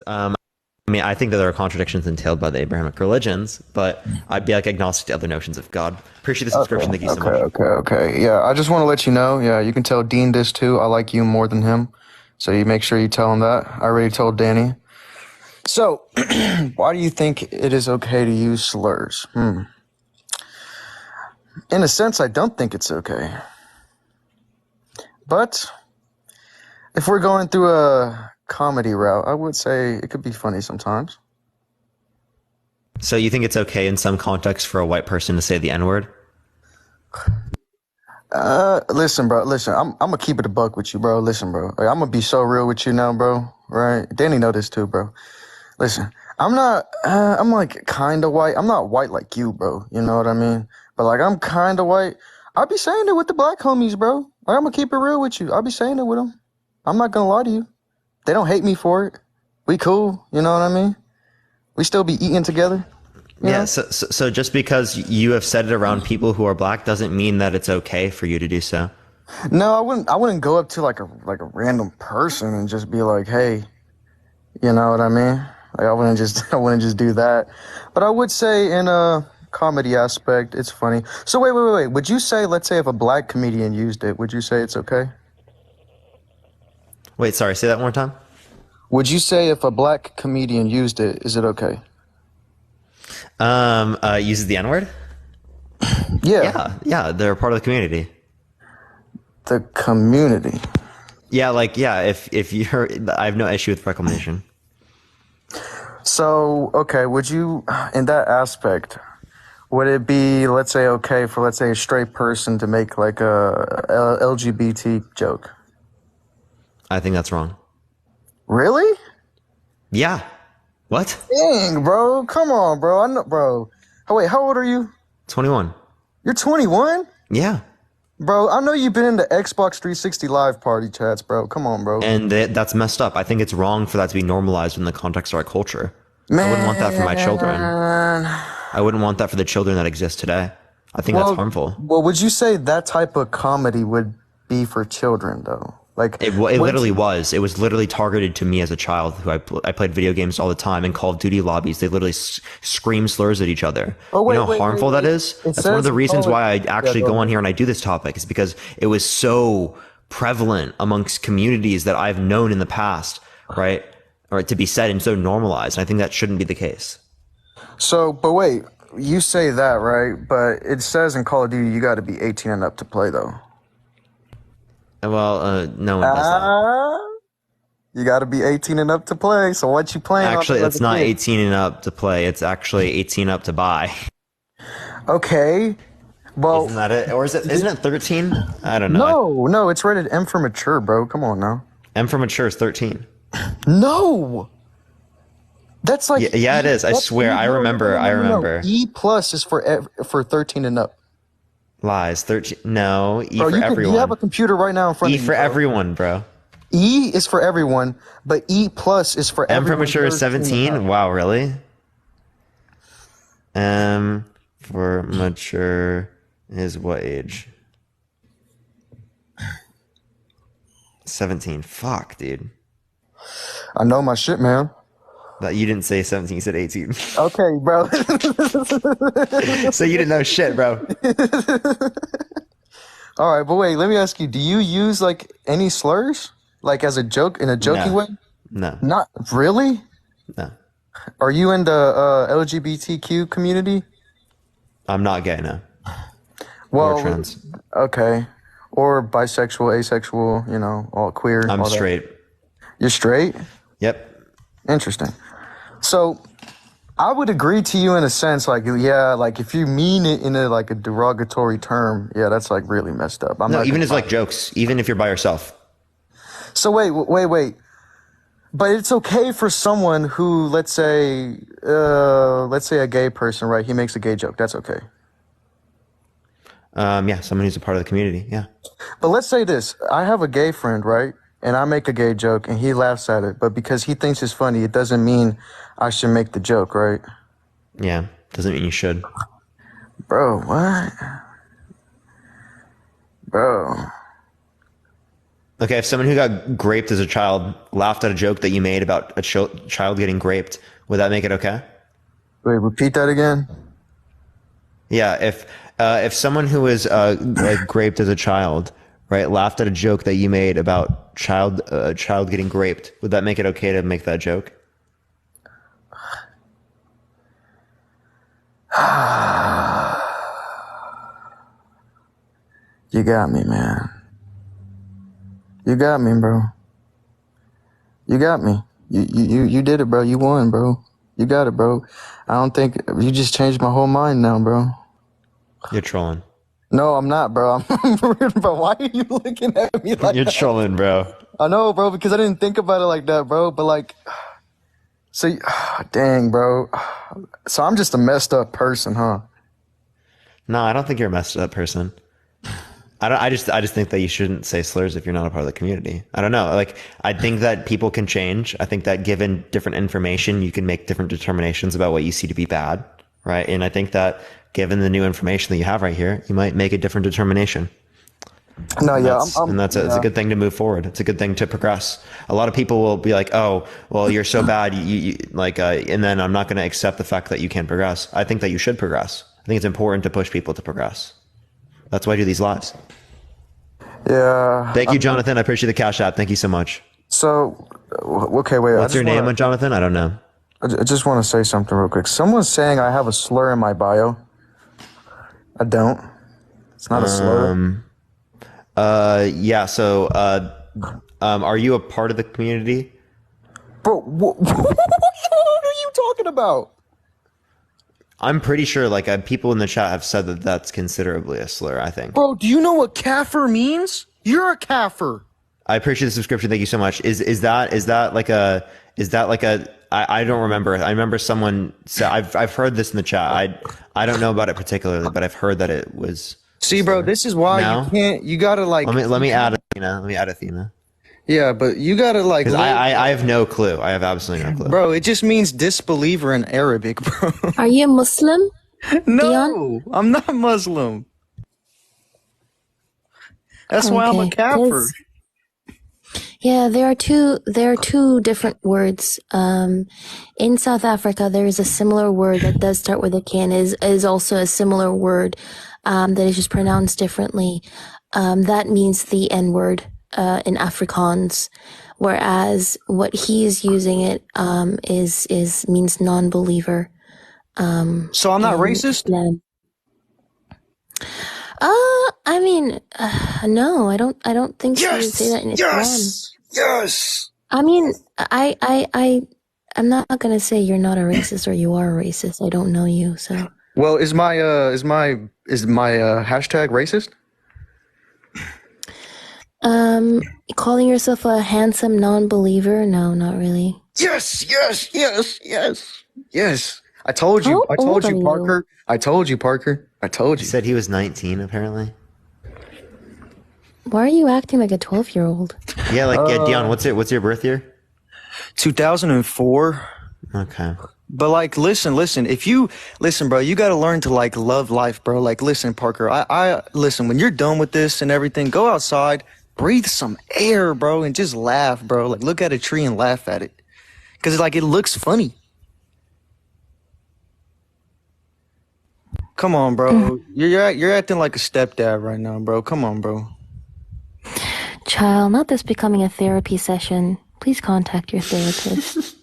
I mean, I think that there are contradictions entailed by the Abrahamic religions, but I'd be like agnostic to other notions of God. Appreciate the Okay, subscription. Thank you so okay, much. okay, okay. Yeah, I just want to let you know. Yeah, you can tell Dean this too. I like you more than him, so you make sure you tell him that. I already told Danny. So, why do you think it is okay to use slurs? In a sense, I don't think it's okay. But if we're going through a comedy route, I would say it could be funny sometimes. So you think it's okay in some context for a white person to say the N word? Listen, bro. Listen, I'm gonna keep it a buck with you, bro. Listen, bro. Like, I'm gonna be so real with you now, bro. Right? Danny know this too, bro. Listen, I'm not. I'm like kind of white. I'm not white like you, bro. You know what I mean? But like, I'm kind of white. I be saying it with the black homies, bro. Like, I'm gonna keep it real with you. I be saying it with them. I'm not gonna lie to you. They don't hate me for it. We cool. You know what I mean? We still be eating together. You Yeah. know? So just because you have said it around people who are black doesn't mean that it's okay for you to do so. No, I wouldn't. I wouldn't go up to like a random person and just be like, "Hey," you know what I mean? Like I wouldn't just I wouldn't just do that. But I would say in a comedy aspect, it's funny. So wait. Would you say, let's say if a black comedian used it, would you say it's okay? Wait, sorry. Say that one more time. Would you say if a black comedian used it, is it okay? Uses the N word? Yeah, Yeah. They're part of the community. the community. Yeah, like yeah. If you're, I have no issue with reclamation. So, okay, would you, in that aspect, would it be, let's say, okay for, let's say, a straight person to make like a LGBT joke? I think that's wrong. Really? Yeah. What? Dang, bro. Come on, bro. I know, bro. Oh, wait, how old are you? 21. You're 21? Yeah. Bro, I know you've been in the Xbox 360 live party chats, bro. Come on, bro. And that's messed up. I think it's wrong for that to be normalized in the context of our culture. I wouldn't want that for my children. Man. I wouldn't want that for the children that exist today. I think that's Well, harmful. well, would you say that type of comedy would be for children, though? Like, It would literally you, was. It was literally targeted to me as a child who I played video games all the time in Call of Duty lobbies. They literally scream slurs at each other. oh, You wait, know how wait, wait, harmful that wait. is? It That's one of says the in reasons Call of, why I yeah, actually go go on ahead. here and I do this topic is because it was so prevalent amongst communities that I've known in the past, right? Or to be said and so normalized. And I think that shouldn't be the case. So, but wait, you say that, right? But it says in Call of Duty you got to be 18 and up to play, though. Well, no one does that. Ah, you got to be 18 and up to play. So what you playing on Actually, as a it's not kid? 18 and up to play. It's actually 18 up to buy. Okay. Isn't Well, that it? Or isn't it 13? I don't know. no, it's rated M for mature, bro. Come on now. M for mature is 13. No, that's like Yeah, it E. is. I That's E. swear. I No, no, no, remember. no, I no, no, no. remember. E plus is for 13 and up, Lies. 13. No. E bro. for You have a everyone. computer right now in front E of you, for bro. everyone, bro. E is for everyone, but E plus is for M for everyone mature is 13 and up. 17. Wow, really? M for mature is what age? 17. Fuck, dude. I know my shit, man. That you didn't say 17, you said 18. Okay, bro. So you didn't know shit, bro. All right, but wait, let me ask you, do you use like any slurs? Like as a joke, in a jokey No. way? No. Not really? No. Are you in the LGBTQ community? I'm not gay, no. Or Well, trans. okay. Or bisexual, asexual, you know, all queer, I'm all that. straight. You're straight? Yep. Interesting. So I would agree to you in a sense, like, yeah, like if you mean it in a like a derogatory term, yeah, that's like really messed up. I'm No, not even gonna as lie. like jokes, even if you're by yourself. So wait. But it's okay for someone who, let's say a gay person, right? He makes a gay joke. That's okay. Yeah, someone who's a part of the community. Yeah. But let's say this. I have a gay friend, right? And I make a gay joke and he laughs at it. But because he thinks it's funny, it doesn't mean I should make the joke, right? Yeah. Doesn't mean you should. Bro, what? Bro. Okay, if someone who got graped as a child laughed at a joke that you made about a child getting graped, would that make it okay? Wait, repeat that again. Yeah, if someone who was like graped as a child, right, laughed at a joke that you made about child getting graped, would that make it okay to make that joke? You got me, man. You got me, bro. You got me. You did it, bro. You won, bro. You got it, bro. I don't think you just changed my whole mind now, bro. You're trolling. No, I'm not, bro. I'm rude, bro. Why are you looking at me like You're that? trolling, bro. I know, bro, because I didn't think about it like that, bro. But like, so dang, bro. So I'm just a messed up person, huh? No, I don't think you're a messed up person. I just think that you shouldn't say slurs if you're not a part of the community. I don't know. Like, I think that people can change. I think that given different information, you can make different determinations about what you see to be bad, right? And I think that given the new information that you have right here, you might make a different determination. No, yeah, It's a good thing to move forward. It's a good thing to progress. A lot of people will be like, "Oh, well, you're so bad," and then I'm not going to accept the fact that you can't progress. I think that you should progress. I think it's important to push people to progress. That's why I do these lives. yeah. Thank you, Jonathan. I appreciate the cash app. Thank you so much. So, okay, wait. What's your name, Jonathan? I don't know. I just want to say something real quick. Someone's saying I have a slur in my bio. I don't. It's not a slur. Yeah. So, are you a part of the community? Bro, what are you talking about? I'm pretty sure, like, people in the chat have said that that's considerably a slur. I think. Bro, do you know what kafir means? You're a kafir. I appreciate the subscription. Thank you so much. Is that like a? I don't remember. I remember someone said I've heard this in the chat. I don't know about it particularly, but I've heard that it was. See, bro, this is why you can't. You gotta like. Let me add Athena. Let me add Athena. Yeah, but you gotta like. Because I have no clue. I have absolutely no clue. Bro, it just means disbeliever in Arabic, bro. Are you Muslim? No, Dion? I'm not Muslim. That's why I'm a kafir. Yeah, there are two different words. In South Africa, there is a similar word that does start with a K and is also a similar word that is just pronounced differently. That means the N word in Afrikaans, whereas what he's using it is means non-believer. So I'm not racist? I mean, no, I don't think you would say that in Islam. Yes. I mean, I'm not gonna say you're not a racist or you are a racist. I don't know you, so. Well, is my hashtag racist? Calling yourself a handsome non-believer? No, not really. Yes. I told you, Parker. I told you. He said he was 19, apparently. Why are you acting like a 12-year-old? Yeah, Dion, what's your birth year? 2004. Okay. But like, listen, bro, you got to learn to like love life, bro. Like, listen, Parker, I listen, when you're done with this and everything, go outside, breathe some air, bro, and just laugh, bro. Like, look at a tree and laugh at it. Cause like, it looks funny. Come on, bro. You're acting like a stepdad right now, bro. Come on, bro. Child, not this becoming a therapy session. Please contact your therapist.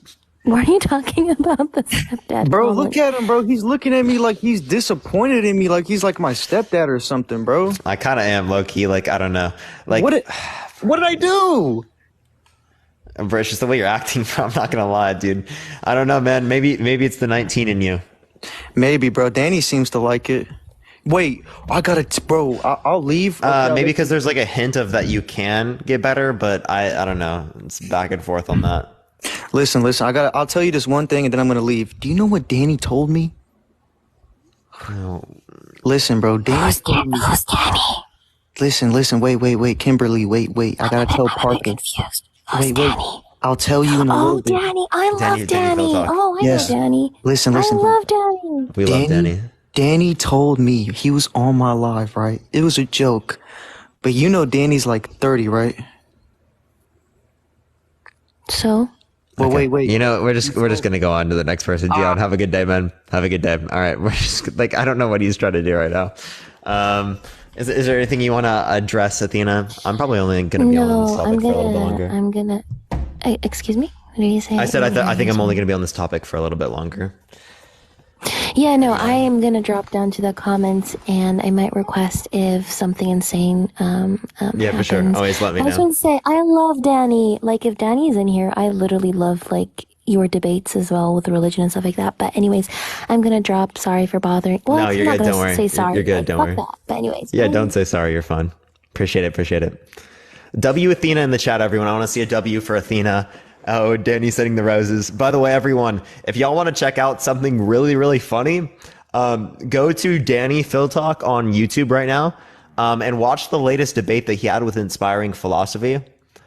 What are you talking about, the stepdad? Bro, look at him, bro. He's looking at me like he's disappointed in me, like he's like my stepdad or something, bro. I kind of am, low-key. Like, I don't know. Like, what did I do? Bro, it's just the way you're acting, bro. I'm not going to lie, dude. I don't know, man. Maybe it's the 19 in you. Maybe, bro. Danny seems to like it. Wait, bro. I'll leave. Okay, maybe because there's like a hint of that you can get better, but I don't know. It's back and forth on that. Listen. I'll tell you this one thing, and then I'm gonna leave. Do you know what Danny told me? No. Listen, bro. Who's Danny? Listen. Wait. Kimberly, wait. I gotta tell Parker. Confused. Wait. I'll tell you in a little bit. Danny. I love Danny. Oh, I know Danny. Listen. I love Danny. We love Danny. Danny told me he was on my live, right? It was a joke. But you know Danny's like 30, right? So, Well, Okay. wait. You know, we're just gonna go on to the next person. Gian, have a good day, man. Have a good day. All right, we're just like I don't know what he's trying to do right now. Is there anything you want to address, Athena? I'm probably only gonna be on this no, topic for a little bit longer. excuse me? What did you say? I said I didn't think hear I'm you. only gonna be on this topic for a little bit longer. Yeah, no, I am gonna drop down to the comments, and I might request if something insane Yeah, for sure. happens. Always let me I just know. want to say I love Danny. Like, if Danny's in here, I literally love like your debates as well with religion and stuff like that. But anyways, I'm gonna drop. Sorry for bothering. Well, No, I'm you're not good. gonna Don't worry. say sorry. You're good. Like, Don't fuck worry. that. But anyways, Yeah, bye. don't say sorry. You're fine. Appreciate it. Appreciate it. W Athena in the chat, everyone. I want to see a W for Athena. Oh, Danny's sending the roses. By the way, everyone, if y'all want to check out something really, really funny, go to Danny Phil Talk on YouTube right now, and watch the latest debate that he had with Inspiring Philosophy,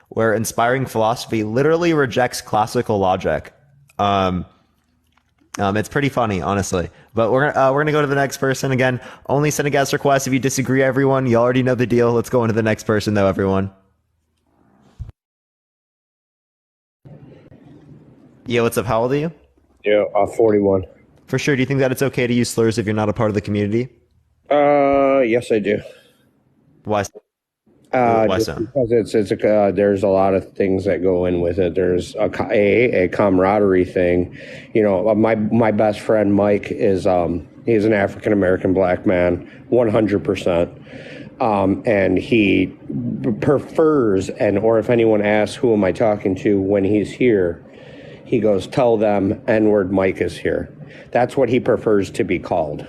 where Inspiring Philosophy literally rejects classical logic. It's pretty funny, honestly. But we're gonna go to the next person again. Only send a guest request if you disagree. Everyone, you already know the deal. Let's go into the next person, though. Everyone. Yeah, what's up? How old are you? Yeah, 41. For sure. Do you think that it's okay to use slurs if you're not a part of the community? Yes, I do. Why? Why Just so? because there's a lot of things that go in with it. There's a camaraderie thing. You know, my best friend Mike is he's an African American black man, 100%. And he prefers, or if anyone asks who am I talking to when he's here, he goes, tell them N-word Mike is here. That's what he prefers to be called.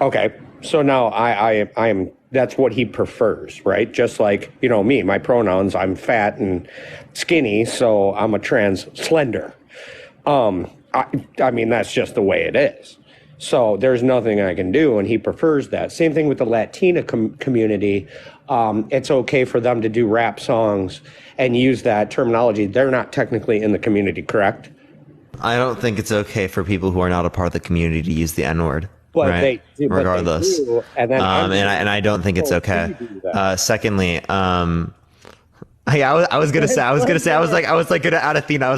Okay, so now I am. That's what he prefers, right? Just like, you know, me, my pronouns, I'm fat and skinny, so I'm a trans slender. I mean, that's just the way it is. So there's nothing I can do, and he prefers that. Same thing with the Latina community. It's okay for them to do rap songs and use that terminology. They're not technically in the community, correct? I don't think it's okay for people who are not a part of the community to use the N-word. But right? they do. Regardless. But they do, and then and I don't think it's okay. Secondly, I was gonna say I was gonna add Athena.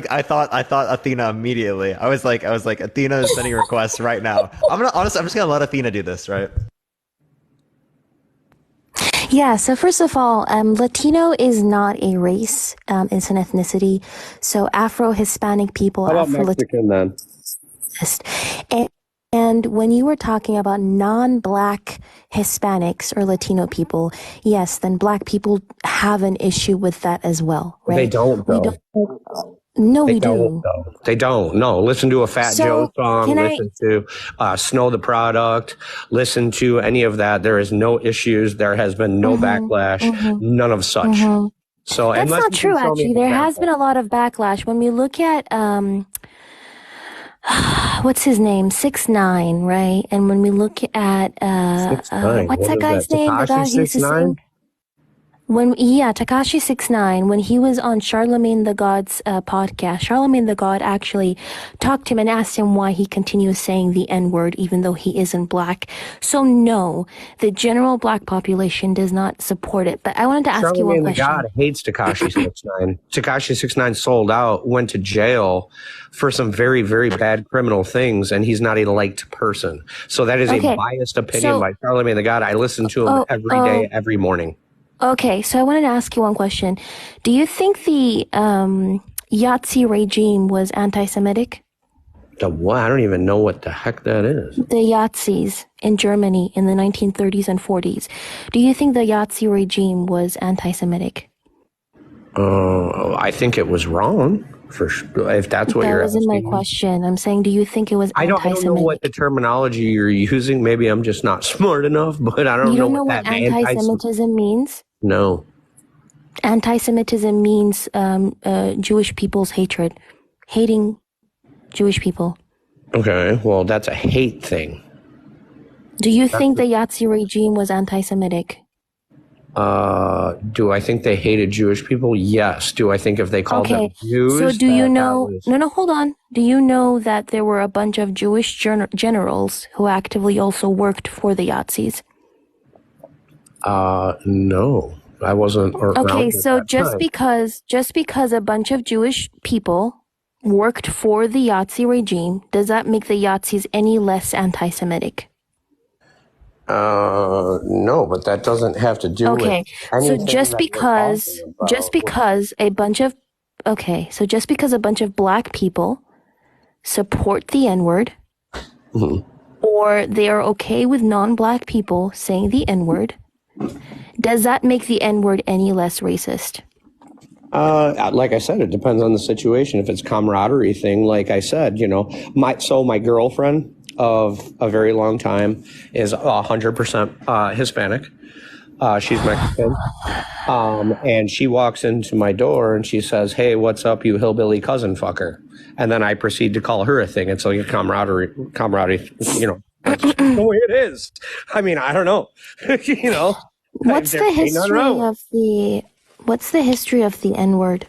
I thought Athena immediately. I was like Athena is sending requests right now. I'm just gonna let Athena do this, right? Yeah, so first of all, Latino is not a race, it's an ethnicity. So Afro-Hispanic people, how about Mexican then? And when you were talking about non-Black Hispanics or Latino people, yes, then Black people have an issue with that as well, right? They don't, though. We don't. No, we do. They don't. No, listen to a Fat Joe song. Listen to Snow the Product. Listen to any of that. There is no issues. There has been no backlash. None of such. So that's not true. Actually, there has been a lot of backlash when we look at what's his name, 6ix9ine, right? And when we look at what's that guy's name? The guy who used to sing. Tekashi 6ix9ine, when he was on Charlemagne the God's podcast, Charlemagne the God actually talked to him and asked him why he continues saying the N-word even though he isn't Black. So no, the general Black population does not support it. But I wanted to ask you one question. Charlemagne the God hates Tekashi 6ix9ine. Tekashi 6ix9ine sold out, went to jail for some very, very bad criminal things, and he's not a liked person. So that is a biased opinion by Charlemagne the God. I listen to him every day, every morning. Okay, so I wanted to ask you one question. Do you think the Yahtzee regime was anti-Semitic? The what? I don't even know what the heck that is. The Yahtzees in Germany in the 1930s and 40s. Do you think the Yahtzee regime was anti-Semitic? I think it was wrong, for sure, if that's what you're asking. That wasn't my question. I'm saying, do you think it was anti-Semitic? I don't know what the terminology you're using. Maybe I'm just not smart enough, but I don't know what that means. Anti-Semitism means? No. Anti-Semitism means Jewish people's hatred. Hating Jewish people. Okay, well, that's a hate thing. Do you think the Yahtzee regime was anti-Semitic? Do I think they hated Jewish people? Yes. Do I think if they called them Jews? So do you know... No, hold on. Do you know that there were a bunch of Jewish generals who actively also worked for the Yahtzees? No. I wasn't around Okay, at so that time. just because a bunch of Jewish people worked for the Yahtzee regime, does that make the Yahtzees any less anti-Semitic? No, but that doesn't have to do with Okay, so anything that we're talking just about. because a bunch of okay, so just because a bunch of black people support the N-word, or they are okay with non-black people saying the N-word, does that make the N-word any less racist? Like I said, it depends on the situation. If it's camaraderie thing, like I said, my girlfriend of a very long time is 100% Hispanic. She's Mexican. And she walks into my door and she says, "Hey, what's up, you hillbilly cousin fucker?" And then I proceed to call her a thing. It's like a camaraderie, that's just the way it is. I mean, I don't know. What's There the ain't nothing wrong with it. what's the history of the N-word?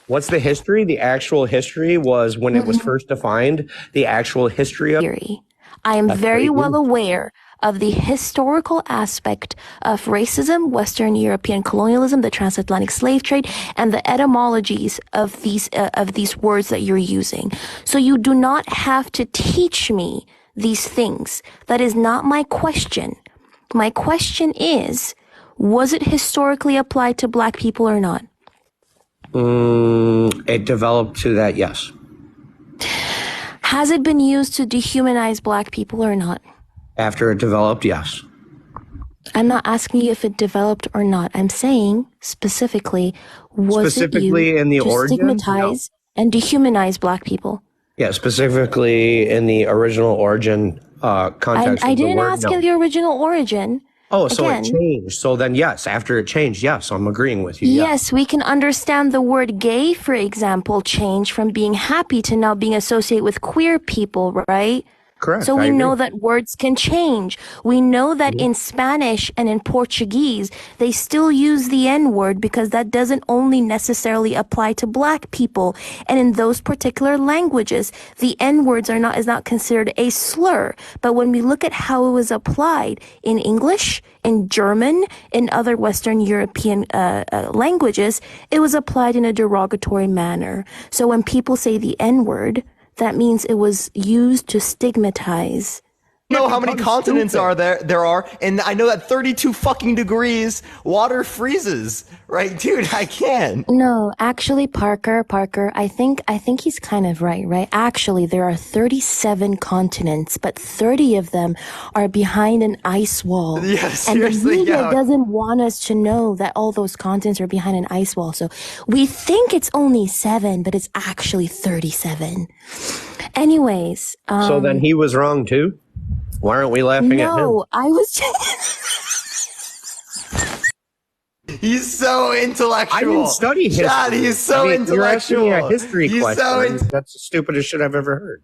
What's the history? The actual history was when it was first defined, the actual history of Theory. I am very well aware of the historical aspect of racism, Western European colonialism, the transatlantic slave trade, and the etymologies of these words that you're using. So you do not have to teach me these things. That is not my question. My question is, was it historically applied to black people or not? it developed to that, yes. Has it been used to dehumanize black people or not? After it developed, yes. I'm not asking you if it developed or not. I'm saying specifically, was Specifically it used in the to origin? stigmatize and dehumanize black people? Yeah, specifically in the original origin context I of the didn't word, ask no. you the original origin. Oh, so it Again, changed. So then, yes, after it changed, yes, I'm agreeing with you. Yeah. yes, we can understand the word gay, for example, change from being happy to now being associated with queer people, right? Correct. So I we agree. know that words can change. We know that in Spanish and in Portuguese, they still use the N-word because that doesn't only necessarily apply to black people. And in those particular languages, the N-words is not considered a slur. But when we look at how it was applied in English, in German, in other Western European languages, it was applied in a derogatory manner. So when people say the N-word, that means it was used to stigmatize. Know how many continents are there are, and I know that 32 fucking degrees water freezes, right? Dude, I can't. No, actually, Parker, I think he's kind of right? Actually, there are 37 continents, but 30 of them are behind an ice wall. Yeah, And the seriously, media yeah. doesn't want us to know that all those continents are behind an ice wall. So we think it's only 7, but it's actually 37. Anyways, So then he was wrong too? Why aren't we laughing at him? no, I was He's so intellectual. I didn't study history. God, he's so You're asking intellectual. me a history He's question. so That's the stupidest shit I've ever heard.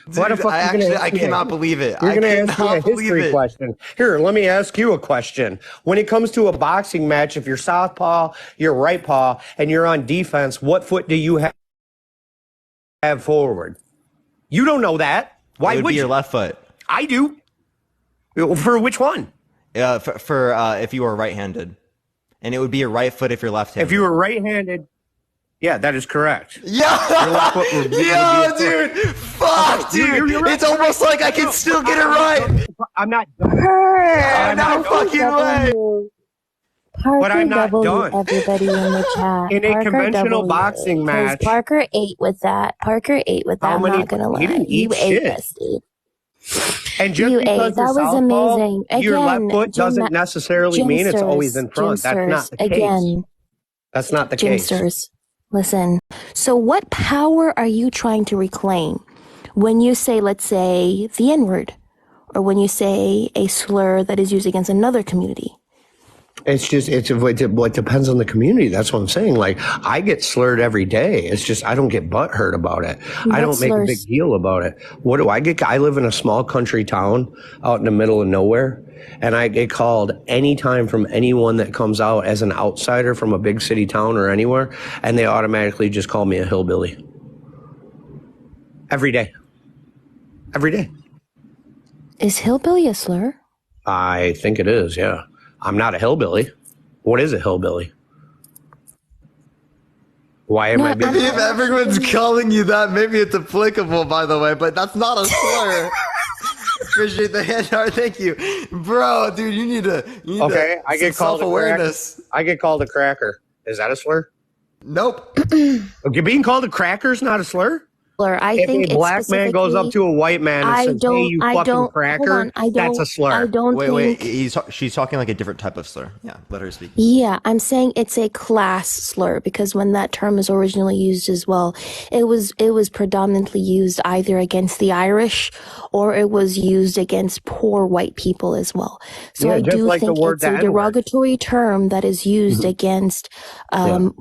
Dude, Why the fuck are you gonna ask I me cannot believe it. You're I going to ask me a cannot believe history it. question. Here, let me ask you a question. When it comes to a boxing match, if you're southpaw, you're right paw, and you're on defense, what foot do you have forward? You don't know that. Why It would would be you? your left foot. I do. For which one? For if you were right-handed, and it would be your right foot if you're left-handed. If you were right-handed, yeah, that is correct. Yeah, Your left foot would be yo, dude, fuck, dude. You're It's almost like I can still get it right. I'm not done. No fucking way. Parker But I'm not W, done. everybody in the chat. In a Parker conventional W, boxing 'cause match- Parker ate with that. Parker ate with that. How I'm many- not gonna lie. he didn't eat You ate, shit. bestie. And just You because ate. That you're was southpaw, amazing. your left Again, foot doesn't necessarily mean it's always in front. That's not the case. Again, That's not the case. Jimsters, listen. So what power are you trying to reclaim when you say, let's say, the N-word, or when you say a slur that is used against another community? What depends on the community. That's what I'm saying. Like, I get slurred every day. It's just, I don't get butthurt about it. I don't make a big deal about it. What do I get? I live in a small country town out in the middle of nowhere, and I get called anytime from anyone that comes out as an outsider from a big city town or anywhere, and they automatically just call me a hillbilly. Every day. Every day. Is hillbilly a slur? I think it is, yeah. I'm not a hillbilly. What is a hillbilly? Why am No, I being... I'm If everyone's calling you that, maybe it's applicable, by the way, but that's not a slur. Appreciate the hand art. Thank you. Bro, dude, you need Okay, I get called self-awareness. I get called a cracker. Is that a slur? Nope. Okay, being called a cracker is not a slur? I If think a it's black man goes up specifically. to a white man and I says, "Hey, don't. you I fucking don't. Hold cracker," on. that's a slur. I don't Wait. think. She's talking like a different type of slur. Yeah, let her speak. Yeah, I'm saying it's a class slur because when that term was originally used as well, it was predominantly used either against the Irish or it was used against poor white people as well. So Yeah, I just do like the think word it's a the N-word. derogatory term that is used against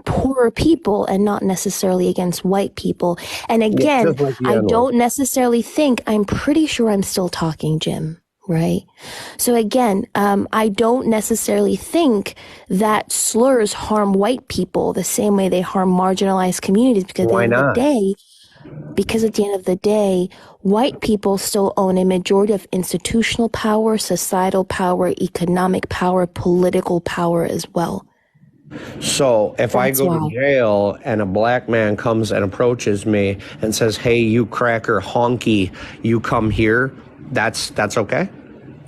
poorer people and not necessarily against white people. And again, just like the I N-word. don't necessarily think, I'm pretty sure I'm still talking, Jim. Right. So again, I don't necessarily think that slurs harm white people the same way they harm marginalized communities because Why at the end of not? the day, white people still own a majority of institutional power, societal power, economic power, political power as well. So if I That's go why. to jail and a black man comes and approaches me and says, "Hey, you cracker honky, you come here," that's okay?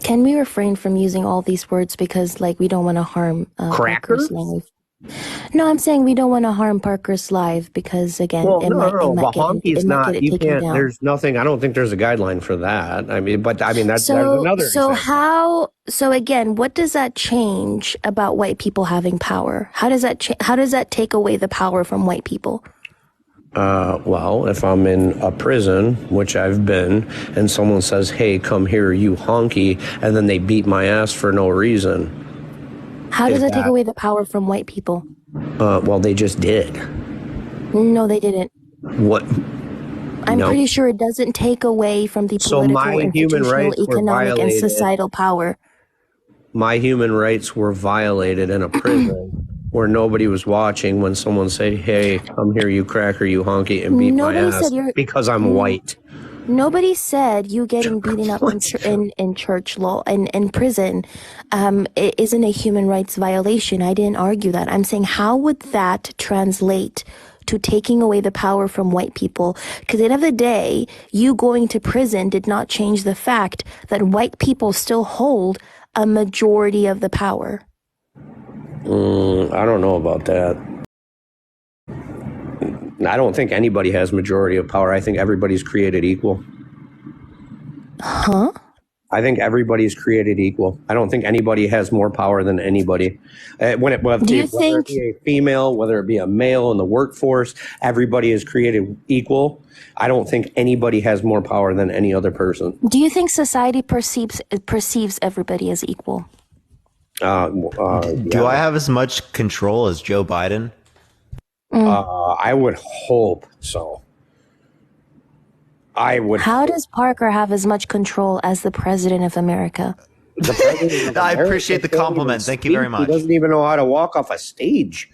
Can we refrain from using all these words because, like, we don't want to harm Cracker? Parker's life? No, I'm saying we don't want to harm Parker's life because, again, Well, it no. But get honky's it might not, get it you taken can't, down. there's nothing, I don't think there's a guideline for that. I mean, that's another example. So again, what does that change about white people having power? How does that take away the power from white people? Well, if I'm in a prison, which I've been, and someone says, "Hey, come here, you honky," and then they beat my ass for no reason. How does that take away the power from white people? Well, they just did. No, they didn't. What? I'm No. pretty sure it doesn't take away from the So political, my human institutional, rights were economic, and violated. societal power. My human rights were violated in a prison where nobody was watching when someone said, "Hey, come here, you cracker, you honky," and beat my Nobody ass said you're. because I'm white. Nobody said you getting beaten up in church law in prison it isn't a human rights violation. I didn't argue that. I'm saying how would that translate to taking away the power from white people? Because at the end of the day, you going to prison did not change the fact that white people still hold a majority of the power. I don't know about that. I don't think anybody has majority of power. I think everybody's created equal. Huh? I think everybody's created equal. I don't think anybody has more power than anybody. Whether it be a female, whether it be a male in the workforce, everybody is created equal. I don't think anybody has more power than any other person. Do you think society perceives everybody as equal? Do I have as much control as Joe Biden? I would hope so. How does Parker have as much control as the president of America? I appreciate the compliment. Thank you very much. He doesn't even know how to walk off a stage.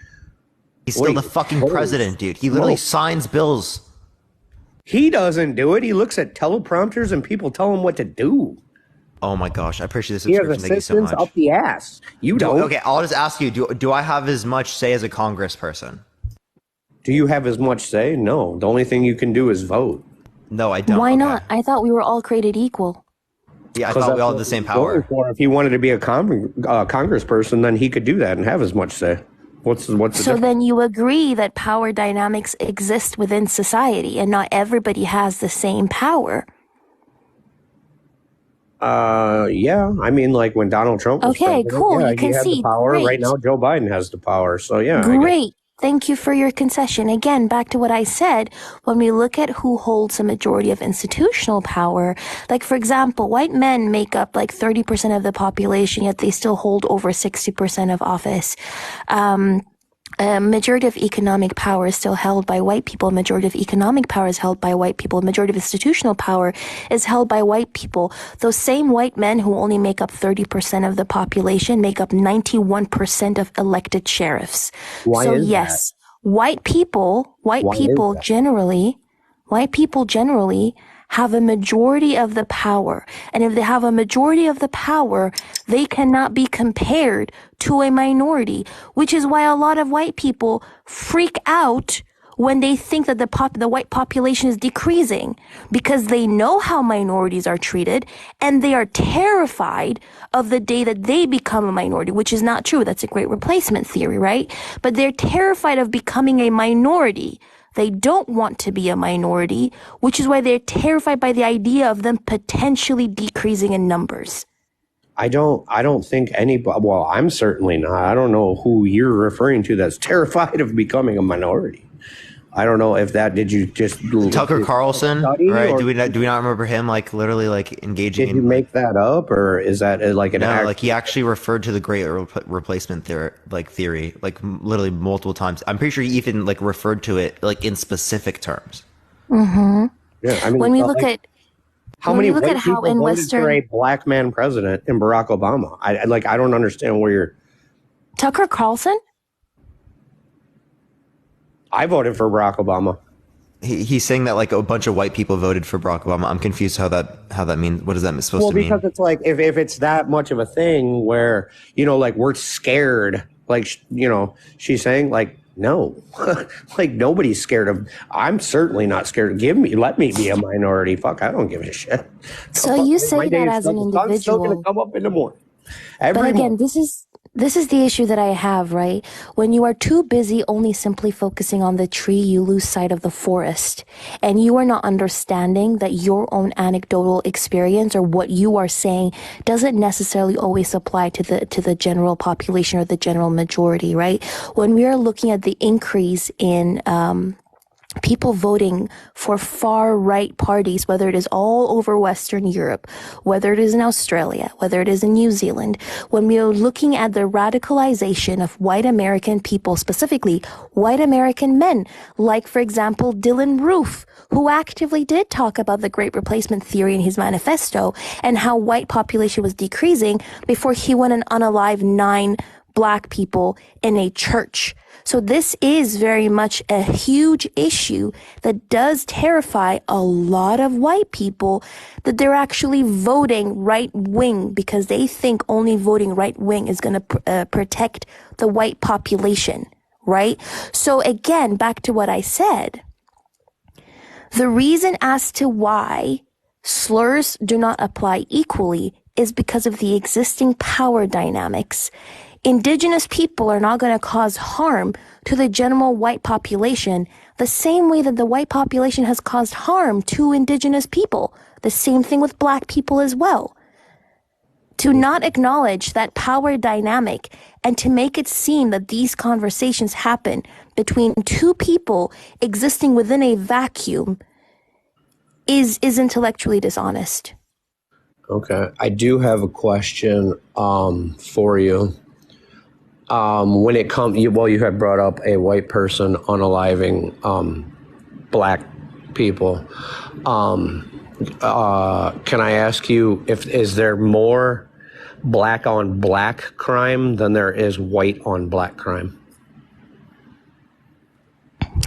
He's still the fucking president, dude. He literally signs bills. He doesn't do it. He looks at teleprompters and people tell him what to do. Oh my gosh, I appreciate this He has subscription. Thank you so assistants much. up the ass. You don't. Okay, I'll just ask you, do I have as much say as a congressperson? Do you have as much say? No. The only thing you can do is vote. No, I don't. Why Okay. not? I thought we were all created equal. Yeah, I thought we all had the same power. If he wanted to be a congressperson, then he could do that and have as much say. What's the So difference? then you agree that power dynamics exist within society and not everybody has the same power. Yeah. I mean, like when Donald Trump was Okay, president, cool. yeah, You can he had see. the power. Great. Right now, Joe Biden has the power. So yeah. I guess. Great. Thank you for your concession. Again, back to what I said, when we look at who holds a majority of institutional power, like for example, white men make up like 30% of the population, yet they still hold over 60% of office. Majority of economic power is still held by white people. Majority of economic power is held by white people. Majority of institutional power is held by white people. Those same white men who only make up 30% of the population make up 91% of elected sheriffs. Why So is yes, that? white people Why is that? generally have a majority of the power. And if they have a majority of the power, they cannot be compared to a minority, which is why a lot of white people freak out when they think that the white population is decreasing, because they know how minorities are treated and they are terrified of the day that they become a minority, which is not true. That's a great replacement theory, right? But they're terrified of becoming a minority. They don't want to be a minority, which is why they're terrified by the idea of them potentially decreasing in numbers. I don't think anybody, well, I'm certainly not. I don't know who you're referring to that's terrified of becoming a minority. I don't know if that, did you just Tucker Carlson, right? or Do we not remember him like literally like engaging did you in make that up, or is that like an no, like he actually referred to the great replacement theory, like literally multiple times. I'm pretty sure he even like referred to it like in specific terms. Mm-hmm. Yeah, I mean, When we look at how when many we look white at how people in voted for a Western black man president in Barack Obama? I don't understand where you're. Tucker Carlson, I voted for Barack Obama. He's saying that like a bunch of white people voted for Barack Obama. I'm confused how that means. What is that supposed to mean? Well, because it's like if it's that much of a thing where, you know, like we're scared, like, you know, she's saying like, no, like nobody's scared of, I'm certainly not scared. Let me be a minority. Fuck, I don't give a shit. so you say My day that is as an the sun's still going to individual. come up in the morning. But Every again, morning. this is the issue that I have, right? When you are too busy only simply focusing on the tree, you lose sight of the forest. And you are not understanding that your own anecdotal experience or what you are saying doesn't necessarily always apply to the general population or the general majority, right? When we are looking at the increase in people voting for far right parties, whether it is all over Western Europe, whether it is in Australia, whether it is in New Zealand, when we are looking at the radicalization of white American people, specifically white American men, like, for example, Dylan Roof, who actively did talk about the Great Replacement Theory in his manifesto and how white population was decreasing before he went and unalived 9 black people in a church. So this is very much a huge issue that does terrify a lot of white people, that they're actually voting right wing because they think only voting right wing is going to protect the white population, right? So again, back to what I said, the reason as to why slurs do not apply equally is because of the existing power dynamics. Indigenous people are not going to cause harm to the general white population the same way that the white population has caused harm to indigenous people. The same thing with black people as well. To not acknowledge that power dynamic and to make it seem that these conversations happen between two people existing within a vacuum is intellectually dishonest. Okay. I do have a question for you. When it comes, you had brought up a white person unaliving black people. Can I ask you, is there more black on black crime than there is white on black crime?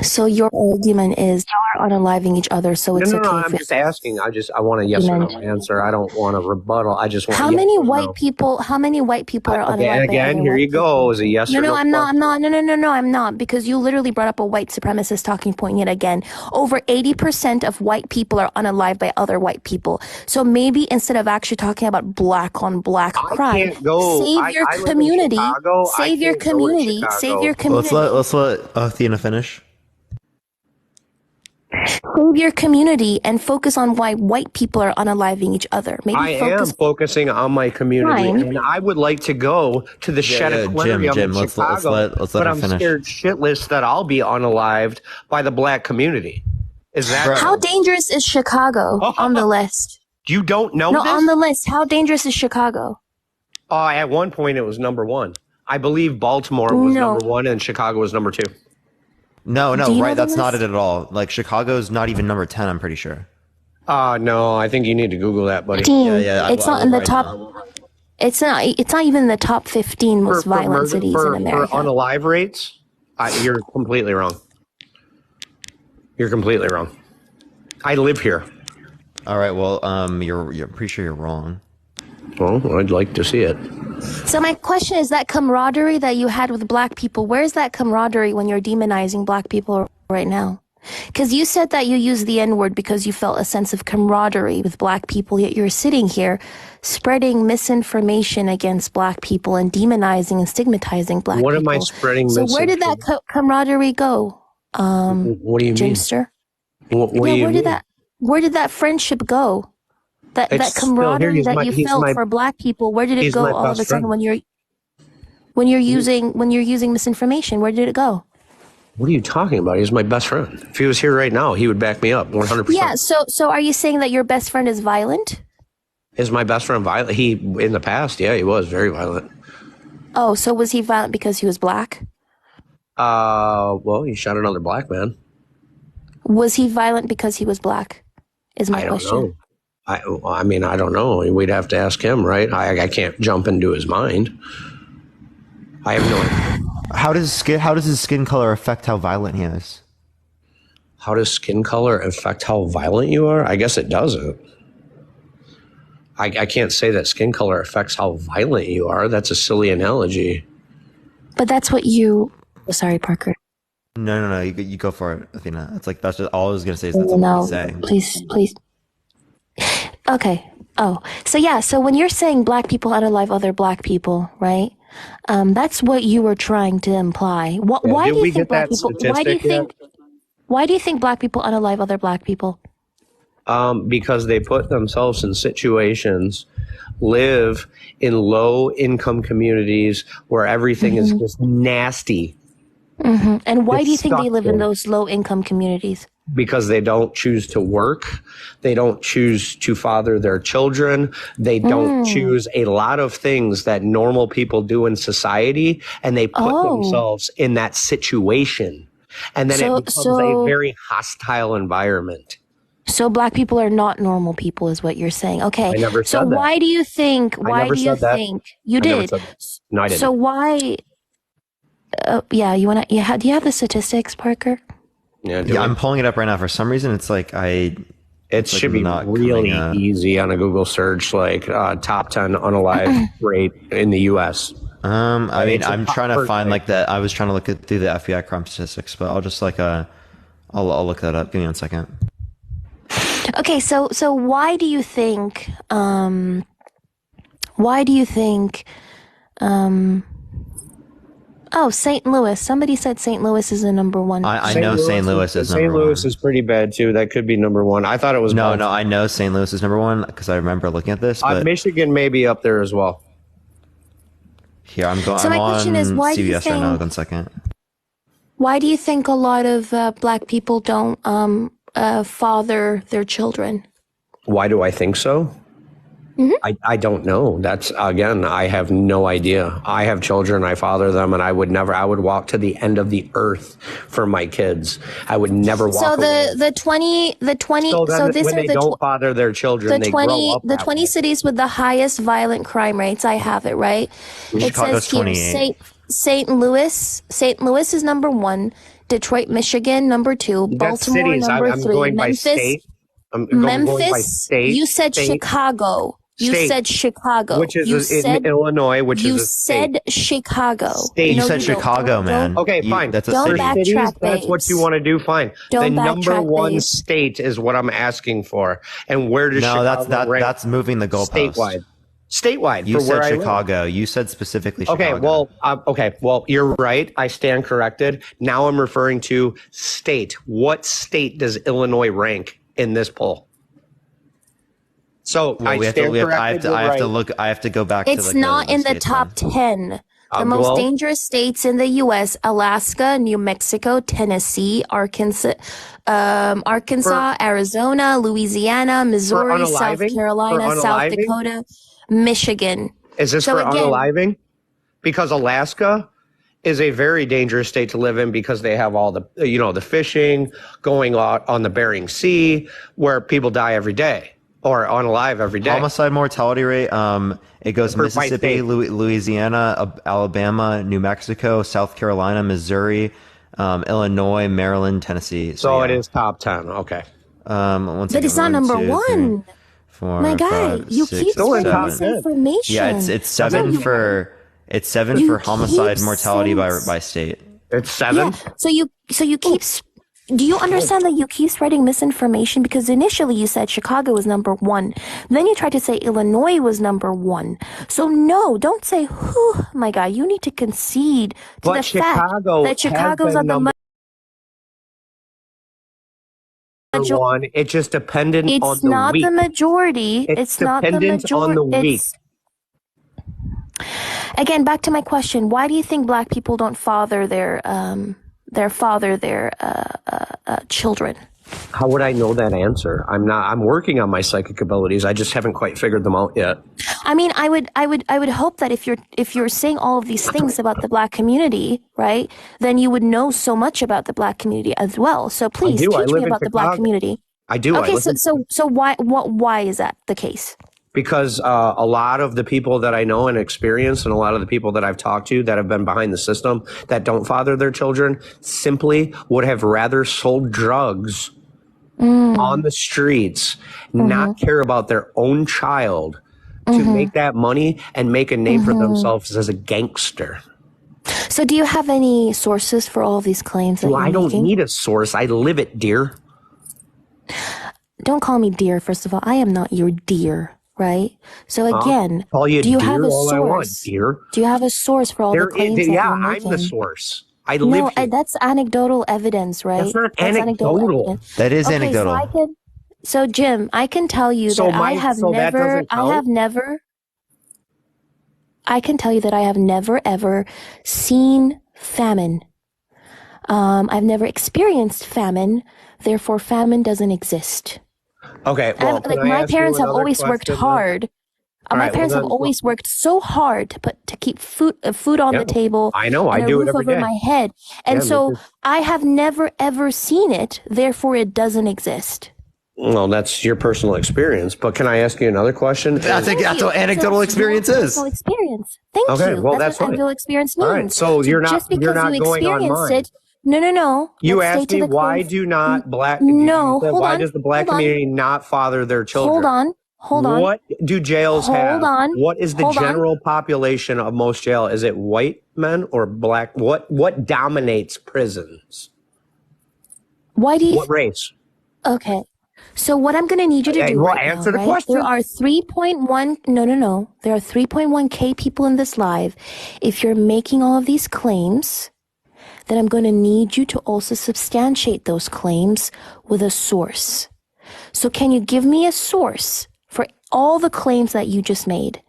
So your argument is you are unaliving each other, so it's okay. I'm just asking. I want a yes or no answer. I don't want a rebuttal. I just want. How many white people are unalived? Okay, again, here you go. Is a yes or no? No, I'm not, because you literally brought up a white supremacist talking point yet again. Over 80% of white people are unalived by other white people. So maybe instead of actually talking about black on black crime, save your community. Save your community. Save your community. Let's let Athena finish. Save your community and focus on why white people are unaliving each other. Maybe I am focusing on my community, and I would like to go to the Shed Aquarium in Chicago, but I'm scared shitless that I'll be unalived by the black community. Is that how dangerous is Chicago on the list? You don't know this? On the list. How dangerous is Chicago? At one point, it was number 1. I believe Baltimore was number 1 and Chicago was number 2. No, right. That's not it at all. Like Chicago's not even number 10, I'm pretty sure. No, I think you need to Google that, buddy. Yeah. It's not in the top. It's not even in the top 15 most violent cities in America. For unalive rates, you're completely wrong. You're completely wrong. I live here. All right. Well, you're pretty sure you're wrong. Well, I'd like to see it. So my question is, that camaraderie that you had with black people, where's that camaraderie when you're demonizing black people right now? Because you said that you used the N-word because you felt a sense of camaraderie with black people, yet you're sitting here spreading misinformation against black people and demonizing and stigmatizing black people. What am I spreading So where did that camaraderie go, what do you mean? Jimster? What do you mean? Where did that friendship go? That camaraderie that you felt for black people, where did it go all of a sudden when you're using misinformation? Where did it go? What are you talking about? He's my best friend. If he was here right now, he would back me up 100%. Yeah, so are you saying that your best friend is violent? Is my best friend violent? He, in the past, yeah, he was very violent. Oh, so was he violent because he was black? Well, he shot another black man. Was he violent because he was black? Is my question. Know. I mean, I don't know. We'd have to ask him, right? I can't jump into his mind. I have no idea. How does his skin color affect how violent he is? How does skin color affect how violent you are? I guess it doesn't. I can't say that skin color affects how violent you are. That's a silly analogy. But that's what you... Sorry, Parker. No. You go for it, Athena. It's like, that's just all I was going to say is that's what he's saying. Please. Okay. Oh, so yeah. So when you're saying black people unalive other black people, right? That's what you were trying to imply. Why do you think black people? Why do you think black people unalive other black people? Because they put themselves in situations, live in low income communities where everything is just nasty. Mm-hmm. And why do you think they live in those low income communities? Because they don't choose to work. They don't choose to father their children. They don't choose a lot of things that normal people do in society. And they put themselves in that situation. And then it becomes a very hostile environment. So black people are not normal people is what you're saying. Okay. I never said that. Why do you think you did? No, I didn't. So why, do you have the statistics, Parker? Yeah, I'm pulling it up right now. For some reason, it's like it should be really easy on a Google search, like top 10 unalive rate in the U.S. I mean, I'm trying to find like that. I was trying to look through the FBI crime statistics, but I'll just like I'll look that up. Give me 1 second. Okay, so why do you think St. Louis. Somebody said St. Louis is the number one. I know St. Louis is number one. St. Louis is pretty bad too. That could be number one. I thought it was No, I know St. Louis is number one because I remember looking at this. But Michigan may be up there as well. Here, I'm going. So my question is, why CBS do you think, right now. 1 second. Why do you think a lot of black people don't father their children? Why do I think so? Mm-hmm. I don't know. That's, again, I have no idea. I have children, I father them, and I would walk to the end of the earth for my kids. I would never walk away. So the 20, so this when they don't father their children, they grow up the 20 cities with the highest violent crime rates, I have it, right? It says here, St. Louis is number one, Detroit, Michigan, number two, Baltimore, number three, Memphis, you said Chicago. You said Chicago. Which is in Illinois, which is a state. You said Chicago. You said Chicago, man. Okay, fine. That's a don't city. backtrack, that's what you want to do, fine. The number one state is what I'm asking for. And where does Chicago rank? That's moving the goalpost. Statewide. You said Chicago. You said specifically Chicago. Okay, well, you're right. I stand corrected. Now I'm referring to state. What state does Illinois rank in this poll? So I have to go back. It's not in the top 10. The most dangerous states in the U.S: Alaska, New Mexico, Tennessee, Arkansas, Arizona, Louisiana, Missouri, South Carolina, South Dakota, Michigan. Is this for unaliving? Because Alaska is a very dangerous state to live in because they have all the the fishing going on the Bering Sea where people die every day. Or unalive every day. Homicide mortality rate. It goes Mississippi, Louisiana, Alabama, New Mexico, South Carolina, Missouri, Illinois, Maryland, Tennessee. So it is top 10. Okay. One But second. it's not 1, number 2, 3, one. 4, My guy, 5, you 6, keep Still in spreading top 10. misinformation. Yeah, it's 7 you, for you homicide keep mortality saying, by state. It's yeah. 7. So you keep. Do you understand that you keep spreading misinformation? Because initially you said Chicago was number one. Then you tried to say Illinois was number one. So no, don't say, whew, my guy, you need to concede to But the fact Chicago that has Chicago's been are the number one. It's just dependent on It's the not week. the majority. It's It's not the dependent on majority. the week. It's again back to my question. Why do you think black people don't father their children? How would I know that answer? I'm working on my psychic abilities. I just haven't quite figured them out yet. I mean, I would hope that if you're saying all of these things about the black community, right, then you would know so much about the black community as well. So please do. I teach live me in about the black Chicago. community. I do. Okay, so why is that the case? Because a lot of the people that I know and experience, and a lot of the people that I've talked to that have been behind the system that don't father their children, simply would have rather sold drugs on the streets, not care about their own child, to make that money and make a name for themselves as a gangster. So do you have any sources for all of these claims that Well, you're I don't making? need a source. I live it, dear. Don't call me dear, first of all. I am not your dear, right? So again, Call you do you dear have a all I want, source? dear. Do you have a source for all the claims that Yeah, you're I'm making? the source. I No, live here. that's anecdotal evidence, right? That's not That's anecdotal. evidence. That is Okay, anecdotal. so Jim, I can tell you So that I have that doesn't count? I can tell you that I have never ever seen famine. I've never experienced famine, therefore famine doesn't exist. Okay, well, can I My ask you parents have another always worked question then? hard. All My right, well parents have then- always worked so hard to keep food on Yeah, the table. I know, I and a do it roof every over day. my head. And Yeah, me so too. I have never ever seen it, therefore it doesn't exist. Well, that's your personal experience, but can I ask you another question? That's Thank that's you. what anecdotal So experience your is. personal experience. Thank Okay, you. well, That's that's what fine. anecdotal experience means. All right, so you're just because not you going on experienced mine. it. No. You Let's stay asked to me the why claims. do not black? No, you said, hold why on. does the black hold on. community not father their children? Hold on. What do jails Hold have? on. What is the Hold on. general population of most jail? Is it white men or black? What dominates prisons? Why do you? What race? Okay. So what I'm going to need you to Hey, do well, right answer now, the right? question. There are 3.1, no. There are 3.1K people in this live. If you're making all of these claims, then I'm going to need you to also substantiate those claims with a source. So can you give me a source for all the claims that you just made?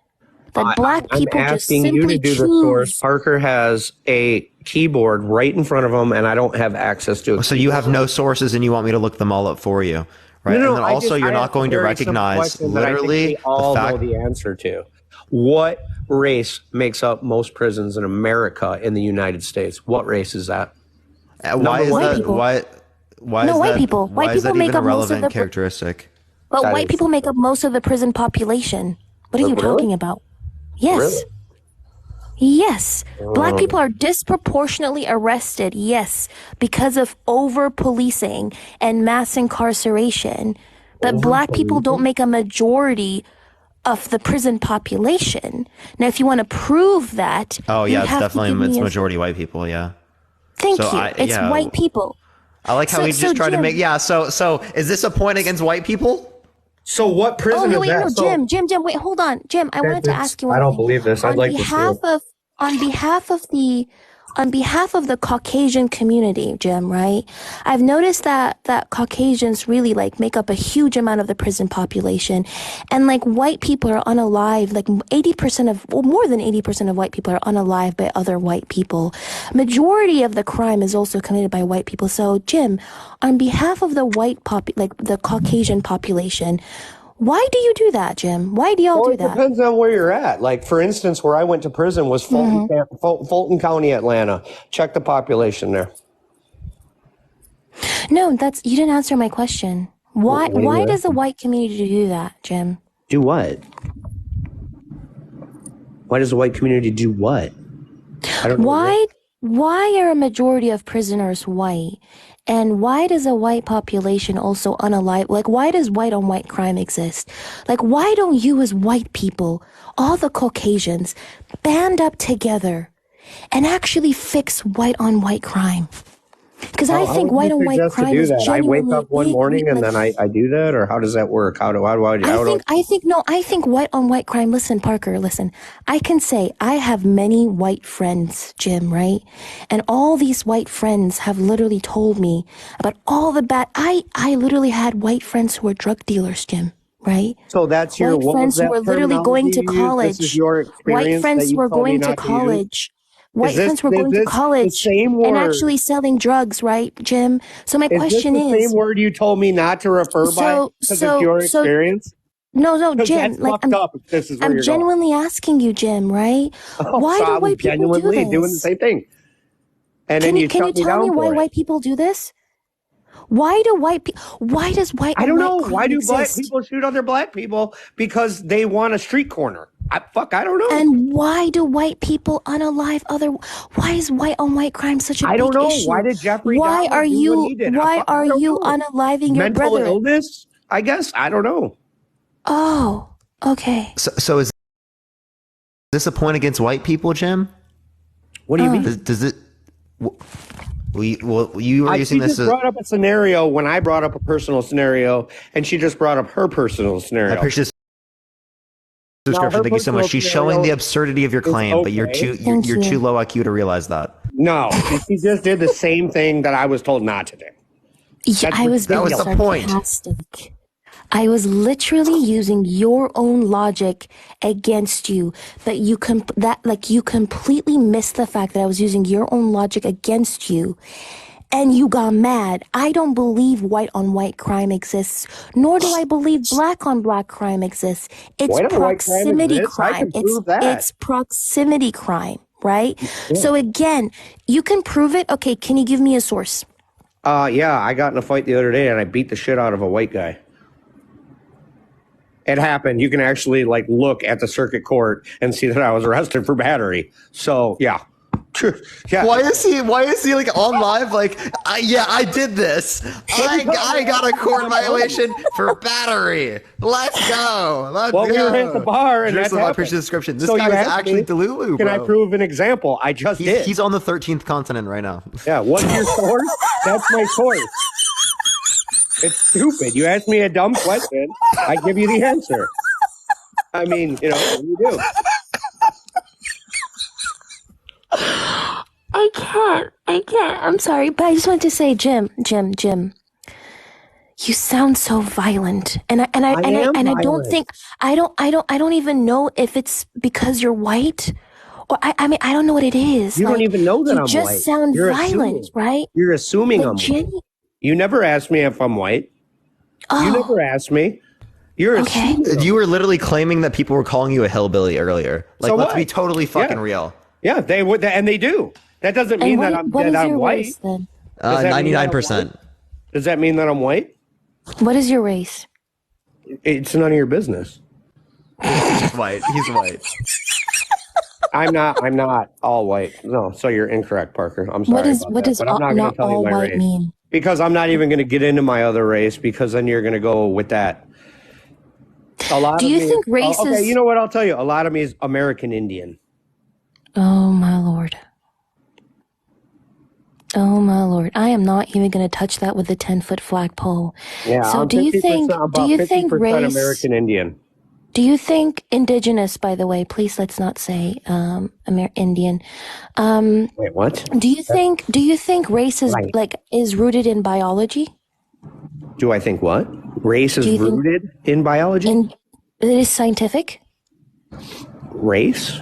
That black people I'm just asking you to simply do the source. choose. Parker has a keyboard right in front of him, and I don't have access to it. So you have no sources and you want me to look them all up for you, right? No, And then also you're I not asked going a to very simple recognize question that I think literally we all the know fact. the answer to. What race makes up most prisons in America in the United States? What race is that? Why is White that? people. Why No, is white that? people. Why White is that people make even a up most of relevant the characteristic? But That white is- people make up most of the prison population. What are you Really? talking about? Yes. Really? Yes. Black people are disproportionately arrested, yes, because of over policing and mass incarceration. But black people don't make a majority of the prison population. Now, if you want to prove that, Oh you yeah, it's have to give definitely me a- majority white people. Yeah. Thank So you. It's white people. I like how So- we so just tried to Jim- make. Yeah. So is this a point against white people? So what prison Oh no! is Wait, that? no, So- Jim, wait, hold on, Jim. I wanted to that's- ask you. I One don't thing. believe this. I'd On like to see behalf it. of, on behalf of the Caucasian community, Jim. Right? I've noticed that Caucasians really like make up a huge amount of the prison population, and like white people are unalive. Like 80% of, well, more than 80% of white people are unalive by other white people. Majority of the crime is also committed by white people. So, Jim, on behalf of the the Caucasian population. Why do you do that, Jim? Why do y'all Well, do it that? depends on where you're at. Like, for instance, where I went to prison was Fulton County, Atlanta. Check the population there. No, you didn't answer my question. What do you Why does ask? the white community do that, Jim? Do what? Why does the white community do what? I don't know. Why why are a majority of prisoners white? And why does a white population also unalive? Like, why does white on white crime exist? Like, why don't you as white people, all the Caucasians, band up together and actually fix white on white crime? Because I think white on white crime do is that? I wake genuinely up one big. morning and then I do that, or how does that work? I think white on white crime, listen, Parker, listen. I can say I have many white friends, Jim, right? And all these white friends have literally told me about all the bad, I literally had white friends who were drug dealers, Jim, right? So that's your, White what was friends who that were literally going terminology to you used? This is college. your White experience that friends who you were told me going to not to use? college. White friends were Is going to this the college same and word? actually selling drugs, right, Jim? So my Is this question the same is, word you told me not to refer by because it's your experience? no, Because Jim, that's like fucked up if this is where I'm you're going. genuinely asking you, Jim, right? Oh, Why so do I was white people do genuinely doing the this? same thing. And then you Can you shut me tell me down why for it. white people do this? Why does white I on don't white know. crime Why do black exist? people shoot other black people? Because they want a street corner. I don't know. And why do white people unalive other? Why is white on white crime such a I don't big know. issue? Why did Jeffrey Dahmer do what he did? Why I are don't you know. unaliving your Mental brother? illness, I guess. I don't know. Oh, okay. So is this a point against white people, Jim? What do you mean? Does it? Well, you were using She this. just brought up a scenario when I brought up a personal scenario, and she just brought up her personal I scenario. appreciate this description. Thank you so much. She's showing the absurdity of your claim, but you're too low IQ to realize that. No, she just did the same thing that I was told not to do. Yeah, I was being the point. sarcastic. I was literally using your own logic against you, but you completely missed the fact that I was using your own logic against you, and you got mad. I don't believe white on white crime exists, nor do I believe black on black crime exists. It's White on white crime proximity exists? I crime. can prove that. It's proximity crime, right? Yeah. So again, you can prove it. Okay, can you give me a source? Yeah, I got in a fight the other day and I beat the shit out of a white guy. It happened. You can actually look at the circuit court and see that I was arrested for battery. So yeah. Yeah. Why is he like on live? I did this. I got a court violation for battery. Let's go. We were at the bar and that's I appreciate the description. This So guy you is asked actually me, Delulu, Can I bro. prove an example? I just did. He's on the 13th continent right now. Yeah. What's your source? That's my source. It's stupid. You ask me a dumb question, I give you the answer. I mean, what do you do? I can't. I'm sorry, but I just wanted to say, Jim. You sound so violent, and I don't think I don't even know if it's because you're white, or I mean I don't know what it is. You don't even know that I'm white. You just sound violent, right? You're assuming I'm white. You never asked me if I'm white. Oh, You never asked me. You're assuming. You were literally claiming that people were calling you a hillbilly earlier. So let's what? be totally fucking real. Yeah, they would, and they do. That doesn't mean that I'm white. Race, then? 99%. Does that mean that I'm white? What is your race? It's none of your business. He's white. I'm not all white. No, so you're incorrect, Parker. I'm sorry. What does but I'm not going to tell you my race mean? because I'm not even going to get into my other race because then you're going to go with that. Do you think race is? Okay, you know what? I'll tell you. A lot of me is American Indian. Oh my lord. Oh my lord. I am not even going to touch that with a 10-foot flagpole. Yeah. So I'm do you think race American Indian? Do you think indigenous, by the way, please let's not say Indian. Wait, what? Do you think race is is rooted in biology? Do I think what? Race is rooted in biology? It is scientific? Race?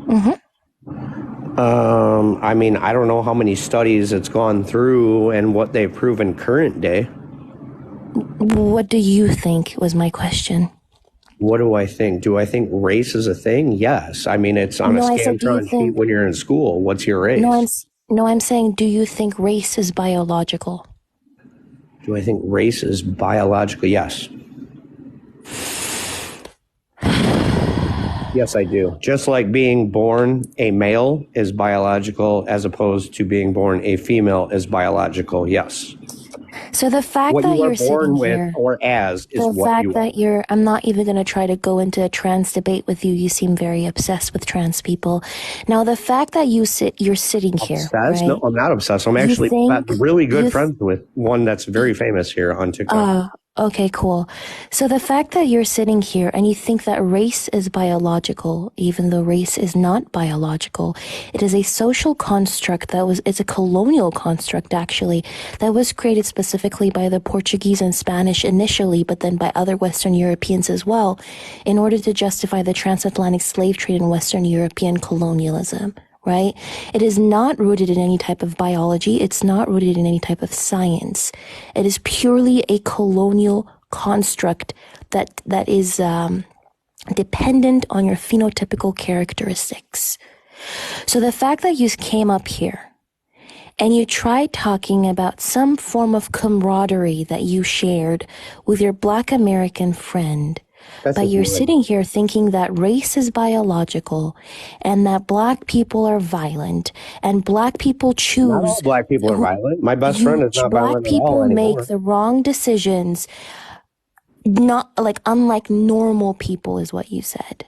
Mm-hmm. I mean, I don't know how many studies it's gone through and what they've proven current day. What do you think was my question? What do I think? Do I think race is a thing? Yes. I mean, it's on a Scantron sheet when you're in school. What's your race? No, I'm saying, do you think race is biological? Do I think race is biological? Yes. Yes, I do. Just like being born a male is biological as opposed to being born a female is biological. Yes. So the fact What that you are you're sitting born with here, or as is the what you fact are. that I'm not even going to try to go into a trans debate with you. You seem very obsessed with trans people. Now, the fact that you're sitting here, Obsessed? No, right? I'm not obsessed. I'm You actually think really good you friends with one that's very famous here on TikTok. Okay, cool. So the fact that you're sitting here and you think that race is biological, even though race is not biological, it is a social construct it's a colonial construct actually, that was created specifically by the Portuguese and Spanish initially, but then by other Western Europeans as well, in order to justify the transatlantic slave trade and Western European colonialism. Right? It is not rooted in any type of biology. It's not rooted in any type of science. It is purely a colonial construct that is dependent on your phenotypical characteristics. So the fact that you came up here and you tried talking about some form of camaraderie that you shared with your Black American friend, but you're sitting here thinking that race is biological and that Black people are violent and Black people choose. Not all Black people are violent. My best friend is not Black violent at people all make anymore. the wrong decisions, not like unlike normal people, is what you said,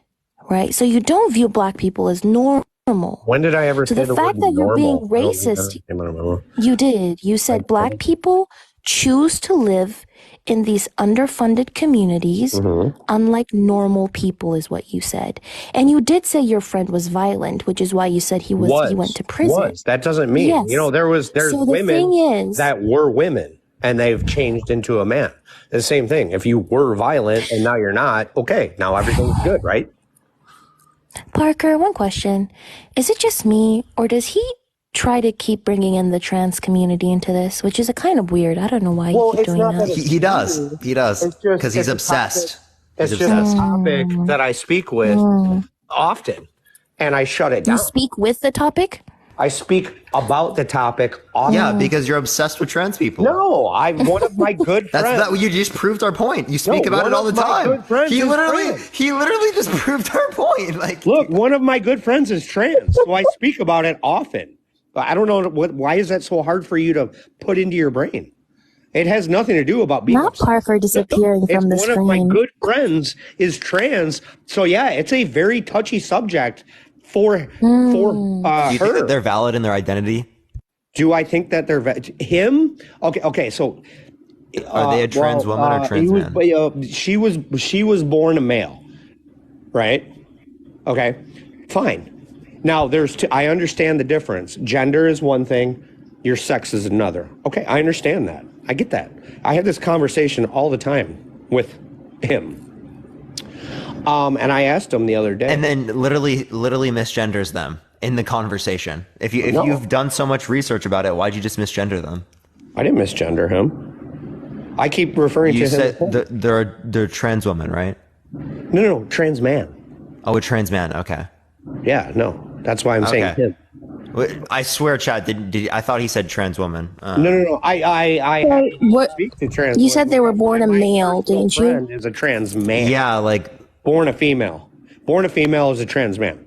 right? So you don't view Black people as normal. When did I ever So say the the word fact that you're being normal? I don't think racist, I remember. you did. You said Black people choose to live in these underfunded communities, unlike normal people, is what you said. And you did say your friend was violent, which is why you said he went to prison. That doesn't mean, Yes. there's So the women thing is, that were women and they've changed into a man. The same thing. If you were violent and now you're not, okay, now everything's good, right? Parker, one question. Is it just me, or does he try to keep bringing in the trans community into this, which is a kind of weird. I don't know why you keep doing that. He does. He does. Because he's obsessed. It's just a topic that I speak with often, and I shut it down. You speak with the topic? I speak about the topic often. Yeah, because you're obsessed with trans people. No, I'm one of my good friends. You just proved our point. You speak about it all the time. He literally just proved our point. Like, look, one of my good friends is trans, so I speak about it often. I don't know why is that so hard for you to put into your brain? It has nothing to do about being not Parker disappearing from the screen. One of my good friends is trans, so yeah, it's a very touchy subject for her. Do you think that they're valid in their identity? Do I think that they're him? Okay. So are they a trans woman or trans man? She was born a male, right? Okay, fine. Now I understand the difference. Gender is one thing, your sex is another. Okay, I understand that. I get that. I have this conversation all the time with him. And I asked him the other day. And then literally misgenders them in the conversation. If you've done so much research about it, why'd you just misgender them? I didn't misgender him. I keep referring to him. You said they're trans woman, right? No, trans man. Oh, a trans man. Okay. Yeah, no. That's why I'm saying him. I swear, Chad. I thought he said trans woman. No. I speak to trans. You said they were born a male, didn't you? Friend is a trans man. Yeah, like born a female. Born a female is a trans man.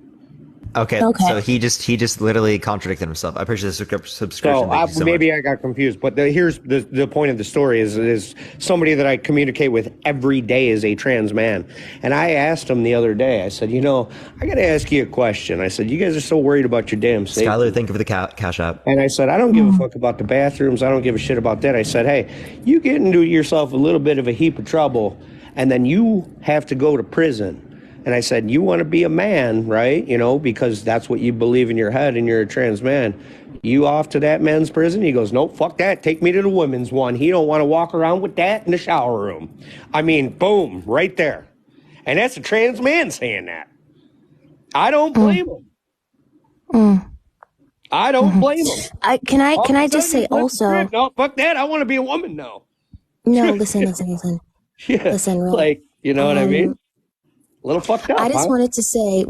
Okay. So he just literally contradicted himself. I appreciate the subscription. So maybe I got confused, but here's the point of the story is somebody that I communicate with every day is a trans man. And I asked him the other day, I said, I got to ask you a question. I said, you guys are so worried about your damn safety. Skylar, thank you for the cash app. And I said, I don't give a fuck about the bathrooms. I don't give a shit about that. I said, hey, you get into yourself a little bit of a heap of trouble, and then you have to go to prison. And I said, you want to be a man, right? Because that's what you believe in your head and you're a trans man. You off to that men's prison? He goes, nope, fuck that. Take me to the women's one. He don't want to walk around with that in the shower room. I mean, boom, right there. And that's a trans man saying that. I don't blame him. I don't blame him. Can I just say also? No, fuck that. I want to be a woman now. No, listen. Yeah, listen, like, you know what I mean? A little fucked up. I just wanted to say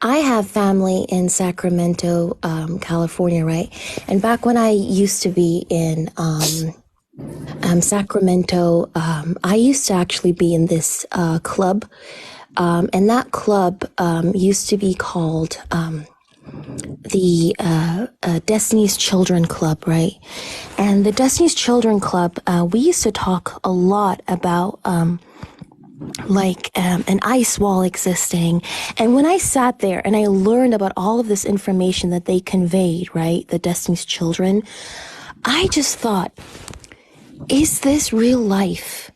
I have family in Sacramento, California, right? And back when I used to be in Sacramento, I used to actually be in this club, and that club used to be called the Destiny's Children Club, right? And the Destiny's Children Club, we used to talk a lot about an ice wall existing. And when I sat there and I learned about all of this information that they conveyed, right, the Destiny's Children, I just thought, is this real life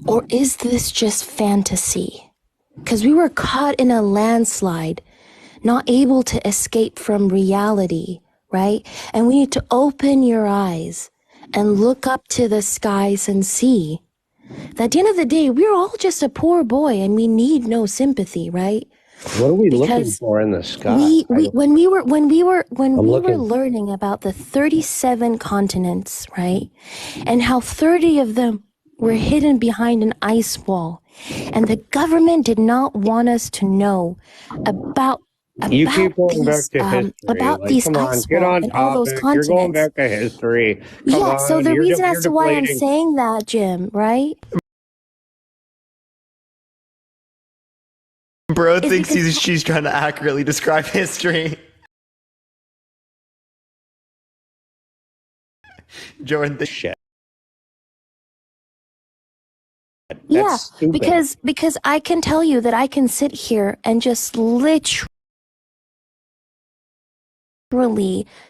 or is this just fantasy? Because we were caught in a landslide, not able to escape from reality, right? And we need to open your eyes and look up to the skies and see that at the end of the day, we're all just a poor boy and we need no sympathy, right? What are we looking for in the sky? When we were learning about the 37 continents, right? And how 30 of them were hidden behind an ice wall. And the government did not want us to know about you keep going back to history. About these come on, ice get on and all those topic. continents. You're going back to history. Come on, so the reason as to why I'm deflating. saying that, Jim, right? Bro thinks she's trying to accurately describe history. Jordan, shit. Yeah, stupid. because I can tell you that I can sit here and just literally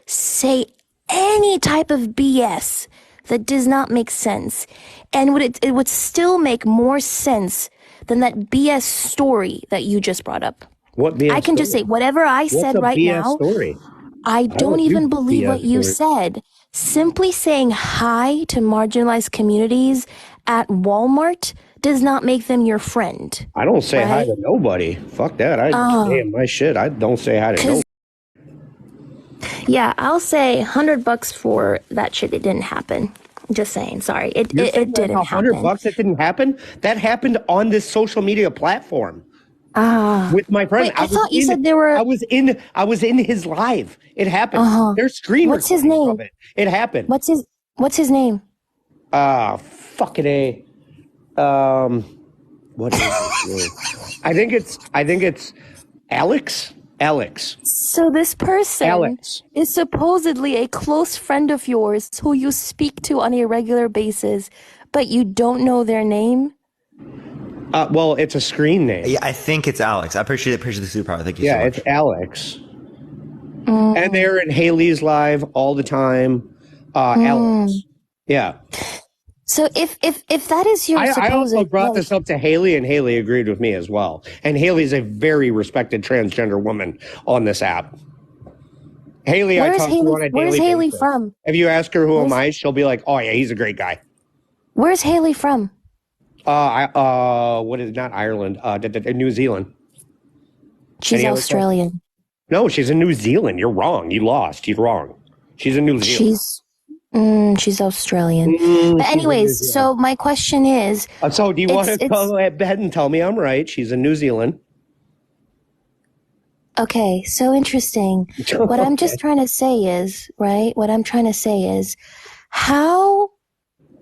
say any type of BS that does not make sense, and it would still make more sense than that BS story that you just brought up. What BS I can just say whatever I said right BS now. Story? I don't even believe BS what you story. said. Simply saying hi to marginalized communities at Walmart does not make them your friend. I don't say hi to nobody. Fuck that. I my shit. I don't say hi to nobody. Yeah, I'll say $100 for that shit. It didn't happen. Just saying. Sorry, it didn't happen. $100 it didn't happen. That happened on this social media platform. With my friend. Wait, I thought you said there were. I was in his live. It happened. There's screen What's his recordings name? of it. It happened. What's his name? Fucking A. What is his name? I think it's Alex. Alex. So this person is supposedly a close friend of yours who you speak to on a regular basis, but you don't know their name? Well, it's a screen name. Yeah, I think it's Alex. I appreciate the superpower. Thank you so much. It's Alex. And they're in Haley's live all the time. Alex. Yeah. So if that is your supposed... I also brought this up to Haley, and Haley agreed with me as well. And Haley's a very respected transgender woman on this app. Haley, I talk to on a daily basis. Where's Haley from? If you ask her who am I, she'll be like, oh yeah, he's a great guy. Where's Haley from? What is it? Not Ireland? New Zealand. She's Australian. No, she's in New Zealand. You're wrong. You lost. You're wrong. She's in New Zealand. She's Australian. But anyways, so my question is... So do you want to go ahead and tell me I'm right? She's in New Zealand. Okay, so interesting. What I'm just trying to say is, right? What I'm trying to say is, how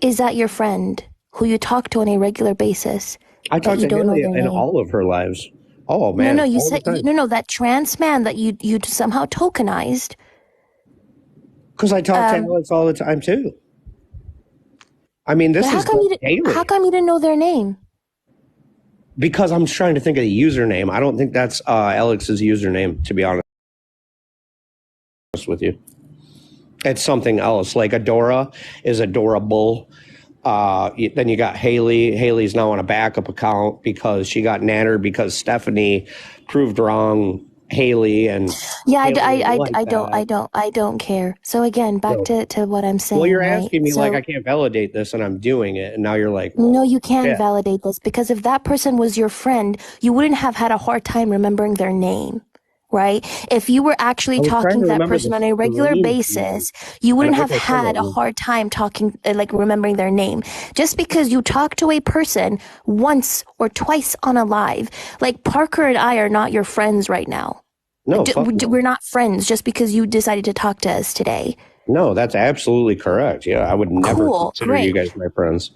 is that your friend who you talk to on a regular basis? I talk to Haley in all of her lives. Oh, man. No, you said... No, that trans man that you somehow tokenized... Because I talk to Alex all the time, too. I mean, this is daily. How come you didn't know their name? Because I'm trying to think of the username. I don't think that's Alex's username, to be honest with you. It's something else. Like Adora is adorable. Then you got Haley. Haley's now on a backup account because she got nannered because Stephanie proved wrong Haley and I don't care. So again, back to what I'm saying. Well, you're asking me like I can't validate this, and I'm doing it, and now you're like, well, no, you can validate this because if that person was your friend, you wouldn't have had a hard time remembering their name, right? If you were actually talking to that person on a regular basis, you wouldn't have had a hard time remembering their name. Just because you talk to a person once or twice on a live, like Parker and I are not your friends right now. No, we're not friends just because you decided to talk to us today. No, that's absolutely correct. Yeah, I would never consider you guys my friends.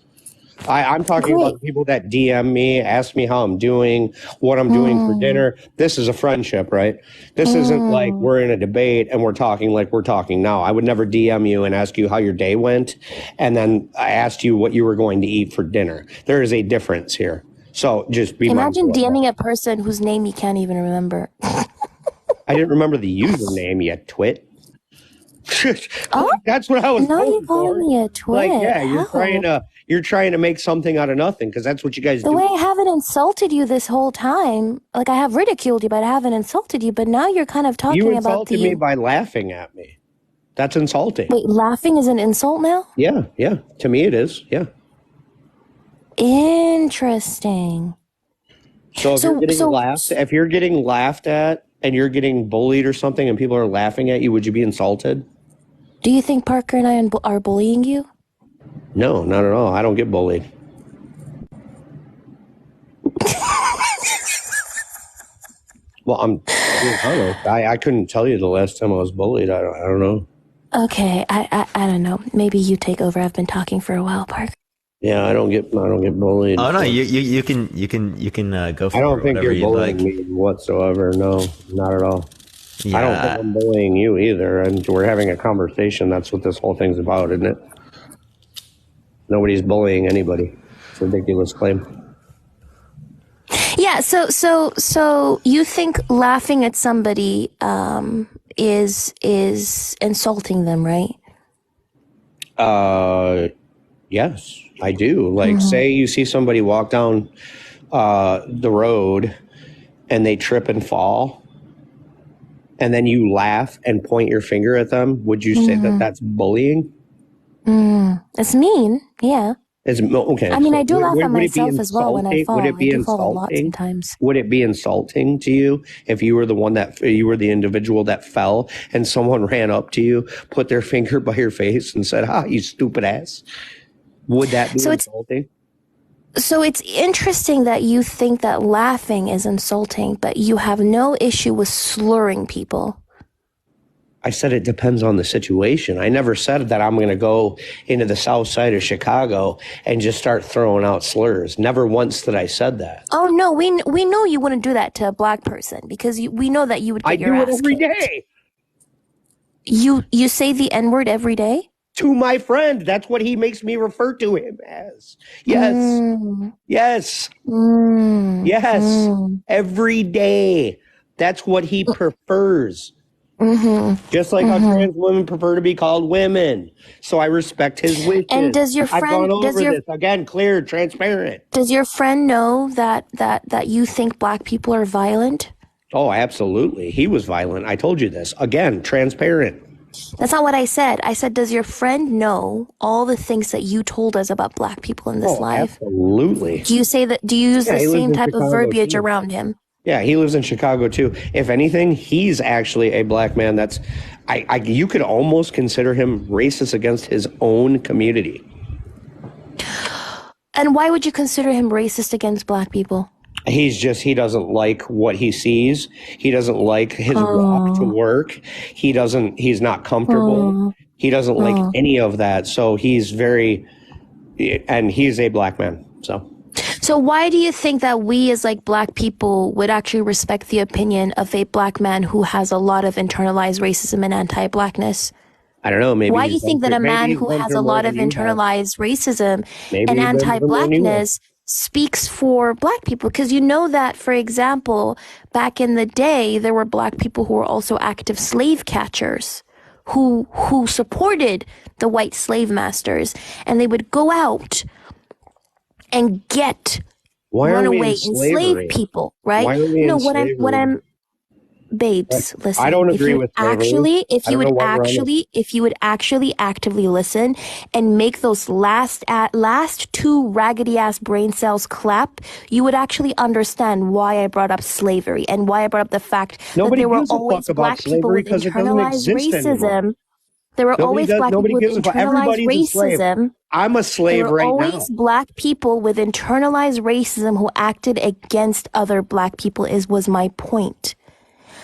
I'm talking about Great. the people that DM me, ask me how I'm doing, what I'm doing for dinner. This is a friendship, right? This isn't like we're in a debate and we're talking like we're talking now. I would never DM you and ask you how your day went, and then I asked you what you were going to eat for dinner. There is a difference here. So just be Imagine mindful of DMing a person whose name you can't even remember. that. I didn't remember the username yet, twit. Oh, That's what I was now going you're calling for. me a twit. Like, yeah, How? you're trying to make something out of nothing because that's what you guys The do. way I haven't insulted you this whole time, like I have ridiculed you, but I haven't insulted you. But now you're kind of You talking about insulted me by laughing at me. That's insulting. Wait, laughing is an insult now? Yeah. To me, it is. Yeah. Interesting. So if you're getting laughed at and you're getting bullied or something, and people are laughing at you, would you be insulted? Do you think Parker and I are bullying you? No, not at all. I don't get bullied. Well, I'm being honest. I couldn't tell you the last time I was bullied. I don't know. Okay, I don't know. Maybe you take over. I've been talking for a while, Parker. Yeah, I don't get bullied. Oh no, you can go for I don't think whatever you're you bullying like. me whatsoever. No, not at all. Yeah, I don't think I'm bullying you either. And we're having a conversation. That's what this whole thing's about, isn't it? Nobody's bullying anybody. It's a ridiculous claim. Yeah. So you think laughing at somebody is insulting them, right? Yes, I do. Like, say you see somebody walk down the road and they trip and fall, and then you laugh and point your finger at them. Would you say that that's bullying? It's mean. Yeah. Okay. I mean, so I do laugh at would it be myself as well when I fall. Would it be I do fall a lot insulting? sometimes. Would it be insulting to you if you were the individual that fell and someone ran up to you, put their finger by your face and said, "Ah, you stupid ass"? Would that be insulting? So it's interesting that you think that laughing is insulting, but you have no issue with slurring people. I said it depends on the situation. I never said that I'm going to go into the south side of Chicago and just start throwing out slurs. Never once did I said that. Oh no, we know you wouldn't do that to a black person because we know that you would get your ass I do it every kicked. day. You say the N-word every day? To my friend. That's what he makes me refer to him as. Yes. Yes. Yes. Every day. That's what he prefers. Just like how trans women prefer to be called women. So I respect his wishes. And does your friend I've gone over this again, clear, transparent. Does your friend know that you think black people are violent? Oh, absolutely. He was violent. I told you this. Again, transparent. That's not what I said. I said, does your friend know all the things that you told us about black people in this life? Absolutely. Do you say that? Do you use the same type of verbiage around him? Yeah, he lives in Chicago too. If anything, he's actually a black man that's, you could almost consider him racist against his own community. And why would you consider him racist against black people? He doesn't like what he sees. He doesn't like his walk to work. He's not comfortable. He doesn't like any of that. So he's a black man. So why do you think that we as like black people would actually respect the opinion of a black man who has a lot of internalized racism and anti-blackness? I don't know. Maybe why do you think that a man who has a lot of internalized racism and anti-blackness speaks for black people? Because you know that, for example, back in the day, there were black people who were also active slave catchers who supported the white slave masters, and they would go out and runaway enslaved people, right? No, what I'm babes, listen. I don't agree with slavery. If you would actually actively listen and make those last two raggedy ass brain cells clap, you would actually understand why I brought up slavery and why I brought up the fact that there were always black people with internalized racism. There were always black people with internalized racism. I'm a slave right now. There were always black people with internalized racism who acted against other black people, was my point.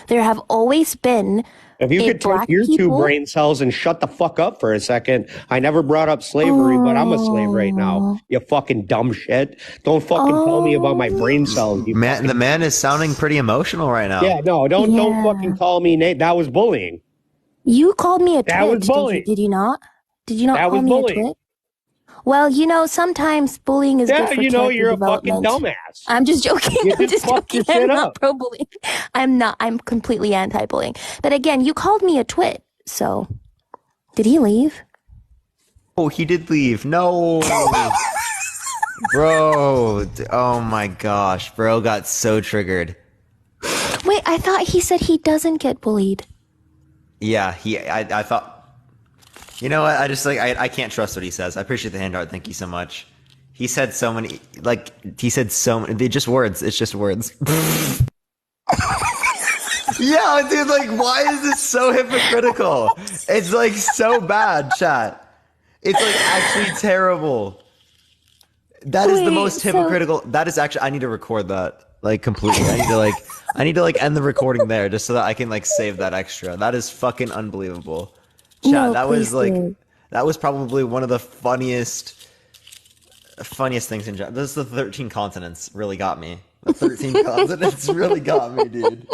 There have always been If you If could take black your two people, brain cells and shut the fuck up for a second. I never brought up slavery, but I'm a slave right now. You fucking dumb shit. Don't fucking tell me about my brain cells. You Man, fucking the man is sounding pretty emotional right now. yeah, no, don't yeah. fucking call me Nate. That was bullying. You called me a That was twit, bullying. did you not? Did you not That call was me bullying. a twit? Well, sometimes bullying is Yeah, good for you know character you're a fucking development. dumbass. I'm just joking. You I'm just just fucked your joking. I'm shit not up. pro-bullying. I'm not. I'm completely anti-bullying. But again, you called me a twit. So, did he leave? Oh, he did leave. No. Bro. Oh my gosh. Bro got so triggered. Wait, I thought he said he doesn't get bullied. Yeah, I thought, you know what? I just like, I can't trust what he says. I appreciate the hand art. Thank you so much. He said so many, they're just words. It's just words. Yeah, dude, like, why is this so hypocritical? It's like so bad, chat. It's like actually terrible. That is the most hypocritical. That is actually, I need to record that like completely. I need to end the recording there just so that I can like save that extra. That is fucking unbelievable. Chat, No, that was please like, do. that was probably one of the funniest things in general. This is the 13 continents really got me. The 13 continents really got me, dude.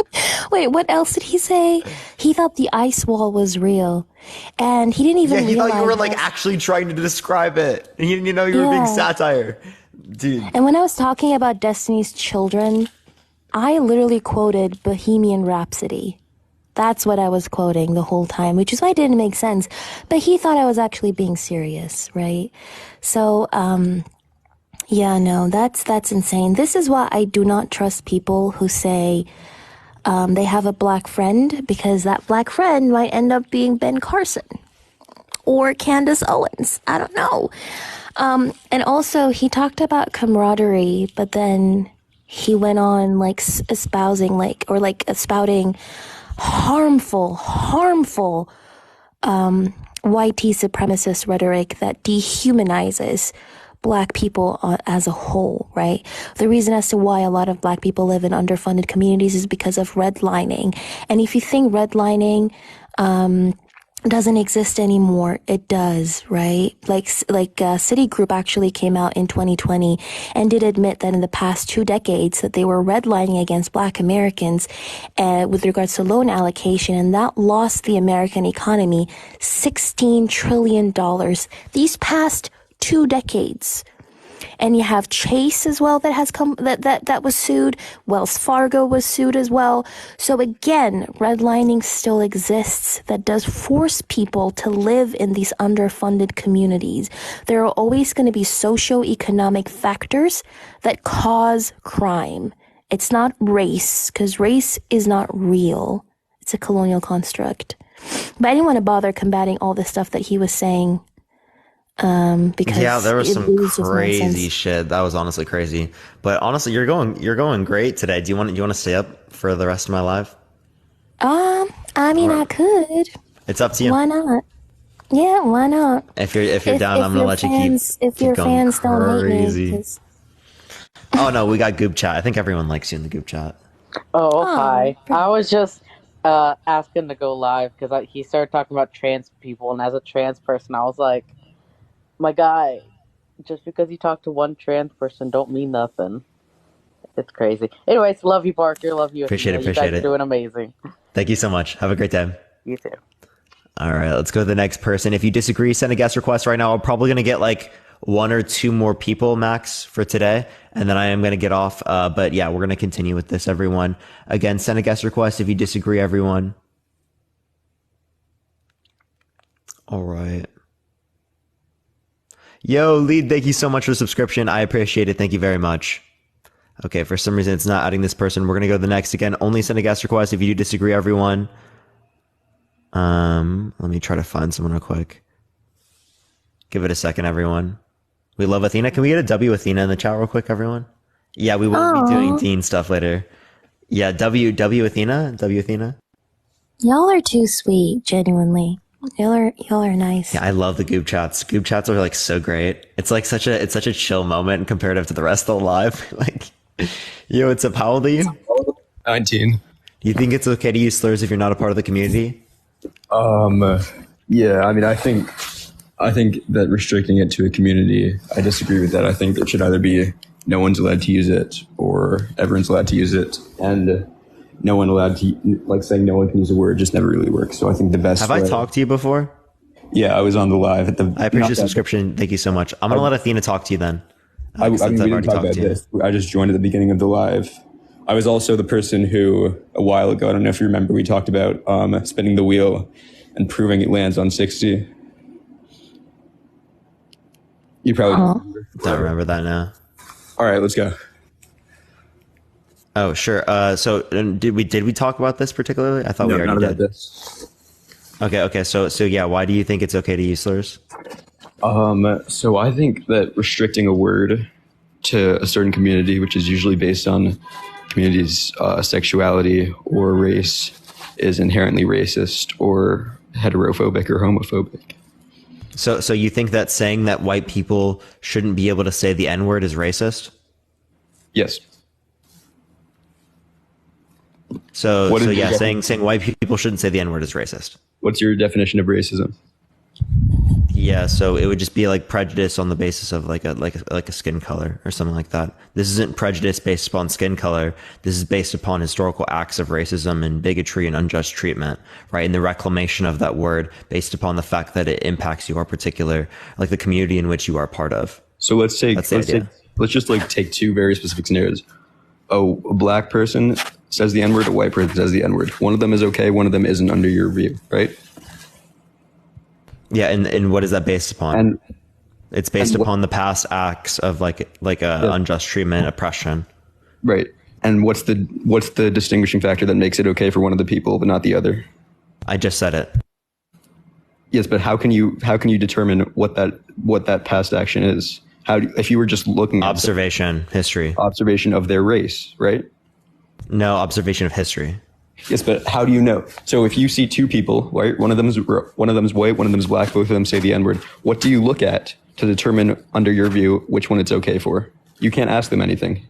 Wait, what else did he say? He thought the ice wall was real, and he didn't even Yeah, he realize thought you were like that. actually trying to describe it. He didn't know you were being Yeah. satire. Dude. And when I was talking about Destiny's Children, I literally quoted Bohemian Rhapsody. That's what I was quoting the whole time, which is why it didn't make sense. But he thought I was actually being serious, right? So, yeah, no, that's insane. This is why I do not trust people who say they have a black friend, because that black friend might end up being Ben Carson or Candace Owens. I don't know. And also, he talked about camaraderie, but then he went on like spouting harmful white supremacist rhetoric that dehumanizes black people as a whole, right? The reason as to why a lot of black people live in underfunded communities is because of redlining. And if you think redlining doesn't exist anymore, it does, right? Like Citigroup actually came out in 2020 and did admit that in the past 2 decades that they were redlining against black Americans with regards to loan allocation, and that lost the American economy $16 trillion these past 2 decades. And you have Chase as well that has that was sued. Wells Fargo was sued as well. So again, redlining still exists. That does force people to live in these underfunded communities. There are always going to be socioeconomic factors that cause crime. It's not race, because race is not real. It's a colonial construct. But I didn't want to bother combating all the stuff that he was saying. Because yeah, there was some just crazy nonsense. shit. That was honestly crazy. But honestly, you're going great today. Do you want to stay up for the rest of my live? I mean, I could. It's up to you. Why not? Yeah, why not? If you're down, I'm gonna let you If your going fans don't hate me, crazy. 'cause- Oh no, we got Goop Chat. I think everyone likes you in the Goop Chat. Oh, hi. I was just asking to go live because he started talking about trans people, and as a trans person, I was like, my guy, just because you talk to one trans person don't mean nothing. It's crazy. Anyways, love you, Parker. Love you. Appreciate it, You guys appreciate are it. doing amazing. Thank you so much. Have a great day. You too. All right, let's go to the next person. If you disagree, send a guest request right now. I'm probably going to get like 1 or 2 more people max for today, and then I am going to get off. But yeah, we're going to continue with this, everyone. Again, send a guest request if you disagree, everyone. All right. Yo, Lead, thank you so much for the subscription. I appreciate it. Thank you very much. Okay, for some reason, it's not adding this person. We're going to go to the next. Again, only send a guest request if you do disagree, everyone. Let me try to find someone real quick. Give it a second, everyone. We love Athena. Can we get a W Athena in the chat real quick, everyone? Yeah, we will be doing Dean stuff later. Yeah, W Athena. W Athena. y'all are too sweet, genuinely. Y'all are nice. Yeah, I love the Goop Chats. Goop Chats are like so great. It's like such a chill moment comparative to the rest of the live. Like, yo, what's up? How old are you? 19. Do you think it's okay to use slurs if you're not a part of the community? Yeah, I mean, I think that restricting it to a community, I disagree with that. I think it should either be no one's allowed to use it or everyone's allowed to use it, and no one allowed to, like, saying no one can use a word just never really works. So I think the best Have I way, talked to you before? yeah, I was on the live at the. I appreciate the subscription. Thank you so much. I'm gonna let Athena talk to you then. I mean, Since we I've didn't already talk talked about to you. this. I just joined at the beginning of the live. I was also the person who, a while ago, I don't know if you remember, we talked about spinning the wheel and proving it lands on 60. You probably Don't remember that now. All right, let's go. Oh, sure. So did we talk about this particularly? I thought we Not already about did. this. Okay. So yeah, why do you think it's okay to use slurs? So I think that restricting a word to a certain community, which is usually based on community's sexuality or race, is inherently racist or heterophobic or homophobic. So you think that saying that white people shouldn't be able to say the N-word is racist? Yes. So What is so your yeah, definition? saying white people shouldn't say the N-word is racist. What's your definition of racism? Yeah, so it would just be like prejudice on the basis of like a skin color or something like that. This isn't prejudice based upon skin color. This is based upon historical acts of racism and bigotry and unjust treatment, right? And the reclamation of that word based upon the fact that it impacts your particular, like the community in which you are part of. So let's just like take two very specific scenarios. Oh, a black person says the N-word, a white person says the N-word. One of them is okay, one of them isn't under your view, right? Yeah, and what is that based upon? And It's based upon the past acts of like unjust treatment, oppression. right. And what's the distinguishing factor that makes it okay for one of the people but not the other? I just said it. Yes, but how can you determine what that past action is? If you were just looking at Observation, history. observation of their race, right? No, observation of history. Yes, but how do you know? So if you see two people, right, one of them's white, one of them's black, both of them say the N-word. What do you look at to determine, under your view, which one it's okay for? You can't ask them anything.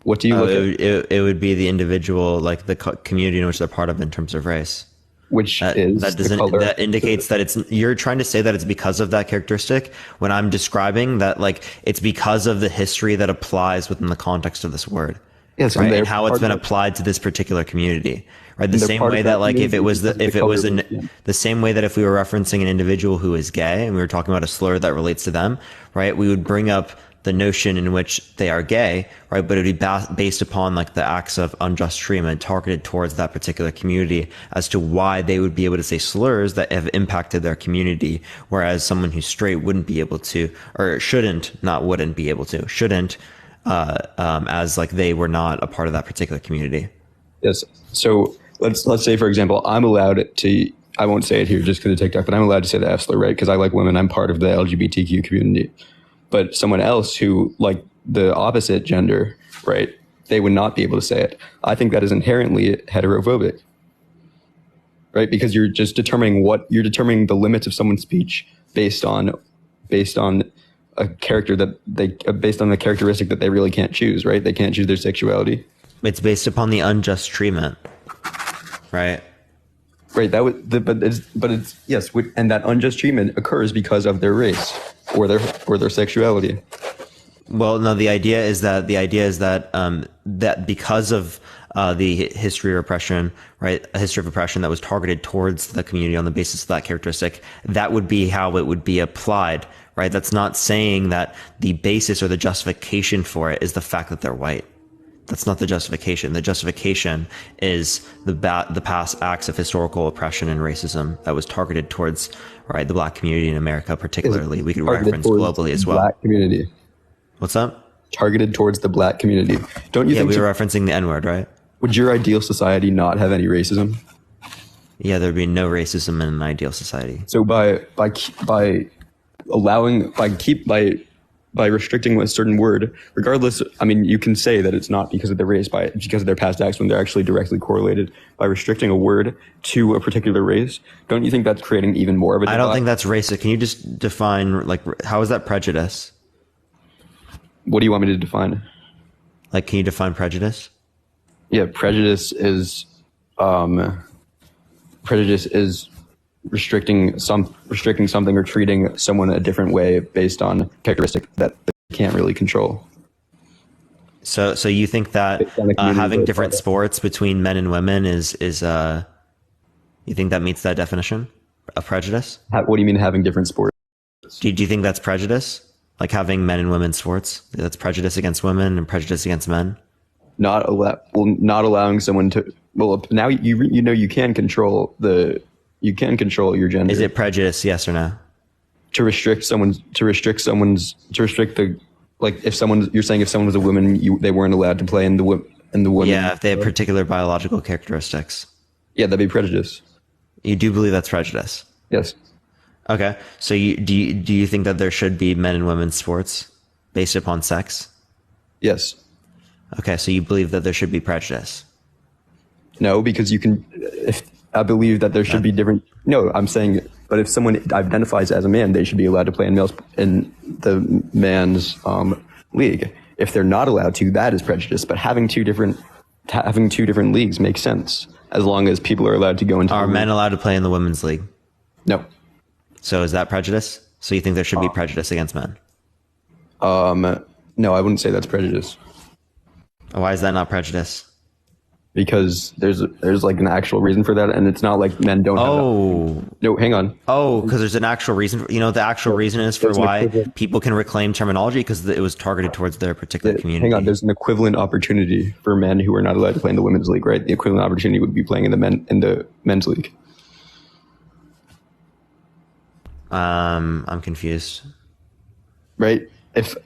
What do you look at? It would be the individual, like the community in which they're part of in terms of race. Which is That the doesn't color. that indicates that it's, you're trying to say that it's because of that characteristic when I'm describing that like it's because of the history that applies within the context of this word. Yes, Right, they're and how it's part been of- applied to this particular community, right? The And they're same part of way that that like if it community was because of the color of the skin. the same way that if we were referencing an individual who is gay and we were talking about a slur that relates to them, right? We would bring up the notion in which they are gay, right? But it would be based upon like the acts of unjust treatment targeted towards that particular community as to why they would be able to say slurs that have impacted their community, whereas someone who's straight wouldn't be able to, or wouldn't be able to, shouldn't, as like they were not a part of that particular community. Yes. So let's say, for example, I'm allowed to. I won't say it here just because of TikTok, but I'm allowed to say the F slur, right? Because I like women. I'm part of the LGBTQ community. But someone else who like the opposite gender, right? They would not be able to say it. I think that is inherently heterophobic, right? Because you're just determining the limits of someone's speech based on a character based on the characteristic that they really can't choose, right? They can't choose their sexuality. It's based upon the unjust treatment, right? Right. But it's yes, and that unjust treatment occurs because of their race or their sexuality. Well, no, the idea is that that because of the history of oppression, right, a history of oppression that was targeted towards the community on the basis of that characteristic, that would be how it would be applied, right? That's not saying that the basis or the justification for it is the fact that they're white. That's not the justification. The justification is the past acts of historical oppression and racism that was targeted towards, right, the black community in America, particularly. We could reference globally as well. Black community. What's up? Targeted towards the black community. Don't you Yeah, think? we were referencing the N-word, right? Would your ideal society not have any racism? Yeah, there'd be no racism in an ideal society. So by restricting a certain word, regardless, I mean, you can say that it's not because of their race, because of their past acts when they're actually directly correlated. By restricting a word to a particular race, don't you think that's creating even more of a divide? I don't think that's racist. Can you just define, like, how is that prejudice? What do you want me to define? Like, can you define prejudice? Yeah, prejudice is prejudice is restricting something or treating someone a different way based on characteristic that they can't really control. So you think that Based on the community having they're different part of. sports between men and women is you think that meets that definition of prejudice? What do you mean having different sports? Do you think that's prejudice? Like having men and women's sports? That's prejudice against women and prejudice against men? Not allowing someone to. Well, now you know you can control your gender. Is it prejudice? Yes or no? To restrict the, like, if someone, you're saying if someone was a woman, they weren't allowed to play in the women. Yeah, if they have particular biological characteristics. Yeah, that'd be prejudice. You do believe that's prejudice? Yes. Okay. So do you think that there should be men and women's sports based upon sex? Yes. Okay, so you believe that there should be prejudice? No, because if I believe that there should be different. No, I'm saying, but if someone identifies as a man, they should be allowed to play in the man's league. If they're not allowed to, that is prejudice. But having two different leagues makes sense as long as people are allowed to go into. Are men allowed to play in the women's league? No. So is that prejudice? So you think there should be prejudice against men? No, I wouldn't say that's prejudice. Why is that not prejudice? Because there's like an actual reason for that, and it's not like men don't. No, hang on. Because there's an actual reason. The actual reason is for why people can reclaim terminology because it was targeted towards their particular community. Hang on, there's an equivalent opportunity for men who are not allowed to play in the women's league, right? The equivalent opportunity would be playing in the men's league. I'm confused. Right? If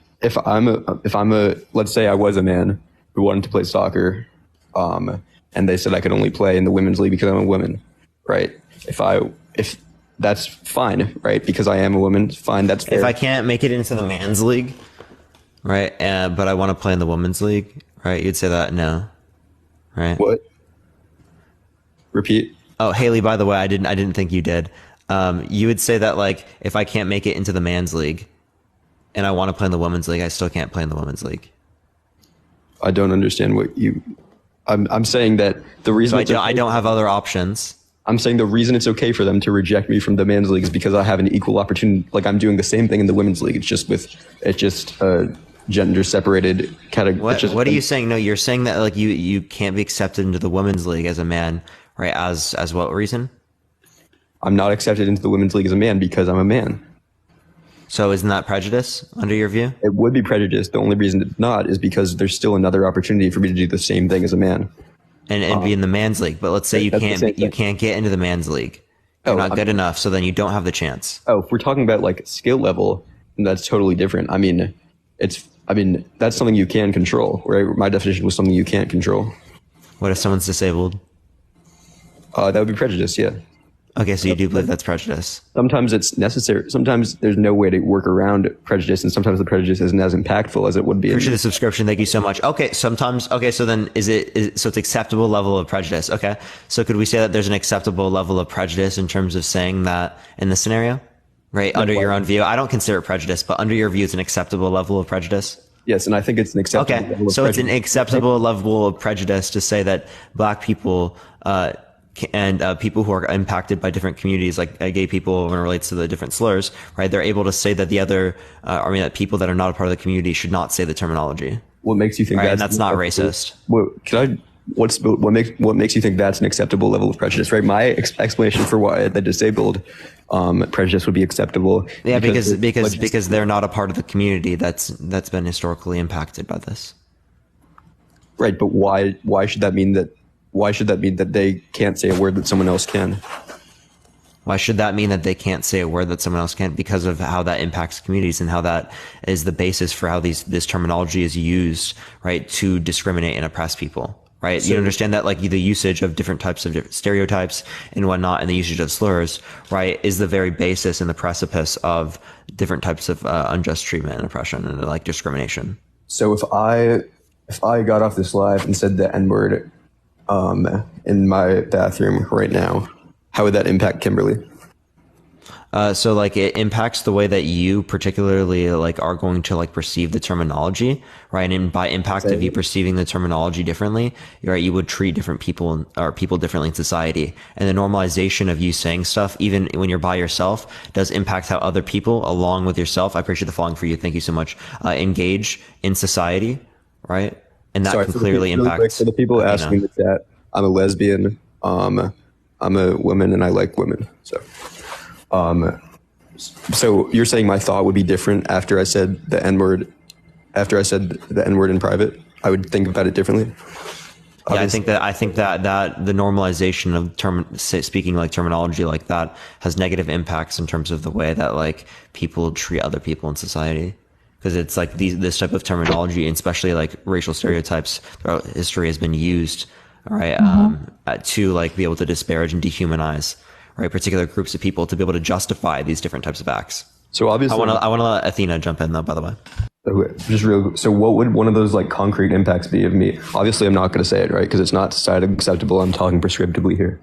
I'm a let's say I was a man who wanted to play soccer, and they said I could only play in the women's league because I'm a woman, right? If that's fine, right? Because I am a woman, fine, that's fair. If I can't make it into the man's league, right, but I want to play in the women's league, right? You'd say that no, right? What? Repeat. Oh, Haley, by the way, I didn't think you did. You would say that, like, if I can't make it into the man's league and I want to play in the women's league, I still can't play in the women's league. I don't understand what you. I'm saying that the reason I don't have other options. I'm saying the reason it's okay for them to reject me from the men's league is because I have an equal opportunity. Like, I'm doing the same thing in the women's league. It's just gender separated category. What are you saying? No, you're saying that, like, you can't be accepted into the women's league as a man, right? As what reason? I'm not accepted into the women's league as a man because I'm a man. So isn't that prejudice under your view? It would be prejudice. The only reason it's not is because there's still another opportunity for me to do the same thing as a man. And be in the man's league. But let's say you can't get into the man's league. You're not good enough, so then you don't have the chance. Oh, if we're talking about, like, skill level, that's totally different. I mean, that's something you can control, right? My definition was something you can't control. What if someone's disabled? That would be prejudice, yeah. Okay, so you do believe that's prejudice. Sometimes it's necessary. Sometimes there's no way to work around prejudice, and sometimes the prejudice isn't as impactful as it would be. Appreciate the subscription. Thank you so much. Okay, so then so it's acceptable level of prejudice. Okay, so could we say that there's an acceptable level of prejudice in terms of saying that in this scenario, right? Under your own view, I don't consider it prejudice, but under your view, it's an acceptable level of prejudice. Yes, and I think it's an acceptable level of prejudice. So it's an acceptable level of prejudice to say that black people and people who are impacted by different communities, like gay people, when it relates to the different slurs, right? They're able to say that that people that are not a part of the community should not say the terminology. What makes you think that's not racist? What makes you think that's an acceptable level of prejudice? Right, my explanation for why the disabled prejudice would be acceptable. Yeah, because they're not a part of the community that's been historically impacted by this. Right, but why should that mean that? Why should that mean that they can't say a word that someone else can? Why should that mean that they can't say a word that someone else can? Because of how that impacts communities and how that is the basis for how this terminology is used, right, to discriminate and oppress people, right? So, you understand that, like, the usage of different types of different stereotypes and whatnot, and the usage of slurs, right, is the very basis and the precipice of different types of unjust treatment and oppression and, like, discrimination. So if I got off this live and said the N-word in my bathroom right now, how would that impact Kimberly? So like it impacts the way that you particularly like are going to like perceive the terminology, right? And by impact of you perceiving the terminology differently, right, you would treat different people or people differently in society. And the normalization of you saying stuff, even when you're by yourself, does impact how other people, along with yourself, I appreciate the following for you. Thank you so much. Engage in society, right? And that Sorry, can for clearly really quick, impact. for the people asking in Athena. the chat, I'm a lesbian. I'm a woman and I like women. So you're saying my thought would be different after I said the N word? After I said the N word in private, I would think about it differently. Yeah, I think that the normalization of speaking like terminology like that has negative impacts in terms of the way that like people treat other people in society. Because it's like this type of terminology, and especially like racial stereotypes throughout history, has been used, right, to like be able to disparage and dehumanize, right, particular groups of people to be able to justify these different types of acts. So obviously, I want to let Athena jump in though, by the way. okay, just real. So what would one of those like concrete impacts be of me? Obviously, I'm not going to say it, right? Because it's not society acceptable. I'm talking prescriptively here.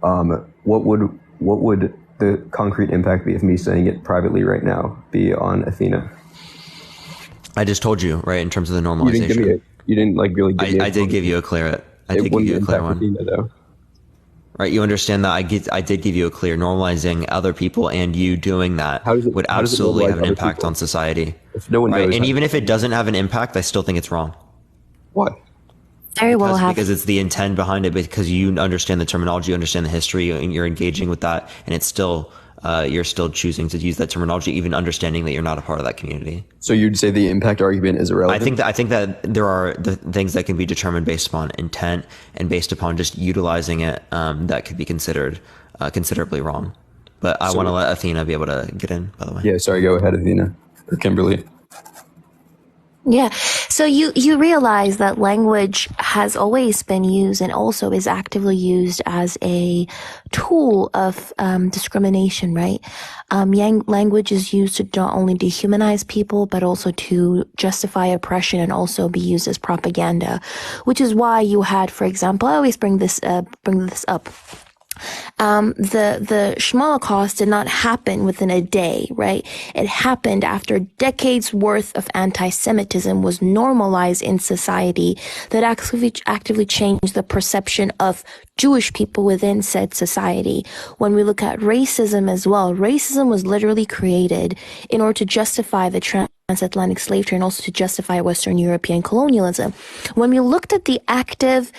What would the concrete impact be of me saying it privately right now be on Athena? I just told you, right, in terms of the normalization. You didn't give me it. You didn't like really give me. I did give you a clear. I It did give wouldn't you a clear impact one. Athena, though. Right, you understand that I did give you a clear normalizing other people, and you doing that would how does it absolutely normalize have an other impact people? on society. If no one Right, knows, and how- even if it doesn't have an impact, I still think it's wrong. Why? Very well have. Because it's the intent behind it, because you understand the terminology, you understand the history, and you're engaging with that, and it's still you're still choosing to use that terminology, even understanding that you're not a part of that community. So you'd say the impact argument is irrelevant? I think that there are the things that can be determined based upon intent and based upon just utilizing it that could be considered considerably wrong. But I want to let Athena be able to get in, by the way. Yeah, sorry, go ahead, Athena. Or Kimberly. Yeah. So you realize that language has always been used and also is actively used as a tool of discrimination, right? Language is used to not only dehumanize people, but also to justify oppression and also be used as propaganda, which is why you had, for example, I always bring this up. The Holocaust did not happen within a day, right? It happened after decades worth of anti-Semitism was normalized in society that actively changed the perception of Jewish people within said society. When we look at racism as well, racism was literally created in order to justify the transatlantic slave trade and also to justify Western European colonialism. When we looked at the active,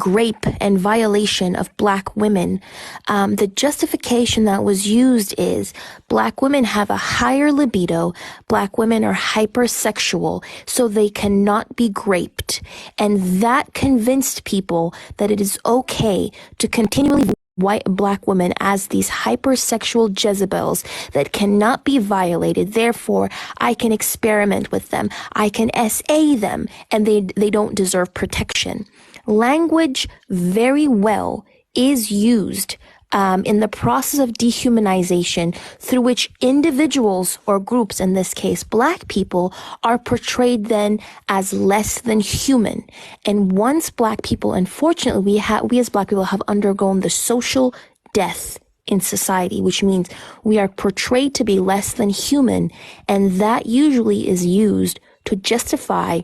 rape and violation of black women, the justification that was used is black women have a higher libido, black women are hypersexual, so they cannot be raped. And that convinced people that it is okay to continually white black women as these hypersexual Jezebels that cannot be violated. Therefore, I can experiment with them. I can SA them, and they don't deserve protection. Language very well is used in the process of dehumanization through which individuals or groups, in this case black people, are portrayed then as less than human. And once black people, unfortunately, we as black people have undergone the social death in society, which means we are portrayed to be less than human, and that usually is used to justify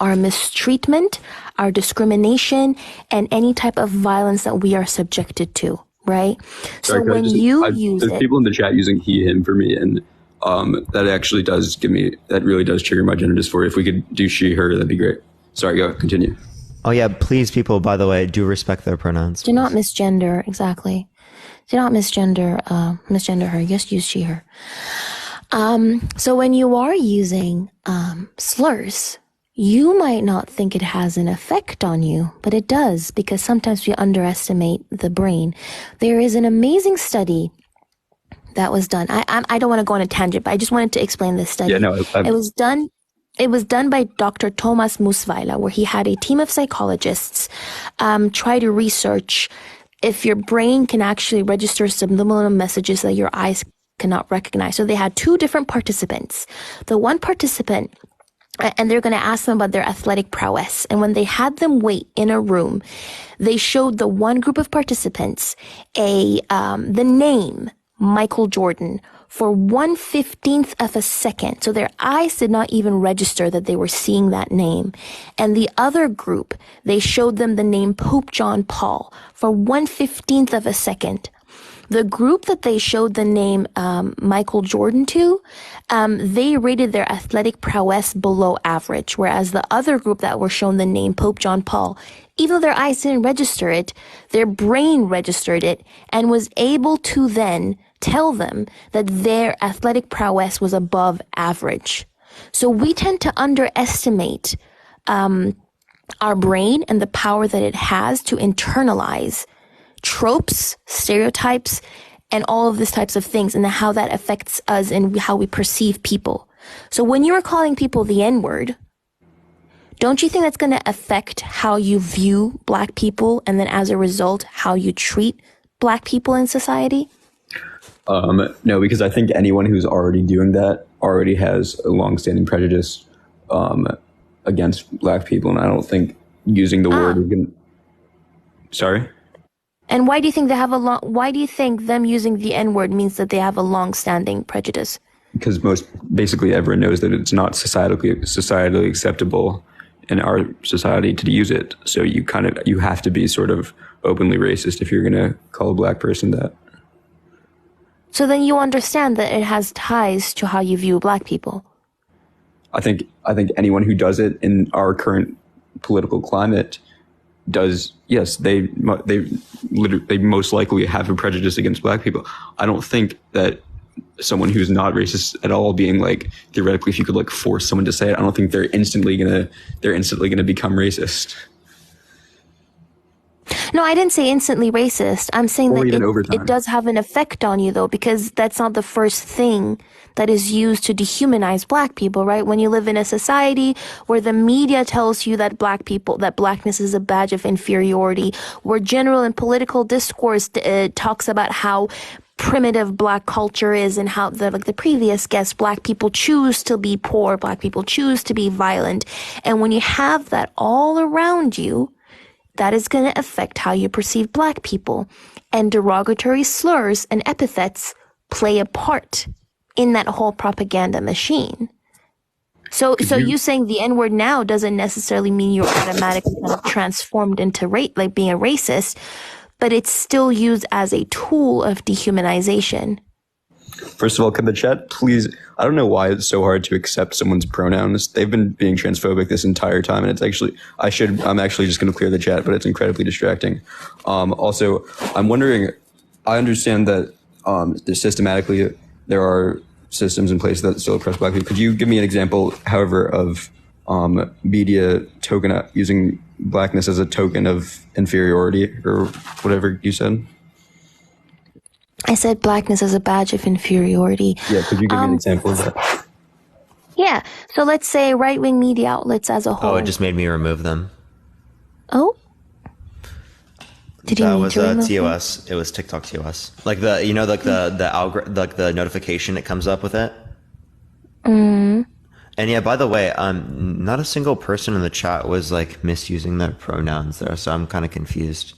our mistreatment, our discrimination, and any type of violence that we are subjected to, right? Sorry, so when you use there's it, people in the chat using he, him for me, and that actually does that really does trigger my gender dysphoria. If we could do she, her, that'd be great. Sorry, go continue. Oh yeah, please, people, by the way, do respect their pronouns. do not misgender, exactly. Do not misgender her. Just use she, her. So when you are using slurs, you might not think it has an effect on you, but it does, because sometimes we underestimate the brain. There is an amazing study that was done. I don't want to go on a tangent, but I just wanted to explain this study. Yeah, no, It was done by Dr. Thomas Musweiler, where he had a team of psychologists try to research if your brain can actually register subliminal messages that your eyes cannot recognize. So they had two different participants. The one participant and they're going to ask them about their athletic prowess. And when they had them wait in a room, they showed the one group of participants the name Michael Jordan for 1/15th of a second. So their eyes did not even register that they were seeing that name. And the other group, they showed them the name Pope John Paul for 1/15th of a second. The group that they showed the name Michael Jordan to, they rated their athletic prowess below average, whereas the other group that were shown the name Pope John Paul, even though their eyes didn't register it, their brain registered it and was able to then tell them that their athletic prowess was above average. So we tend to underestimate our brain and the power that it has to internalize tropes, stereotypes, and all of these types of things, and how that affects us and how we perceive people. So when you are calling people the N-word, don't you think that's going to affect how you view Black people, and then as a result, how you treat Black people in society? No, because I think anyone who's already doing that already has a long-standing prejudice against Black people, and I don't think using the word is going. Sorry. And why do you think why do you think them using the N-word means that they have a long-standing prejudice? Because basically everyone knows that it's not societally acceptable in our society to use it. So you have to be sort of openly racist if you're going to call a Black person that. So then you understand that it has ties to how you view Black people. I think anyone who does it in our current political climate does, yes, they most likely have a prejudice against Black people. I don't think that someone who's not racist at all, being like, theoretically, if you could like force someone to say it, I don't think they're instantly gonna become racist. No, I didn't say instantly racist. I'm saying Or that it does have an effect on you, though, because that's not the first thing that is used to dehumanize Black people, right? When you live in a society where the media tells you that Blackness is a badge of inferiority, where general and political discourse talks about how primitive Black culture is, and how the previous guest, Black people choose to be poor, Black people choose to be violent. And when you have that all around you, that is going to affect how you perceive Black people. And derogatory slurs and epithets play a part in that whole propaganda machine. So you saying the N-word now doesn't necessarily mean you're automatically kind of transformed into being a racist, but it's still used as a tool of dehumanization. First of all, can the chat please, I don't know why it's so hard to accept someone's pronouns. They've been being transphobic this entire time, and it's actually, I'm actually just going to clear the chat, but it's incredibly distracting. Also, I'm wondering, I understand that systematically there are systems in place that still oppress Black people. Could you give me an example, however, of media using Blackness as a token of inferiority, or whatever you said? I said Blackness as a badge of inferiority. Yeah, could you give me an example of that? Yeah, so let's say right-wing media outlets as a whole. Oh, it just made me remove them. Oh? Did you mean to remove TOS. Them? It was TikTok TOS. Like the notification that comes up with it. Mm. And yeah, by the way, not a single person in the chat was like misusing their pronouns there, so I'm kind of confused.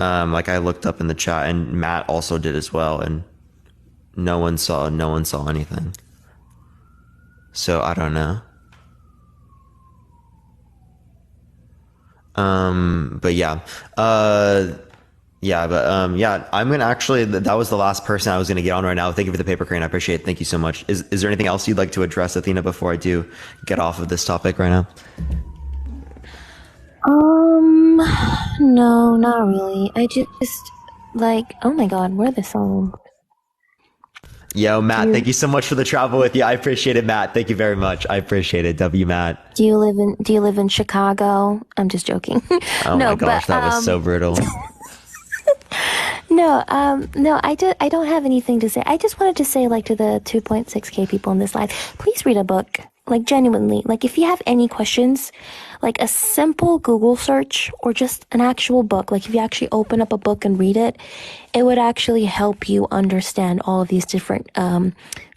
Like I looked up in the chat, and Matt also did as well, and no one saw anything. So I don't know. But yeah. I'm gonna actually, that was the last person I was gonna get on right now. Thank you for the paper crane. I appreciate it. Thank you so much. Is there anything else you'd like to address, Athena, before I do get off of this topic right now? No, not really. I just oh my God, where are the songs? Yo, Matt, thank you so much for the travel with you. I appreciate it, Matt. Thank you very much. I appreciate it. W, Matt. Do you live in Chicago? I'm just joking. Oh no, my gosh, that was so brutal. No, I don't have anything to say. I just wanted to say, to the 2.6K people in this live, please read a book. Genuinely. If you have any questions, a simple Google search or just an actual book, if you actually open up a book and read it, it would actually help you understand all of these different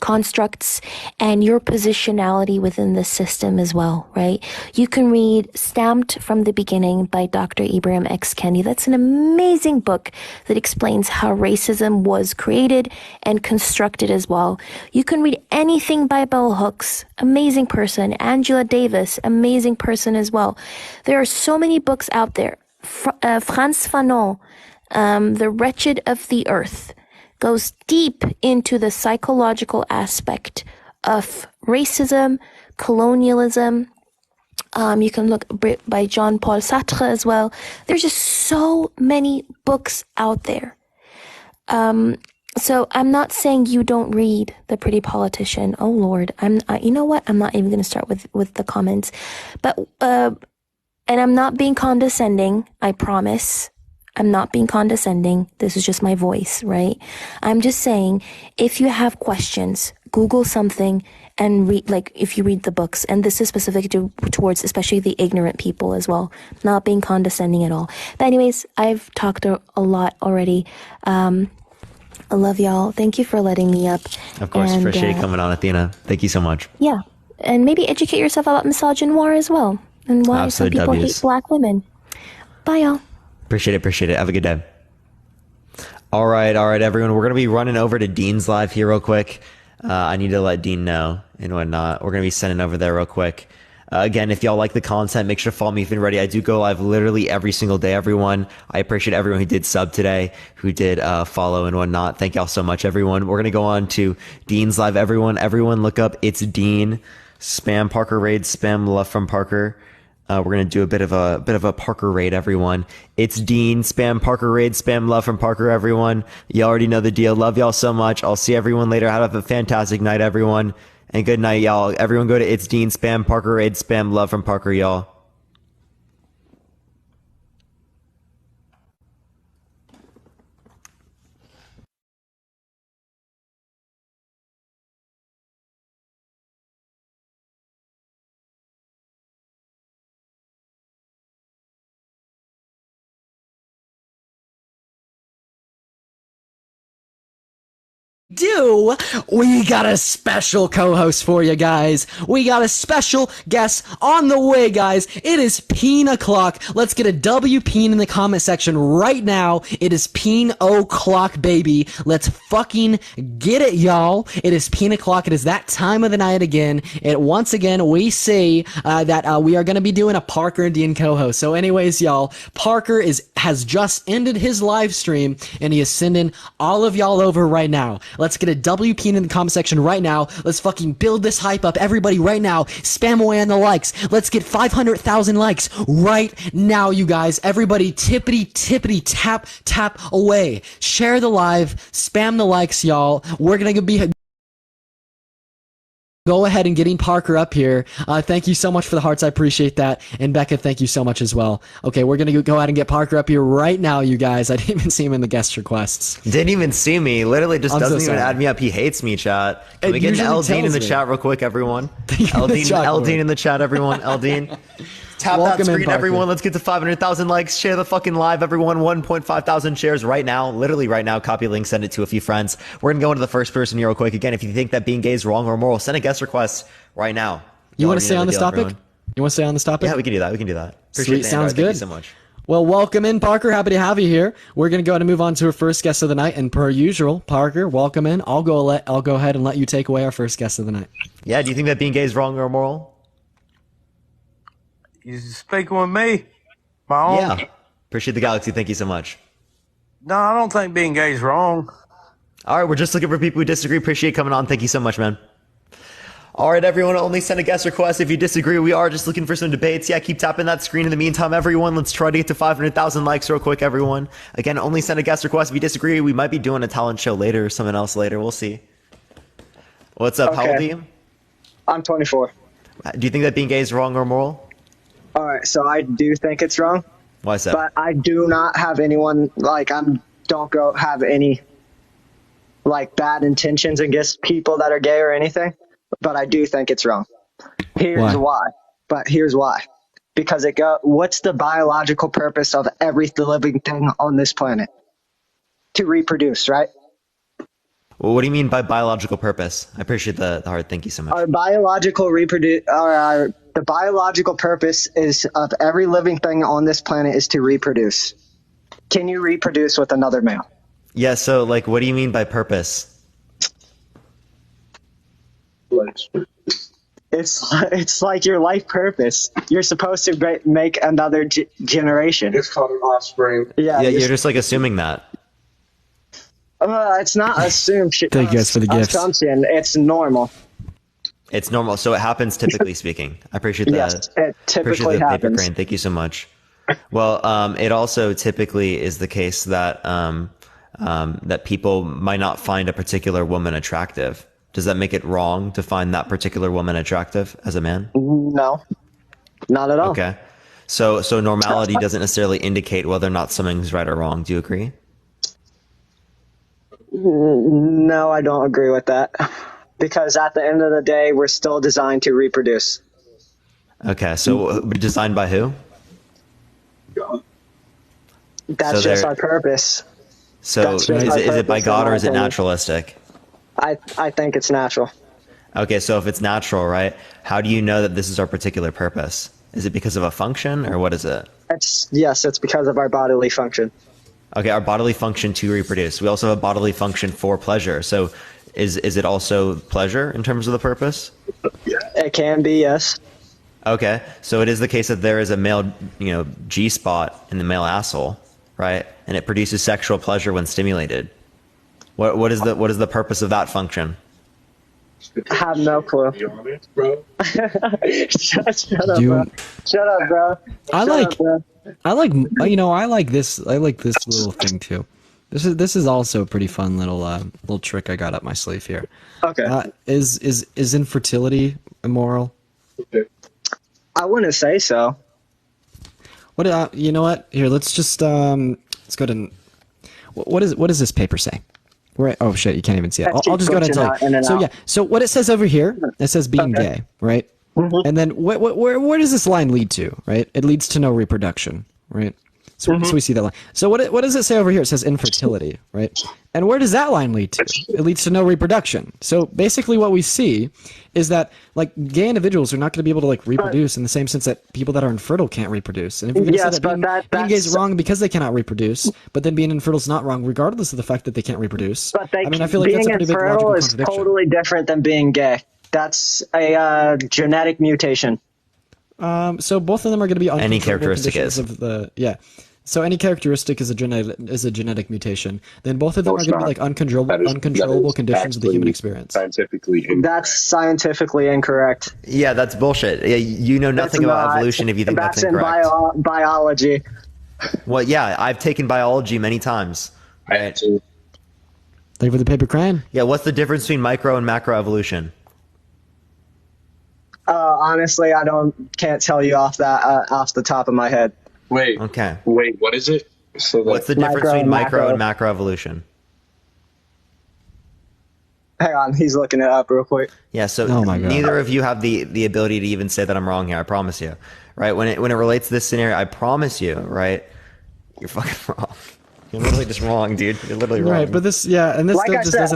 constructs and your positionality within the system as well, right? You can read Stamped from the Beginning by Dr. Ibram X. Kendi. That's an amazing book that explains how racism was created and constructed as well. You can read anything by Bell Hooks, amazing person. Angela Davis, amazing person as well. There are so many books out there. Frantz Fanon, The Wretched of the Earth, goes deep into the psychological aspect of racism, colonialism. You can look by Jean-Paul Sartre as well. There's just so many books out there. So I'm not saying you don't read The Pretty Politician. Oh Lord, you know what? I'm not even going to start with the comments, but and I'm not being condescending. I promise. I'm not being condescending. This is just my voice, right? I'm just saying, if you have questions, Google something and read, like, if you read the books, and this is specific towards especially the ignorant people as well, not being condescending at all. But anyways, I've talked a lot already. I love y'all. Thank you for letting me up. Of course, appreciate you coming on, Athena. Thank you so much. Yeah. And maybe educate yourself about misogynoir as well, and why some people hate black women. Bye, y'all. Appreciate it. Have a good day. All right, everyone. We're going to be running over to Dean's Live here real quick. I need to let Dean know and whatnot. We're going to be sending over there real quick. Again, if y'all like the content, make sure to follow me if you're ready. I do go live literally every single day, everyone. I appreciate everyone who did sub today, who did follow and whatnot. Thank y'all so much, everyone. We're going to go on to Dean's Live, everyone. Everyone look up It's Dean. Spam Parker raid, spam love from Parker. We're going to do a bit of a Parker raid, everyone. It's Dean, spam Parker raid, spam love from Parker, everyone. You already know the deal. Love y'all so much. I'll see everyone later. Have a fantastic night, everyone. And good night, y'all. Everyone go to It's Dean, spam Parker raid, spam love from Parker, y'all. We got a special co-host for you guys. We got a special guest on the way, guys. It is Peen o'clock. Let's get a W Peen in the comment section right now. It is Peen o'clock, baby. Let's fucking get it, y'all. It is Peen o'clock. It is that time of the night again. Once again, we see that we are going to be doing a Parker and Dean co-host. So anyways, y'all, Parker has just ended his live stream, and he is sending all of y'all over right now. Let's get a WP in the comment section right now. Let's fucking build this hype up. Everybody right now, spam away on the likes. Let's get 500,000 likes right now, you guys. Everybody tippity tap away. Share the live. Spam the likes, y'all. We're going to be... Go ahead and getting Parker up here. Thank you so much for the hearts. I appreciate that. And Becca, thank you so much as well. Okay, we're going to go ahead and get Parker up here right now, you guys. I didn't even see him in the guest requests. Didn't even see me. Literally just doesn't even add me up. He hates me, chat. Can we get an Eldine in the chat real quick, everyone? Eldine in the chat, everyone. Eldine. Tap that screen, everyone. Let's get to 500,000 likes. Share the fucking live, everyone. 1.5 thousand shares right now. Literally right now. Copy link, send it to a few friends. We're going to go into the first person here real quick. Again, if you think that being gay is wrong or immoral, send a guest request right now. You want to stay on this topic? Everyone. You want to stay on this topic? Yeah, we can do that. Appreciate Sweet, sounds good. Thank you so much. Well, welcome in, Parker. Happy to have you here. We're going to go ahead and move on to our first guest of the night. And per usual, Parker, welcome in. I'll go ahead and let you take away our first guest of the night. Yeah, do you think that being gay is wrong or immoral? You speaking with me? My own? Yeah. Appreciate the galaxy. Thank you so much. No, I don't think being gay is wrong. All right, we're just looking for people who disagree. Appreciate you coming on. Thank you so much, man. All right, everyone, only send a guest request if you disagree. We are just looking for some debates. Yeah, keep tapping that screen in the meantime, everyone. Let's try to get to 500,000 likes real quick, everyone. Again, only send a guest request if you disagree. We might be doing a talent show later or something else later. We'll see. What's up? Okay. How old are you? I'm 24. Do you think that being gay is wrong or immoral? All right, so I do think it's wrong. Why is that? But I do not have anyone, don't have any, bad intentions against people that are gay or anything. But I do think it's wrong. Here's why. Because what's the biological purpose of every living thing on this planet? To reproduce, right? Well, what do you mean by biological purpose? I appreciate the heart. Thank you so much. The biological purpose is of every living thing on this planet is to reproduce. Can you reproduce with another male? Yeah. So, like, what do you mean by purpose? It's like your life purpose. You're supposed to make another generation. It's called an offspring. Yeah, you're just like assuming that. It's not assumed. Thank you guys for the gifts. Assumption. It's normal. It's normal. So it happens typically speaking. I appreciate that. Yes, it typically appreciate the paper happens. crane. Thank you so much. Well, it also typically is the case that that people might not find a particular woman attractive. Does that make it wrong to find that particular woman attractive as a man? No, not at all. Okay. So normality doesn't necessarily indicate whether or not something's right or wrong. Do you agree? No, I don't agree with that. Because at the end of the day, we're still designed to reproduce. Okay. So designed by who? That's just our purpose. So is it by God or is it naturalistic? I think it's natural. Okay, so if it's natural, right, how do you know that this is our particular purpose? Is it because of a function or what is it? Yes, it's because of our bodily function. Okay, our bodily function to reproduce. We also have a bodily function for pleasure. So is it also pleasure in terms of the purpose? It can be, yes. Okay, so it is the case that there is a male, G spot in the male asshole, right? And it produces sexual pleasure when stimulated. What is the purpose of that function? I have no clue. Bro. Shut up, bro. Shut up, bro. I like this little thing too. This is also a pretty fun little trick I got up my sleeve here. Okay. Is infertility immoral? I wouldn't say so. What you know what? Here, let's just let's go to what does this paper say? Right. Oh shit, you can't even see it. I'll just go ahead and tell you. So yeah, so what it says over here, it says being gay, right? Mm-hmm. And then where does this line lead to? Right? It leads to no reproduction, right? So, so we see that line. So what does it say over here? It says infertility, right? And where does that line lead to? It leads to no reproduction. So basically what we see is that like gay individuals are not going to be able to like reproduce in the same sense that people that are infertile can't reproduce. And if we're going to say that being gay is wrong because they cannot reproduce, but then being infertile is not wrong regardless of the fact that they can't reproduce. But I mean, I feel like that's a pretty big logical contradiction. Being infertile is totally different than being gay. That's a genetic mutation. So both of them are going to be any characteristic is of the So any characteristic is a genetic mutation. Then both of them are going to be like uncontrollable conditions of the human experience. That's scientifically incorrect. Yeah, that's bullshit. Yeah, you know nothing about evolution if you think that's incorrect. That's in biology. Well, yeah, I've taken biology many times. Right? Thank you for the paper crane. Yeah, what's the difference between micro and macro evolution? Honestly, can't tell you off the top of my head. Wait, what is it? So what's the difference between micro and macro evolution? Hang on, he's looking it up real quick. Yeah, so neither of you have the ability to even say that I'm wrong here. I promise you, right? When it relates to this scenario, I promise you, right? You're fucking wrong. You're literally just wrong, dude. You're literally wrong. Right, but this doesn't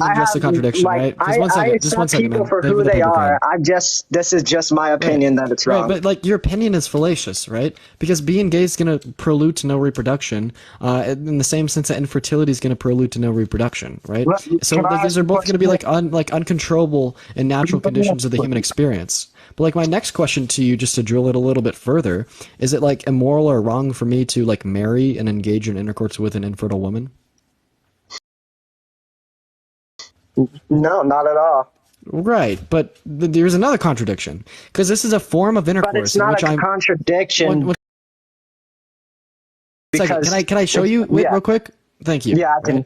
address the contradiction, right? Just one second. Just one second, man. For who they are. This is just my opinion that it's wrong. Right, but like your opinion is fallacious, right? Because being gay is going to prelude to no reproduction, in the same sense that infertility is going to prelude to no reproduction, right? So these are both going to be like uncontrollable and natural conditions of the human experience. But like my next question to you, just to drill it a little bit further, is it like immoral or wrong for me to like marry and engage in intercourse with an infertile woman? No, not at all. Right, but there's another contradiction because this is a form of intercourse. But it's not a contradiction. Because can I show you real quick? Thank you. Yeah, I can.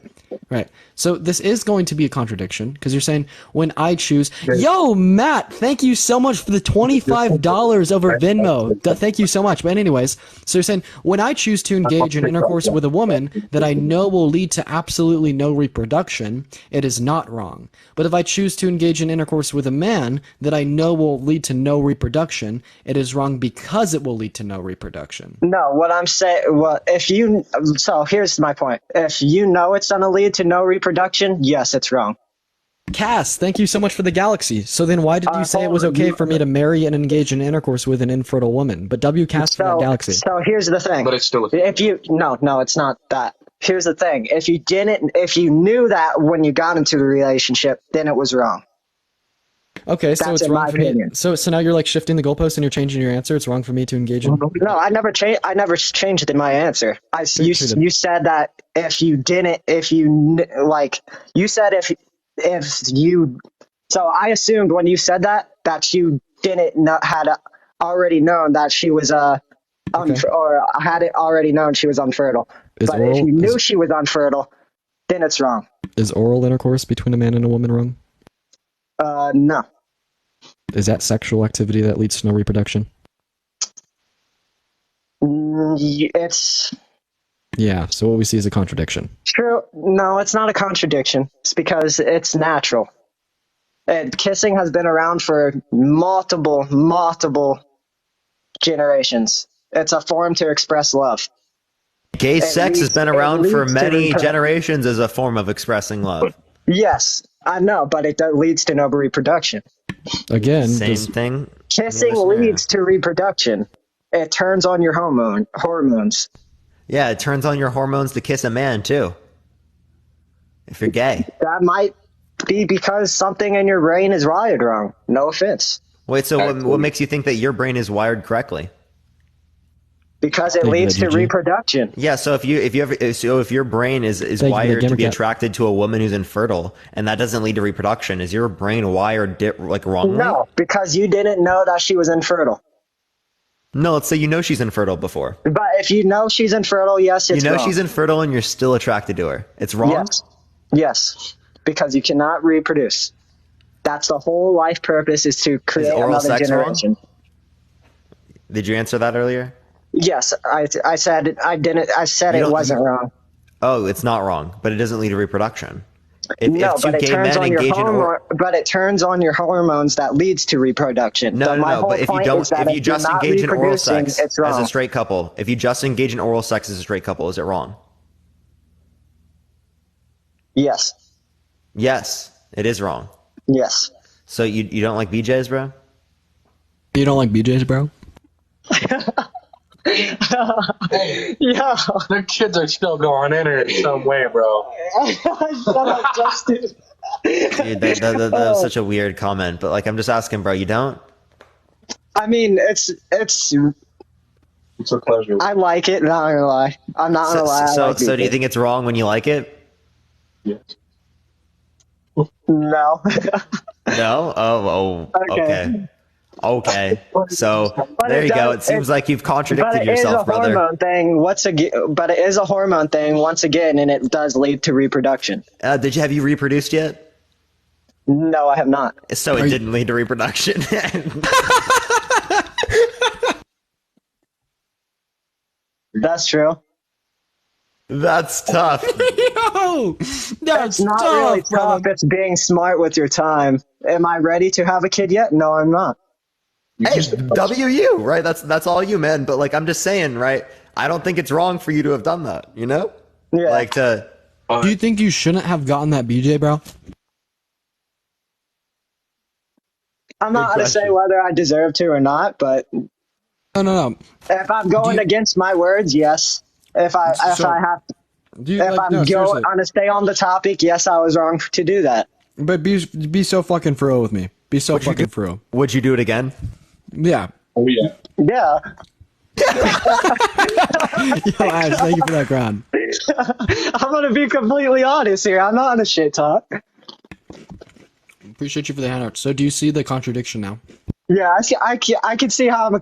Right. So this is going to be a contradiction because you're saying when I choose, yo, Matt, thank you so much for the $25 over Venmo. Thank you so much. But anyways, so you're saying when I choose to engage in intercourse with a woman that I know will lead to absolutely no reproduction, it is not wrong. But if I choose to engage in intercourse with a man that I know will lead to no reproduction, it is wrong because it will lead to no reproduction. No, what I'm saying, so here's my point. If you know it's going to lead to no reproduction, yes, it's wrong. Cass, thank you so much for the galaxy. So then why did you say it was okay for me to marry and engage in intercourse with an infertile woman? But W Cass for that galaxy. So here's the thing. But it's still no, it's not that. Here's the thing. If you knew that when you got into the relationship, then it was wrong. Okay, so That's it's in wrong my for me. opinion. So now you're like shifting the goalpost and you're changing your answer. It's wrong for me to engage in. No, I never changed in my answer. You said that if you so I assumed when you said that you had already known that she was or had it already known she was unfertile. But if you knew she was unfertile, then it's wrong. Is oral intercourse between a man and a woman wrong? No. Is that sexual activity that leads to no reproduction? It's Yeah, so what we see is a contradiction. true. No, it's not a contradiction. It's because it's natural. And kissing has been around for multiple generations. It's a form to express love. Gay sex has been around for leads to many generations as a form of expressing love. Yes, I know, but it leads to no reproduction. Again, Same thing. Kissing leads to reproduction. It turns on your hormones. Yeah, it turns on your hormones to kiss a man too. If you're gay. That might be because something in your brain is wired wrong. No offense. Wait, so what makes you think that your brain is wired correctly? Because it leads to reproduction. Yeah, so if your brain is wired to be attracted to a woman who's infertile, and that doesn't lead to reproduction, is your brain wired wrongly? No, because you didn't know that she was infertile. No, let's say you know she's infertile before. But if you know she's infertile, yes, it's you know wrong. she's infertile and you're still attracted to her. It's wrong? Yes, because you cannot reproduce. That's the whole life purpose, is to create another generation. Wrong? Did you answer that earlier? Yes, I said I didn't. I said it wasn't wrong. Oh, it's not wrong, but it doesn't lead to reproduction. But it turns on your hormones that leads to reproduction. No. But if you just engage in oral sex as a straight couple, if you just engage in oral sex as a straight couple, is it wrong? Yes. Yes, it is wrong. Yes. So you don't like BJs, bro? You don't like BJs, bro? Yeah. Their kids are still going in it some way, bro. Shut up, Justin. Dude, that was such a weird comment, but like I'm just asking, bro, you don't? I mean, it's a pleasure. I like it, not gonna lie. I'm not gonna lie. So do you think it's wrong when you like it? Yes. No. No? Oh, okay. So there you go. It seems like you've contradicted yourself, brother. But it is a hormone thing once again, and it does lead to reproduction. Have you reproduced yet? No, I have not. So it didn't lead to reproduction. That's true. That's tough. Yo, that's not tough, really tough. It's being smart with your time. Am I ready to have a kid yet? No, I'm not. Hey, WU, right? That's all you, man. But like, I'm just saying, right? I don't think it's wrong for you to have done that. You know? Yeah. Like to. Do you think you shouldn't have gotten that BJ, bro? I'm not going to say whether I deserve to or not, but no. If I'm going against my words, yes. If I have to, I'm going to stay on the topic, yes, I was wrong to do that. But be so fucking for real with me. Be so fucking for real. Would you do it again? Yeah. Oh yeah. Yeah. Yo, Ash, thank you for that ground. I'm going to be completely honest here. I'm not on a shit talk. Appreciate you for the handout. So do you see the contradiction now? Yeah, I can see how I'm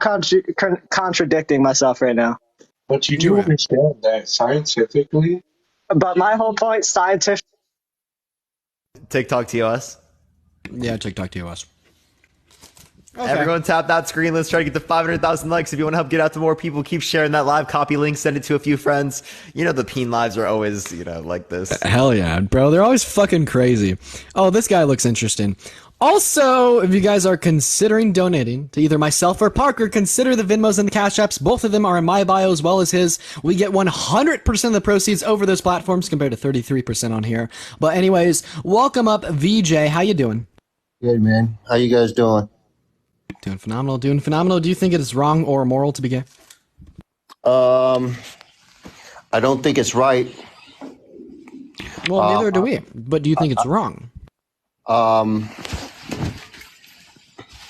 contradicting myself right now. But you do understand that scientifically. But my whole point, scientific. TikTok TOS. Yeah, TikTok TOS. Okay. Everyone tap that screen. Let's try to get to 500,000 likes. If you want to help get out to more people, keep sharing that live copy link. Send it to a few friends. You know, the peen lives are always, like this. Hell yeah, bro. They're always fucking crazy. Oh, this guy looks interesting. Also, if you guys are considering donating to either myself or Parker, consider the Venmos and the Cash Apps. Both of them are in my bio as well as his. We get 100% of the proceeds over those platforms compared to 33% on here. But anyways, welcome up, VJ. How you doing? Good, man. How you guys doing? Doing phenomenal. Doing phenomenal. Do you think it is wrong or immoral to be gay? I don't think it's right. Well, neither do we. But do you think it's wrong?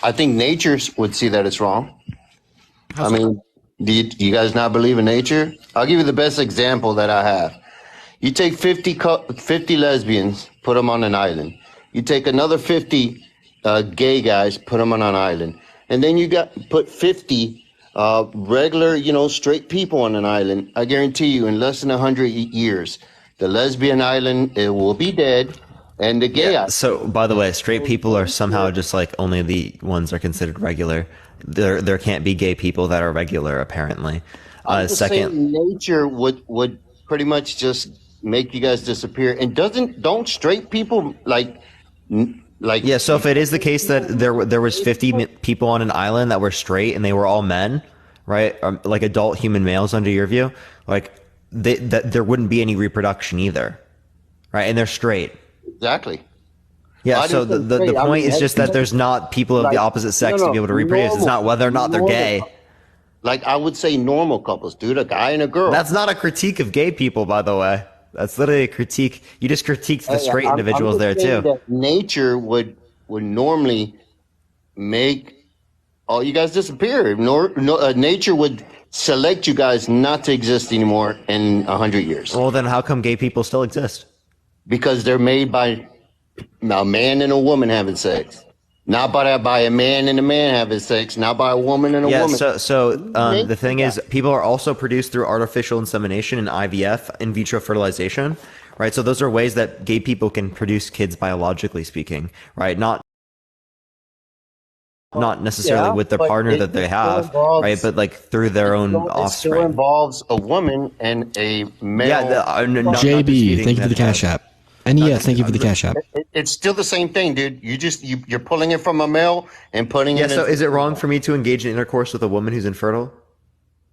I think nature would see that it's wrong. I mean, do you guys not believe in nature? I'll give you the best example that I have. You take 50 lesbians, put them on an island. You take another 50 gay guys, put them on an island. And then you put 50 regular, straight people on an island. I guarantee you, in less than 100 years, the lesbian island, it will be dead. And the gay island. So, by the way, straight people are somehow just like only the ones are considered regular. There can't be gay people that are regular, apparently. Second, nature would pretty much just make you guys disappear. And don't straight people like? Yeah. So if it is the case that there was 50 people on an island that were straight and they were all men, right? Like adult human males, under your view, like that there wouldn't be any reproduction either, right? And they're straight. Exactly. Yeah, so the point is just that there's not people of the opposite sex to be able to reproduce. It's not whether or not they're gay. Like I would say normal couples, dude, a guy and a girl. That's not a critique of gay people, by the way. That's literally a critique. You just critiqued the straight individuals there too. That nature would normally make all you guys disappear. Nature would select you guys not to exist anymore in 100 years. Well, then how come gay people still exist? Because they're made by a man and a woman having sex, not by a man and a man having sex, not by a woman and a woman. So the thing is, people are also produced through artificial insemination and IVF, in vitro fertilization, right? So those are ways that gay people can produce kids biologically speaking, right? Not necessarily with the partner that they have, right? But like through their own offspring. It still involves a woman and a male. Yeah, JB, thank you for the Cash App. And yeah, thank you for the Cash App. It's still the same thing, dude. You're pulling it from a male and putting it in. So is it wrong for me to engage in intercourse with a woman who's infertile?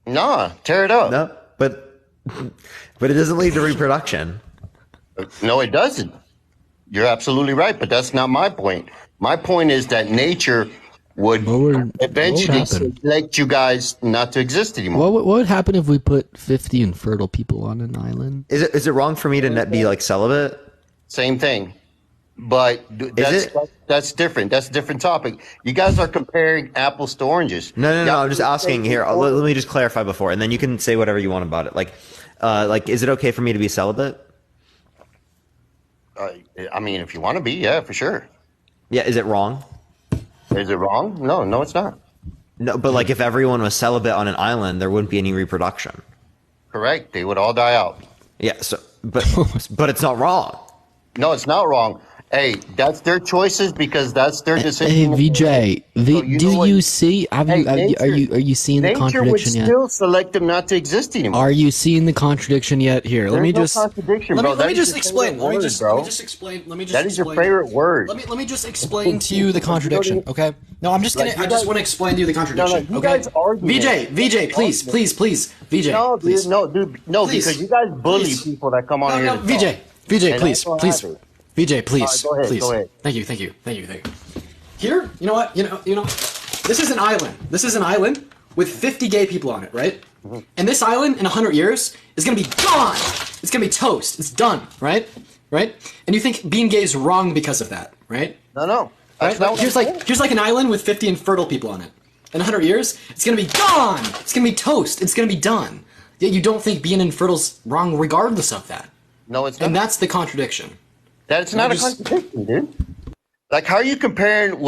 Nah, tear it up. No, but it doesn't lead to reproduction. No, it doesn't. You're absolutely right, but that's not my point. My point is that nature would eventually select you guys not to exist anymore. What would happen if we put 50 infertile people on an island? Is it wrong for me to be like celibate? Same thing, but that's different. That's a different topic. You guys are comparing apples to oranges. No. I'm just asking here. Let me just clarify before, and then you can say whatever you want about it. Like, is it okay for me to be celibate? I mean, if you want to be, yeah, for sure. Yeah. Is it wrong? Is it wrong? No, it's not. No, but like if everyone was celibate on an island, there wouldn't be any reproduction. Correct. They would all die out. Yeah. So, but it's not wrong. No, it's not wrong. Hey, that's their choices because that's their decision. Hey, VJ, do you see? Are you seeing the contradiction yet? Nature would still select them not to exist anymore. Are you seeing the contradiction yet? Here, let me just explain. Let me just explain. That is your favorite word. Let me just explain to you the contradiction. Okay? No, I just want to explain to you the contradiction. You okay? guys argue. VJ, please, VJ. No, please. dude, no, Please. because you guys bully people that come on here. No, VJ, please. VJ, please, go ahead, please. Go ahead. Thank you. Here, you know what? You know. This is an island. This is an island with 50 gay people on it, right? Mm-hmm. And this island in 100 years is gonna be gone. It's gonna be toast. It's done, right? Right? And you think being gay is wrong because of that, right? No. Right? Here's like an island with 50 infertile people on it. In 100 years, it's gonna be gone. It's gonna be toast. It's gonna be done. Yet you don't think being infertile's wrong regardless of that. No, it's not. And that's the contradiction. That's not a contradiction, dude. Like, how are you comparing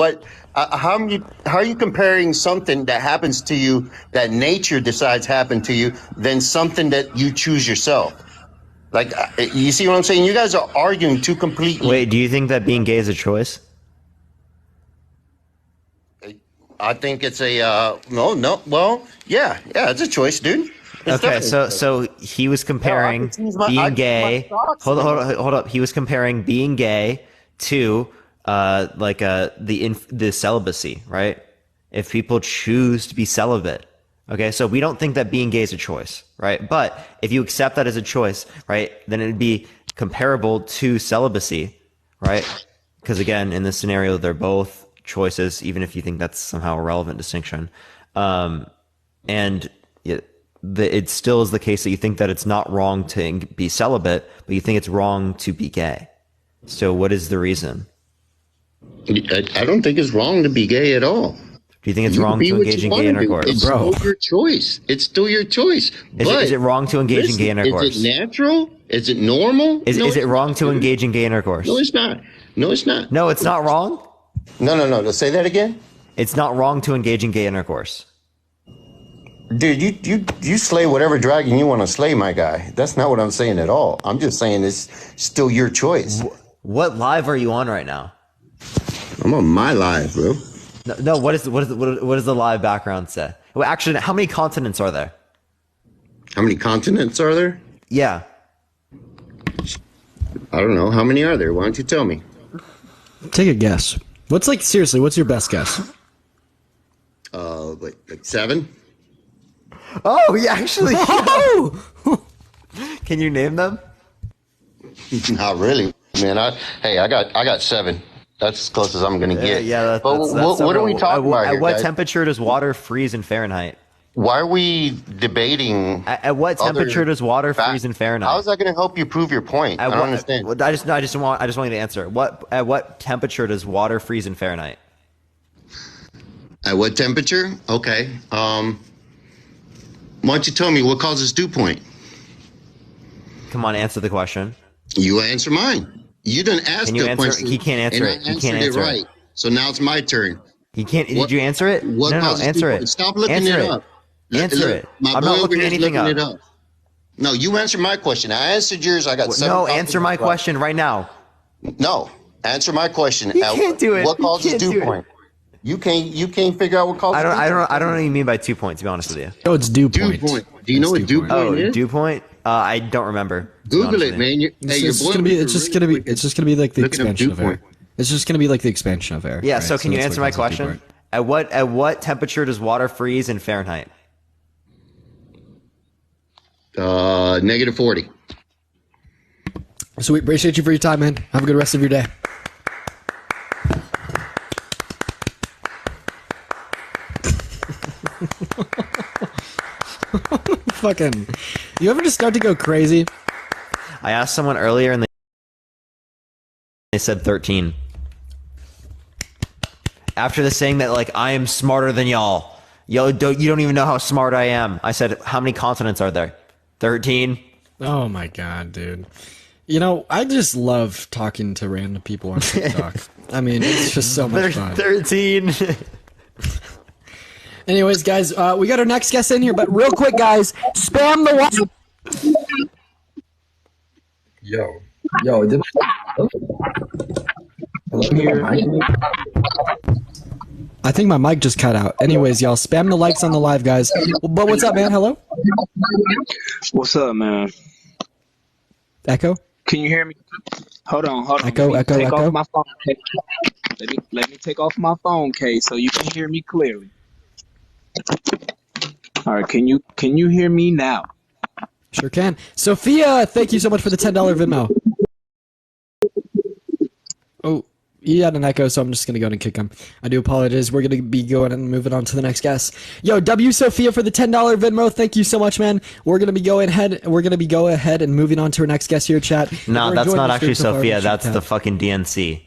how are you comparing something that happens to you that nature decides happened to you than something that you choose yourself? Like, you see what I'm saying? You guys are arguing two completely. Wait, do you think that being gay is a choice? I think it's a no. Well, yeah, it's a choice, dude. Okay, so he was comparing being gay. Hold up. He was comparing being gay to the celibacy, right? If people choose to be celibate, okay, so we don't think that being gay is a choice, right? But if you accept that as a choice, right, then it'd be comparable to celibacy, right? Because again, in this scenario, they're both choices, even if you think that's somehow a relevant distinction. And it still is the case that you think that it's not wrong to be celibate, but you think it's wrong to be gay. So what is the reason? I don't think it's wrong to be gay at all. Do you think it's wrong to engage in gay intercourse? It's still your choice. It's still your choice. Is it wrong to engage in gay intercourse? Is it natural? Is it normal? Is it wrong to engage in gay intercourse? No, it's not. No, it's not. No, it's not wrong? No. Say that again. It's not wrong to engage in gay intercourse. Dude, you slay whatever dragon you want to slay, my guy. That's not what I'm saying at all. I'm just saying it's still your choice. What live are you on right now? I'm on my live, bro. No. What does the live background say? Well, actually, how many continents are there? How many continents are there? Yeah. I don't know. How many are there? Why don't you tell me? Take a guess. Seriously, what's your best guess? Like 7? Oh, yeah, actually. Can you name them? Not really, man. I got 7. That's as close as I'm gonna get. Yeah, but what are we talking about here, At what guys? temperature does water freeze in Fahrenheit? Why are we debating? At what temperature does water freeze in Fahrenheit? How is that going to help you prove your point? I don't understand. I just want you to answer. At what temperature does water freeze in Fahrenheit? At what temperature? Okay. Why don't you tell me what causes dew point? Come on, answer the question. You answer mine. You didn't ask the question. He can't answer it. He can't answer it. So now it's my turn. He can't. Did you answer it? No, answer it. Stop looking it up. Answer it. I'm not looking anything up. No, you answer my question. I answered yours. I got 7. No, answer my question right now. No, answer my question. You can't do it. What causes dew point? You can't figure out what causes. I don't know what you mean by 2 points. To be honest with you. Oh, it's dew point. Do you know what dew point is? Dew point. I don't remember. Google it, man. It's just gonna be like the expansion of air. It's just gonna be like the expansion of air. Yeah. Right? So can you answer my question? At what temperature does water freeze in Fahrenheit? -40. Sweet. Appreciate you for your time, man. Have a good rest of your day. Fucking. You ever just start to go crazy? I asked someone earlier and they said 13. After saying that, like, I am smarter than y'all. You don't even know how smart I am. I said, how many continents are there? 13. Oh my god, dude. You know, I just love talking to random people on TikTok. I mean, it's just so much fun. 13. Anyways, guys, we got our next guest in here, but real quick, guys, spam the I think my mic just cut out. Anyways, y'all, spam the likes on the live, guys. But what's up, man? Hello? What's up, man? Echo? Can you hear me? Hold on. Echo. Off my phone case. Let me take off my phone case so you can hear me clearly. All right, can you hear me now? Sure can. Sophia, thank you so much for the $10 Venmo. Oh, he had an echo, so I'm just gonna go ahead and kick him. I do apologize. We're gonna be going and moving on to the next guest. Yo, W Sophia for the $10 Venmo. Thank you so much, man. We're gonna be going ahead and moving on to our next guest here, chat. No, that's not actually Sophia. That's the fucking DNC.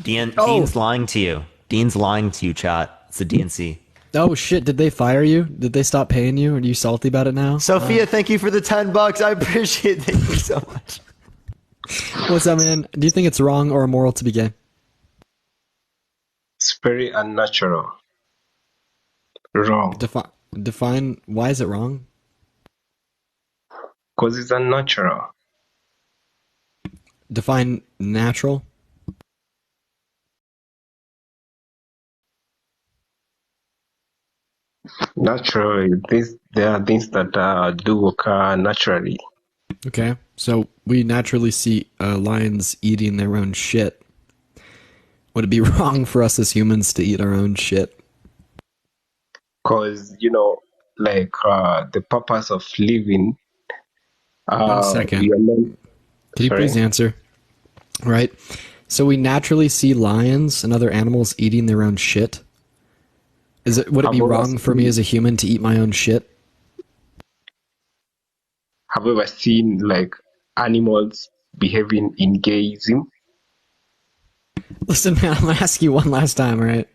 Dean's lying to you. Dean's lying to you, chat. It's the DNC. Oh shit! Did they fire you? Did they stop paying you? Are you salty about it now? Sophia, thank you for the $10. I appreciate it. Thank you so much. What's up, man? Do you think it's wrong or immoral to be gay? It's very unnatural. Wrong. Define why is it wrong? Because it's unnatural. Define natural. Naturally, there are things that do occur naturally. Okay, so we naturally see lions eating their own shit. Would it be wrong for us as humans to eat our own shit? Because, like the purpose of living, 1 second. Can you please answer? Right. So we naturally see lions and other animals eating their own shit. Would it be wrong for me as a human to eat my own shit? Have you ever seen like animals behaving in gayism? Listen, man, I'm gonna ask you one last time, all right?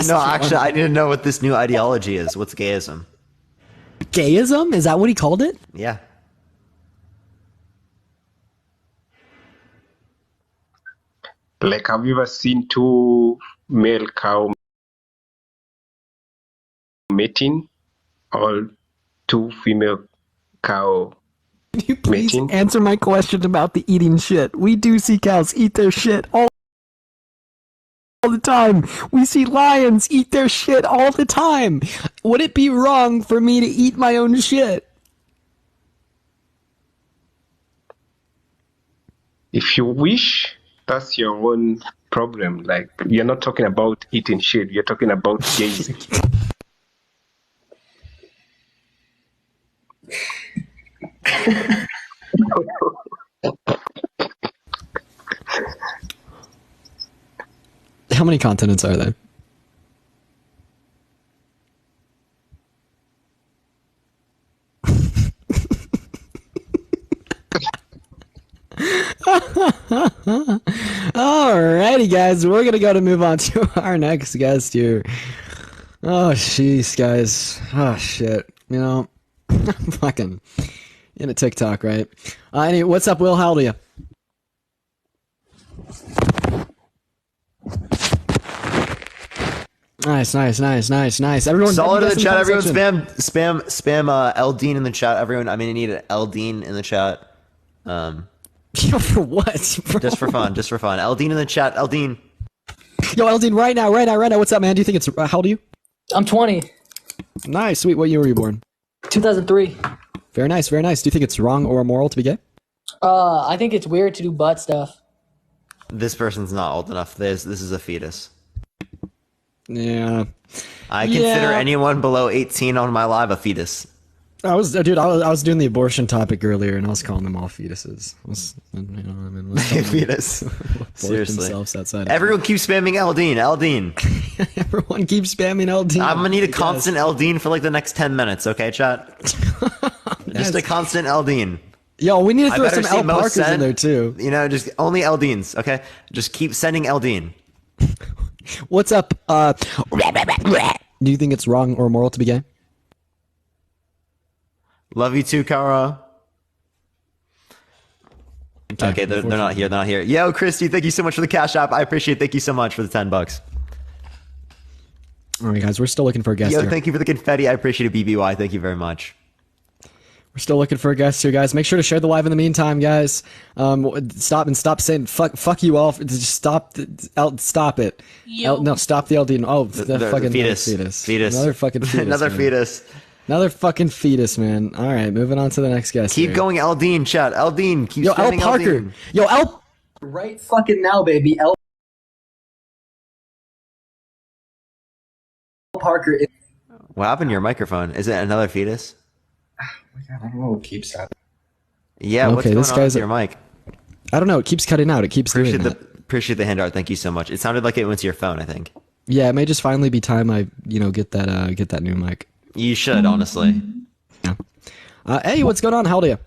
No, actually, I didn't know what this new ideology is. What's gayism? Gayism? Is that what he called it? Yeah. Like, have you ever seen two male cow mating or two female cow Can you please mating? answer my question about the eating shit? We do see cows eat their shit all the time. We see lions eat their shit all the time. Would it be wrong for me to eat my own shit? If you wish, that's your own problem. Like, you're not talking about eating shit, you're talking about gazing. How many continents are there? Alrighty, guys, we're gonna move on to our next guest here. Oh, jeez, guys. Oh, shit. I'm fucking in a TikTok, right? Anyway, what's up, Will? How old are you? Nice. Everyone, solid in the chat. Everyone, spam Eldine in the chat. Everyone, I'm gonna need an Eldine in the chat. Yo, for what? Bro? Just for fun. Eldine in the chat. Eldine. Yo, Eldine, right now. What's up, man? Do you think it's how old are you? I'm 20. Nice, sweet. What year were you born? 2003. Very nice. Do you think it's wrong or immoral to be gay? I think it's weird to do butt stuff. This person's not old enough. This is a fetus. Yeah. I consider anyone below 18 on my live a fetus. I was doing the abortion topic earlier, and I was calling them all fetuses. Fetus. Seriously. Outside everyone keeps spamming Eldine. Everyone keeps spamming Eldine. I'm gonna need a constant Eldine for like the next 10 minutes, okay, chat? Just a constant Eldine. Yo, we need to throw some L Parkers in there too. Just only Eldines, okay? Just keep sending Eldine. What's up? Do you think it's wrong or immoral to be gay? Love you too, Kara. Okay, they're not here. Yo, Christy, thank you so much for the Cash App. I appreciate it. Thank you so much for the $10. All right, guys, we're still looking for a guest here. Thank you for the confetti. I appreciate it, BBY. Thank you very much. We're still looking for a guest here, guys. Make sure to share the live in the meantime, guys. Stop saying fuck you all. Just stop it. Stop the LD. Oh, the fucking fetus. Another fucking fetus. Another fetus. Another fucking fetus, man. All right, moving on to the next guest. Keep going, Eldine, chat. Eldine, keep spamming Parker. Eldine. Yo, L. Right fucking now, baby. L. Parker. What happened to your microphone? Is it another fetus? I don't know what keeps happening. Yeah, what's going on with your mic? I don't know. It keeps cutting out. It keeps doing that. Appreciate the hand art. Thank you so much. It sounded like it went to your phone, I think. Yeah, it may just finally be time I, get that new mic. You should, honestly. Yeah. Hey, what's going on? How old are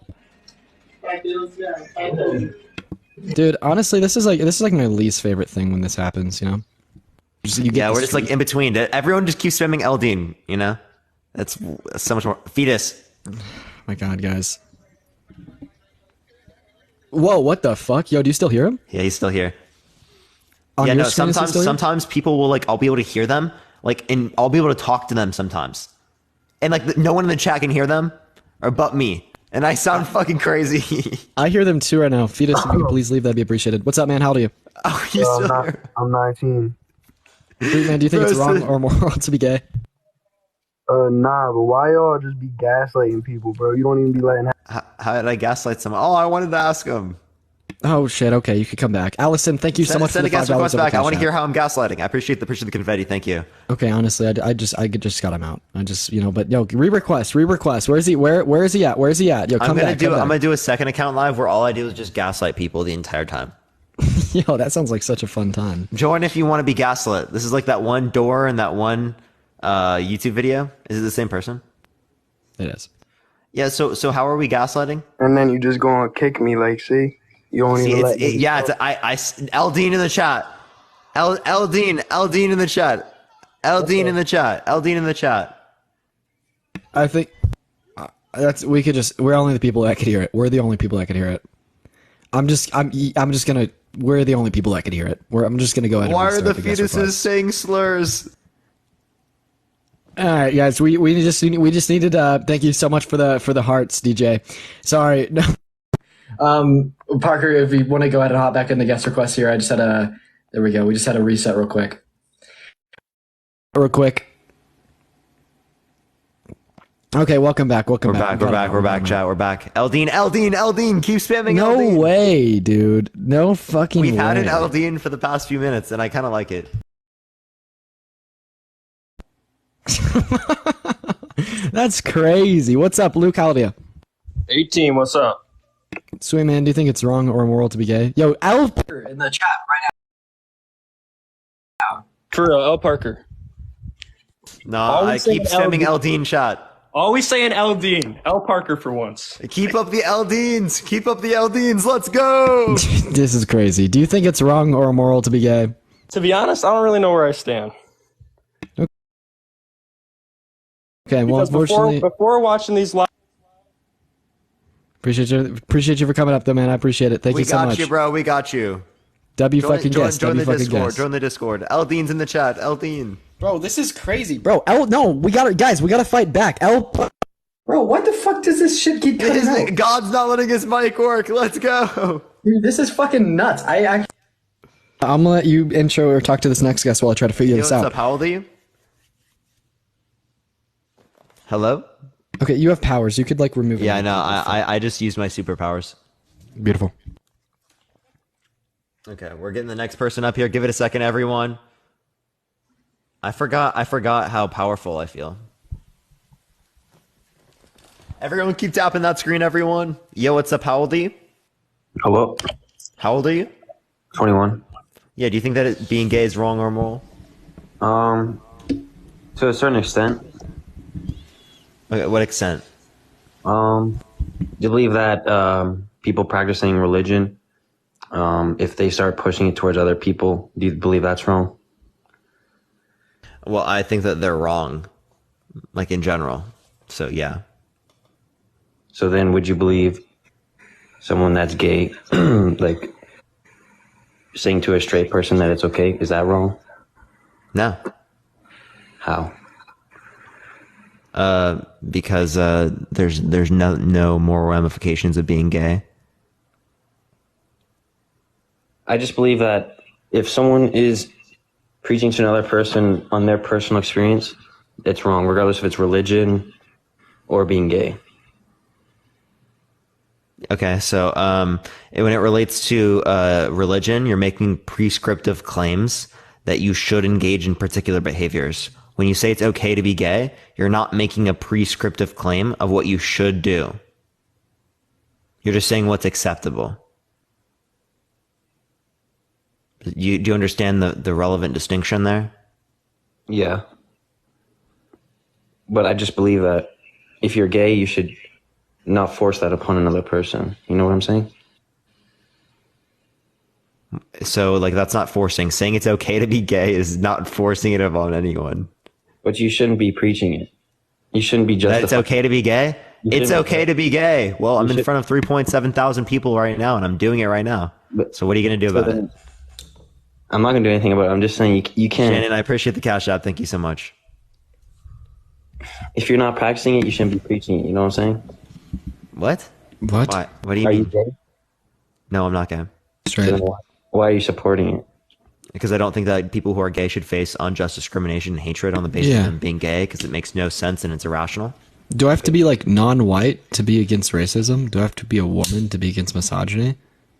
you? Dude, honestly, this is like my least favorite thing when this happens, we're just like in between. Everyone just keeps spamming Eldine, That's so much more. Fetus. Oh my God, guys. Whoa, what the fuck? Yo, do you still hear him? Yeah, he's still here. On your screen, sometimes people will I'll be able to hear them, and I'll be able to talk to them sometimes. And no one in the chat can hear them, or but me. And I sound fucking crazy. I hear them too right now. Fetus, if you could please leave, that'd be appreciated. What's up, man? How old are you? Oh, you still here? I'm 19. Man, do you think it's wrong or moral to be gay? Nah, but why y'all just be gaslighting people, bro? You don't even be letting. How did I gaslight someone? Oh, I wanted to ask him. Oh shit. Okay, you could come back, Allison. Thank you so much for Send the a guest $5 request over back. I Cash want to App. hear how I'm gaslighting. I appreciate the confetti. Thank you. Okay, honestly, I just got him out. I just but yo, re-request. Where is he? Where is he at? Where is he at? Yo, come back. I'm gonna do a second account live where all I do is just gaslight people the entire time. Yo, that sounds like such a fun time. Join if you want to be gaslit. This is like that one door and that one YouTube video. Is it the same person? It is. Yeah. So how are we gaslighting? And then you just gonna kick me, like, see? You don't even let me. Yeah. It's Eldine in the chat. Eldine in the chat. Eldine in the chat. Eldine in the chat. I think we're only the people that could hear it. We're the only people that could hear it. I'm just gonna. We're the only people that could hear it. I'm just gonna go ahead. Why and are the guest fetuses request. saying slurs? All right, guys. We just needed. Thank you so much for the hearts, DJ. Sorry. Parker, if you want to go ahead and hop back in the guest request here, I just had a. There we go. We just had a reset real quick. Okay, welcome back. We're back, chat. We're back. Eldine, keep spamming No Eldine. way, dude. No fucking way. We've had an Eldine for the past few minutes, and I kind of like it. That's crazy. What's up, Luke Haldia? 18, what's up? Sweet man, do you think it's wrong or immoral to be gay? Yo, Al Parker in the chat right now. For L. Parker. No, I keep spamming Eldine chat. Always saying Eldine. L. Parker for once. Keep up the Eldines. Keep up the Eldines. Let's go. This is crazy. Do you think it's wrong or immoral to be gay? To be honest, I don't really know where I stand. Okay, well, Because unfortunately, before watching these live, appreciate you for coming up, though, man. I appreciate it. Thank you so much. We got you, bro. We got you. W fucking guest. Join W the fucking Discord. guest. Join the Discord. Eldine's in the chat. Eldine. Bro, this is crazy, bro. No, we gotta fight back. Bro, what the fuck does this shit keep cutting out? God's not letting his mic work. Let's go. Dude, this is fucking nuts. I'm gonna let you intro or talk to this next guest while I try to figure this What's out. up? How old are you? Hello? Okay, you have powers. You could like remove. Yeah, I know. I just used my superpowers. Beautiful. Okay, we're getting the next person up here. Give it a second, everyone. I forgot how powerful I feel. Everyone keep tapping that screen, everyone. Yo, what's up? How old are you? Hello. How old are you? 21. Yeah, do you think that being gay is wrong or immoral? To a certain extent. Okay, what extent? Do you believe that people practicing religion, if they start pushing it towards other people, do you believe that's wrong? Well, I think that they're wrong, like in general. So, yeah. So then would you believe someone that's gay, like saying to a straight person that it's okay? Is that wrong? No. How? Because there's no moral ramifications of being gay. I just believe that if someone is preaching to another person on their personal experience, it's wrong, regardless if it's religion or being gay. Okay, so when it relates to religion, you're making prescriptive claims that you should engage in particular behaviors. When you say it's okay to be gay, you're not making a prescriptive claim of what you should do. You're just saying what's acceptable. Do you understand the relevant distinction there? Yeah. But I just believe that if you're gay, you should not force that upon another person. You know what I'm saying? So, like, that's not forcing. Saying it's okay to be gay is not forcing it upon anyone. But you shouldn't be preaching it. You shouldn't be That it's okay to be gay? It's okay to be gay. Well, I'm in front of 3.7 thousand people right now, and I'm doing it right now. So what are you going to do about it? I'm not going to do anything about it. I'm just saying you can't. Shannon, I appreciate the cash app. Thank you so much. If you're not practicing it, you shouldn't be preaching it. You know what I'm saying? What? What? Why? What do you Are mean? you gay? No, I'm not gay. So then why are you supporting it? Because I don't think that people who are gay should face unjust discrimination and hatred on the basis of them being gay, because it makes no sense and it's irrational. Do I have to be like non-white to be against racism? Do I have to be a woman to be against misogyny?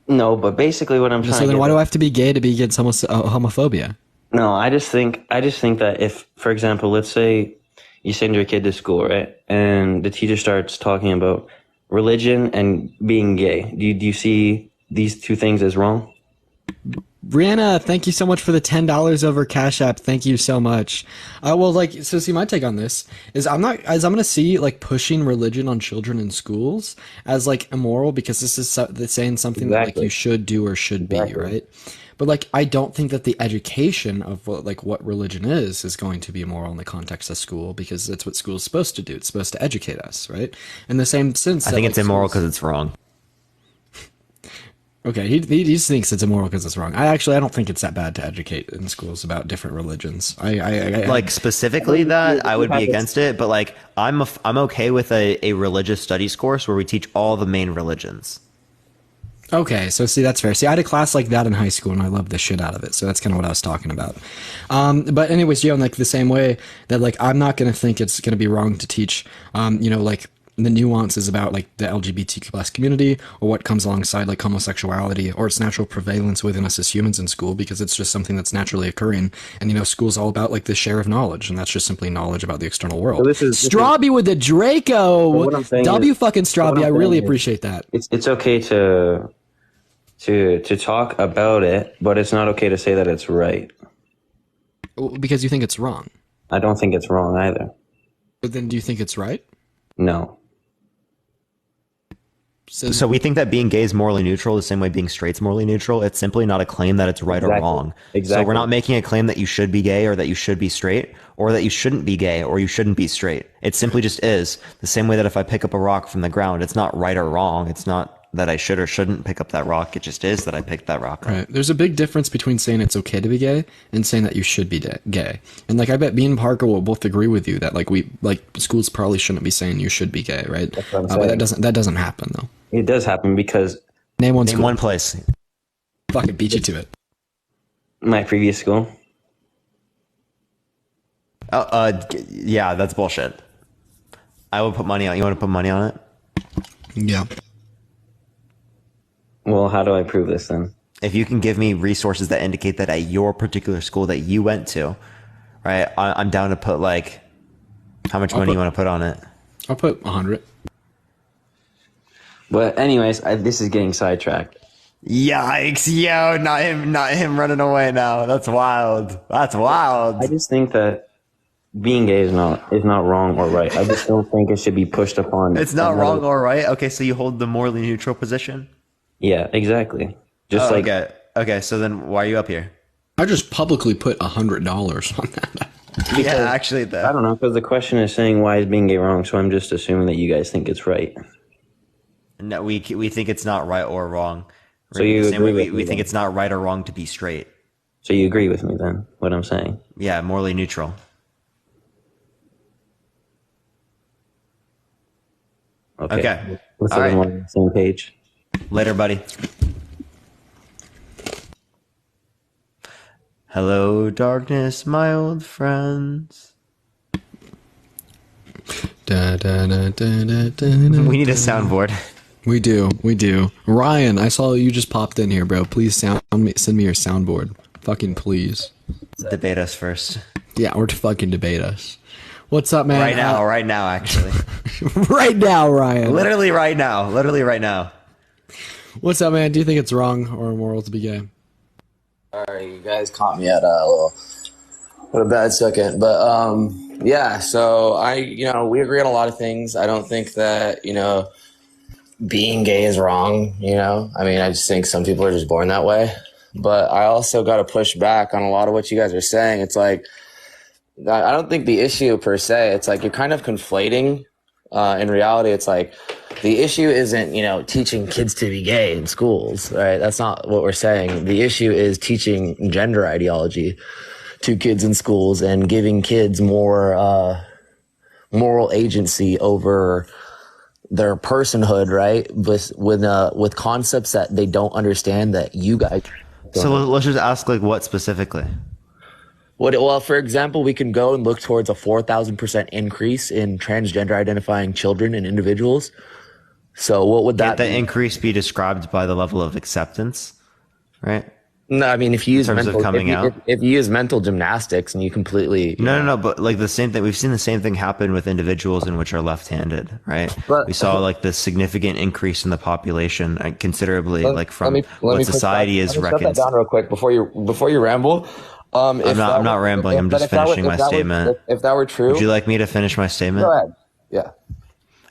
No, but basically what I'm trying So to then get why at- do I have to be gay to be against homophobia? No, I just think that if, for example, let's say you send your kid to school, right, and the teacher starts talking about religion and being gay, do you see these two things as wrong? Brianna, thank you so much for the $10 over Cash App. Thank you so much. Well, like, so see, my take on this is I'm going to see like pushing religion on children in schools as like immoral because this is saying something that like you should do or should be, right? But like, I don't think that the education of what religion is going to be immoral in the context of school because that's what school is supposed to do. It's supposed to educate us, right? In the same sense, I think it's immoral because it's wrong. Okay, he just thinks it's immoral because it's wrong. I don't think it's that bad to educate in schools about different religions. Like specifically that I would be against it, but like I'm okay with a religious studies course where we teach all the main religions. Okay, so see, that's fair. See, I had a class like that in high school, and I loved the shit out of it. So that's kind of what I was talking about. But anyways, in like the same way that like I'm not going to think it's going to be wrong to teach, like the nuances about like the LGBTQ plus community or what comes alongside like homosexuality or its natural prevalence within us as humans in school because it's just something that's naturally occurring. And school's all about like the share of knowledge, and that's just simply knowledge about the extalk world. So Strawby with the Draco. What I'm saying W is- fucking Strawby. I really saying is- appreciate that. It's okay to talk about it, but it's not okay to say that it's right. Because you think it's wrong. I don't think it's wrong either. But then do you think it's right? No. So we think that being gay is morally neutral the same way being straight's morally neutral. It's simply not a claim that it's right or wrong. Exactly. So we're not making a claim that you should be gay or that you should be straight or that you shouldn't be gay or you shouldn't be straight. It simply just is. The same way that if I pick up a rock from the ground, it's not right or wrong. It's not that I should or shouldn't pick up that rock. It just is that I picked that rock up. Right. There's a big difference between saying it's okay to be gay and saying that you should be gay. And like I bet me and Parker will both agree with you that like schools probably shouldn't be saying you should be gay, right? That's what I'm But saying. that doesn't happen though. It does happen because Name one In school. one place. Fucking beat you to it. my previous school. Yeah, that's bullshit. I will put money on. You want to put money on it? Yeah. Well, how do I prove this then? If you can give me resources that indicate that at your particular school that you went to, right? I'm down to put like, how much money you want to put on it? I'll put 100. But anyways, this is getting sidetracked. Yikes! Yo, not him running away now. That's wild. That's wild. I just think that being gay is not wrong or right. I just don't think it should be pushed upon. It's not wrong or right. Okay, so you hold the morally neutral position. Yeah, exactly. Just like okay. So then, why are you up here? I just publicly put $100 on that. Yeah, actually, I don't know, because the question is saying why is being gay wrong, so I'm just assuming that you guys think it's right. No, we think it's not right or wrong. So you the same way agree with we me think then? it's not right or wrong to be straight. So you agree with me then, what I'm saying? Yeah, morally neutral. Okay. Let's All have right. them on the same page. Later, buddy. Hello, darkness, my old friends. We need a soundboard. We do. Ryan, I saw you just popped in here, bro. Please send me your soundboard. Fucking please. Debate us first. Yeah, or to fucking debate us. What's up, man? Right now, actually. Right now, Ryan. Literally right now. What's up, man? Do you think it's wrong or immoral to be gay? Sorry, you guys caught me at a bad second, but yeah. So we agree on a lot of things. I don't think that being gay is wrong. I mean, I just think some people are just born that way. But I also got to push back on a lot of what you guys are saying. It's like I don't think the issue per se. It's like you're kind of conflating. In reality, it's like the issue isn't, teaching kids to be gay in schools, right? That's not what we're saying. The issue is teaching gender ideology to kids in schools and giving kids more moral agency over their personhood, right? With concepts that they don't understand that you guys. So let's just ask, like, what specifically? Well, for example, we can go and look towards a 4,000% increase in transgender identifying children and individuals. So what would Can't that the be? increase be described by the level of acceptance, right? No, I mean, if you use terms of mental, coming out? if you use mental gymnastics and you completely, No, but like the same thing, we've seen the same thing happen with individuals in which are left-handed, right? But- we saw like this significant increase in the population considerably, like from let what me society is shut that reckoned. down real quick before you ramble. I'm not rambling. I'm just finishing my statement. If that were true, Would you like me to finish my statement? go ahead. Yeah.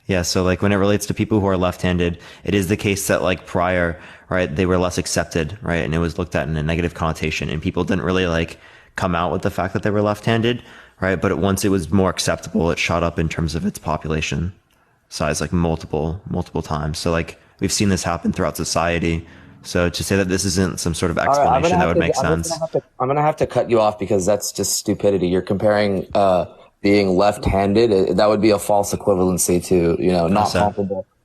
Yeah, so like when it relates to people who are left-handed, it is the case that like prior, right, they were less accepted, right, and it was looked at in a negative connotation, and people didn't really like come out with the fact that they were left-handed, right? But once it was more acceptable, it shot up in terms of its population size, like multiple times. So like we've seen this happen throughout society. So to say that this isn't some sort of explanation that would make sense. I'm gonna have to cut you off because that's just stupidity. You're comparing being left-handed. That would be a false equivalency to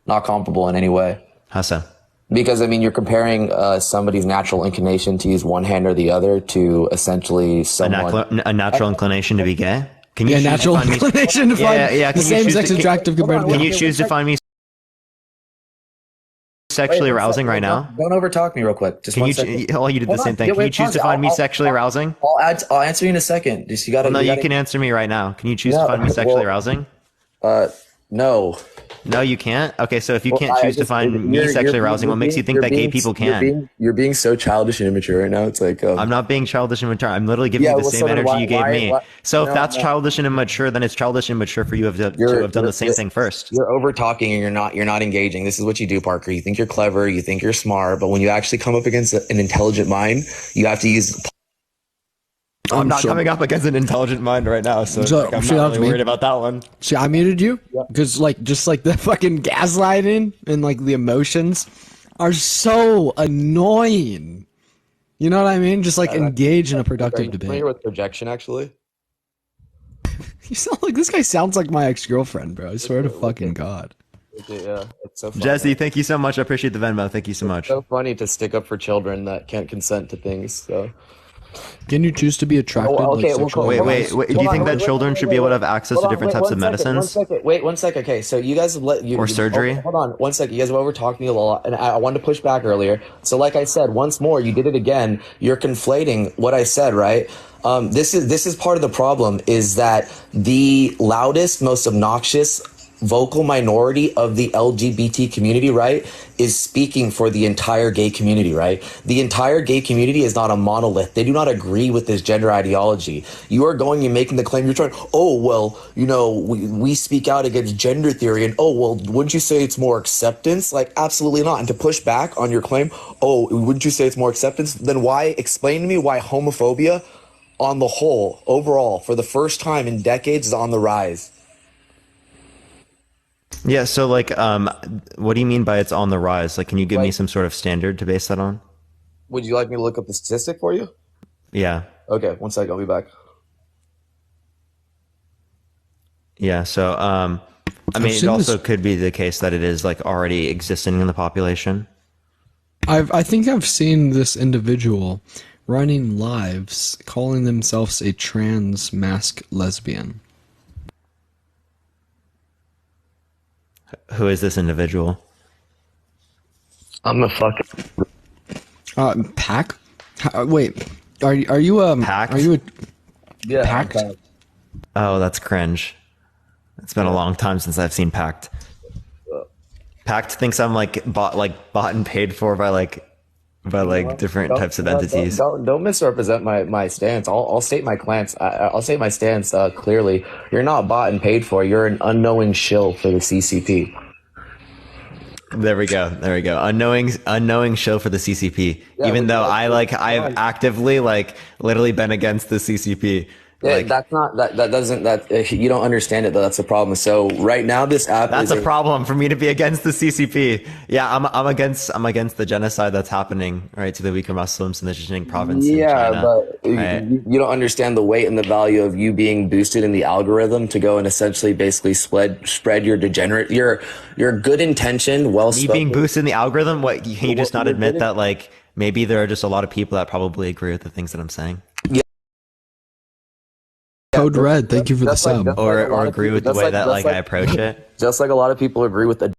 not comparable in any way. How so? Because I mean, you're comparing somebody's natural inclination to use one hand or the other to essentially someone A natural inclination to be gay? Can you Yeah, choose to natural find me- inclination to find the same-sex attractive compared to Can you choose to find me sexually arousing right now? Don't overtalk me real quick. Just Can one you? second. Oh, you did the Hold same on. thing. Yeah, Can you wait, choose to pause. find me sexually arousing? I'll answer you in a second. Just you gotta. No, you you gotta, can answer me right now. Can you choose to find me sexually arousing? No. No, you can't. Okay, so if you can't choose to find me sexually arousing, what makes you think that gay people can? You're being so childish and immature right now. It's like I'm not being childish and immature. I'm literally giving you the same energy you gave me. So if that's childish and immature, then it's childish and immature for you to have done the same thing first. You're over talking and you're not engaging. This is what you do, Parker. You think you're clever, you think you're smart, but when you actually come up against an intelligent mind, you have to use. I'm not coming up against an intelligent mind right now, so like, I'm not really worried about that one. See, I muted you because just like the fucking gaslighting and like the emotions are so annoying. You know what I mean? Just like engage in a productive debate. Familiar with projection, actually? You sound like this guy sounds like my ex-girlfriend, bro. I swear to fucking God. Yeah, it's so funny. Jesse, thank you so much. I appreciate the Venmo. Thank you so much. It's so funny to stick up for children that can't consent to things. So. Can you choose to be attracted? Okay, like, sexually? Wait. Do you think that children should be able to have access to different types of medicines? Wait 1 second. Okay, so you guys or surgery? Hold on 1 second. You guys were talking a lot, and I wanted to push back earlier. So, like I said, once more, you did it again. You're conflating what I said, right? This is part of the problem. Is that the loudest, most obnoxious vocal minority of the LGBT community, right, is speaking for the entire gay community, right? The entire gay community is not a monolith. They do not agree with this gender ideology. You are going and making the claim, you're trying, oh, well, you know, we speak out against gender theory, and oh, well, wouldn't you say it's more acceptance? Like, absolutely not. And to push back on your claim, oh, wouldn't you say it's more acceptance? Then why, explain to me why homophobia on the whole, overall, for the first time in decades is on the rise. Yeah, so like, what do you mean by it's on the rise? Like, can you give me some sort of standard to base that on? Would you like me to look up the statistic for you? Yeah. Okay, 1 second, I'll be back. Yeah, so, I mean, it also could be the case that it is like already existing in the population. I think I've seen this individual running lives calling themselves a trans mask lesbian. Who is this individual? I'm a fucking. Pack? Wait, are you Packed? Are you a yeah, Packed? Oh, that's cringe. It's been a long time since I've seen Packed. Packed thinks I'm like bought and paid for by different types of entities. Don't misrepresent my stance. I'll state my stance. I'll state my stance clearly. You're not bought and paid for. You're an unknowing shill for the CCP. There we go. Unknowing show for the CCP. Yeah, even though I've actively literally been against the CCP. Yeah, that's not that doesn't you don't understand it though. That's the problem. So right now this app that's a problem for me to be against the CCP. Yeah, I'm against the genocide that's happening right to the Uyghur Muslims in the Xinjiang province. Yeah, in China, but right? you don't understand the weight and the value of you being boosted in the algorithm to go and essentially basically spread your degenerate your good intention, well Me being boosted in the algorithm. What can you just not admit that maybe there are just a lot of people that probably agree with the things that I'm saying? Code Red, thank you for the sub. Or agree with the way that I approach it. Just like a lot of people agree with the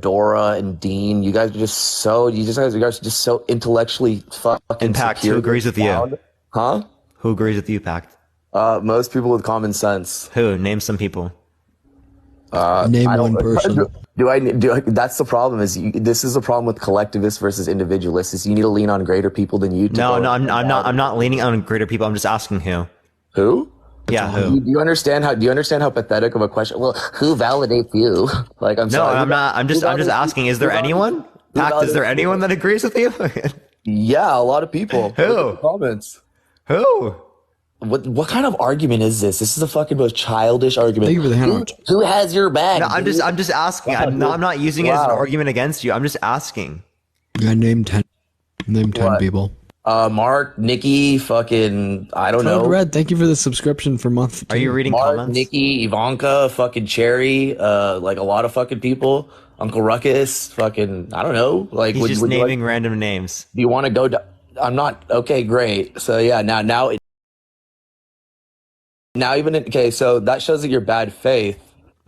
Adora and Dean. You guys are just so you guys are just so intellectually fucking Pact, who secure. agrees with you? Huh? Who agrees with you, Pact? Most people with common sense. Who? Name some people. Name one person. That's the problem. This is the problem with collectivists versus individualists. Is you need to lean on greater people than you. No, I'm not leaning on greater people. I'm just asking who. Who? Yeah, who? Do you understand how pathetic of a question? Well, who validates you? Like, I'm sorry. I'm not. I'm just asking. Is there anyone? Pact, is there anyone that agrees with you? Yeah, a lot of people. Who? Comments. Who? What kind of argument is this? This is the fucking most childish argument. Thank you for the hand. Who has your back? No, I'm just asking. I'm not using it as an argument against you. I'm just asking. Yeah, name 10 people. Mark, Nikki, fucking, I don't know. Red, thank you for the subscription for month. Are you reading Mark, comments? Nikki, Ivanka, fucking Cherry, like a lot of fucking people. Uncle Ruckus, fucking, I don't know. Like, He's just naming random names. Do you want to go? I'm not. Okay, great. So yeah, now even okay. So that shows that you're bad faith.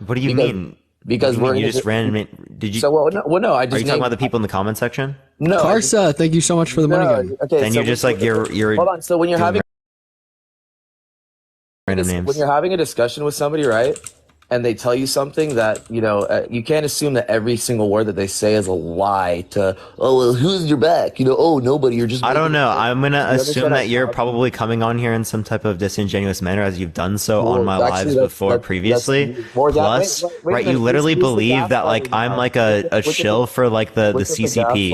What do you mean? Because you just randomly did you? So no. I just are you talking about the people in the comment section? No, Karsa, thank you so much for the money gun. Okay, then so you're just like you're. Hold on. So when you're having random names, when you're having a discussion with somebody, right? And they tell you something that, you can't assume that every single word that they say is a lie to, oh, well, who's your back? Oh, nobody, you're just... I don't know. I'm going to assume that you're probably coming on here in some type of disingenuous manner as you've done so on my lives before previously. Plus, right, you literally believe that, like, I'm like a shill for, like, the CCP.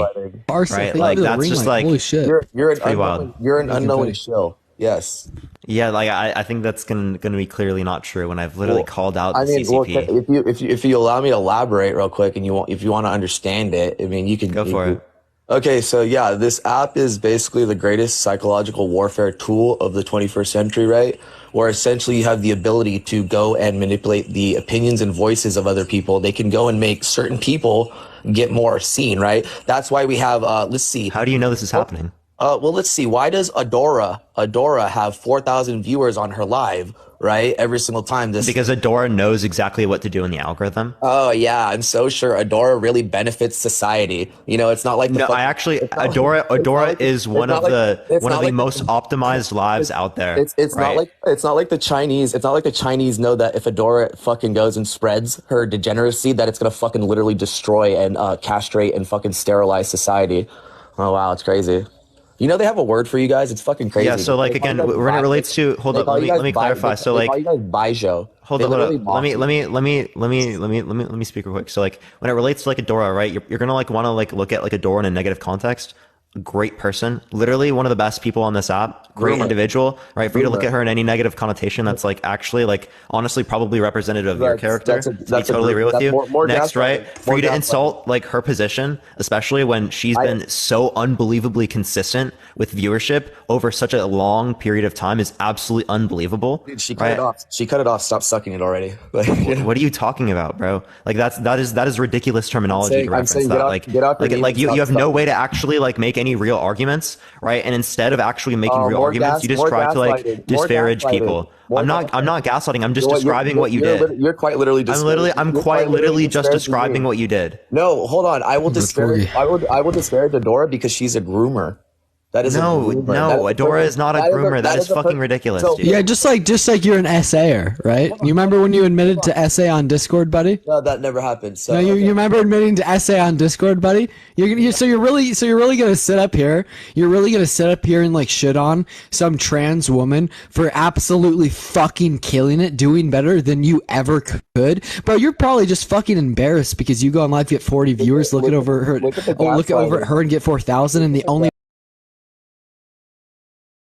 Right? Like, that's just like... Holy shit. You're an pretty wild. You're an unknowing shill. Yes. Yeah, like I think that's gonna be clearly not true when I've literally called out the CCP. Well, if you allow me to elaborate real quick, and if you want to understand it, I mean, you can go for it. Okay, so yeah, this app is basically the greatest psychological warfare tool of the 21st century, right? Where essentially you have the ability to go and manipulate the opinions and voices of other people. They can go and make certain people get more seen, right? That's why we have. Let's see. How do you know this is happening? Well, let's see. Why does Adora have 4,000 viewers on her live, right? Every single time. Because Adora knows exactly what to do in the algorithm. Oh yeah, I'm so sure Adora really benefits society. It's not like Adora is one of the most optimized lives out there. It's right? not like the Chinese. It's not like the Chinese know that if Adora fucking goes and spreads her degeneracy, that it's gonna fucking literally destroy and castrate and fucking sterilize society. Oh wow, it's crazy. They have a word for you guys. It's fucking crazy. Yeah. So like again, when it relates to let me clarify. So like, you guys Baijo. Hold on. Let me speak real quick. So like, when it relates to like Adora, right? You're gonna like want to like look at like Adora in a negative context. Great person, literally one of the best people on this app. Great individual, right? For you to look at her in any negative connotation, that's like actually like honestly probably representative of your character. To be totally real with you. Next, right? For you to insult like her position, especially when she's been so unbelievably consistent with viewership over such a long period of time, is absolutely unbelievable. Dude, she cut it off. She cut it off. Stop sucking it already. What are you talking about, bro? Like that is ridiculous terminology to reference that. You have no way to actually like make any real arguments, right? And instead of actually making real arguments, you just try to like disparage people. I'm not gaslighting. I'm just describing what you did. You're quite literally. I'm quite literally just describing what you did. No, hold on. I will disparage. I will disparage Adora because she's a groomer. That is no. Adora is not a groomer. That is fucking ridiculous. Dude. Yeah, just like you're an essayer, right? You remember when you admitted to essay on Discord, buddy? No, that never happened. So no, you remember admitting to essay on Discord, buddy? You're really gonna sit up here. You're really gonna sit up here and like shit on some trans woman for absolutely fucking killing it, doing better than you ever could, bro. You're probably just fucking embarrassed because you go on live, get 40 viewers, look over at her and get 4,000, and the only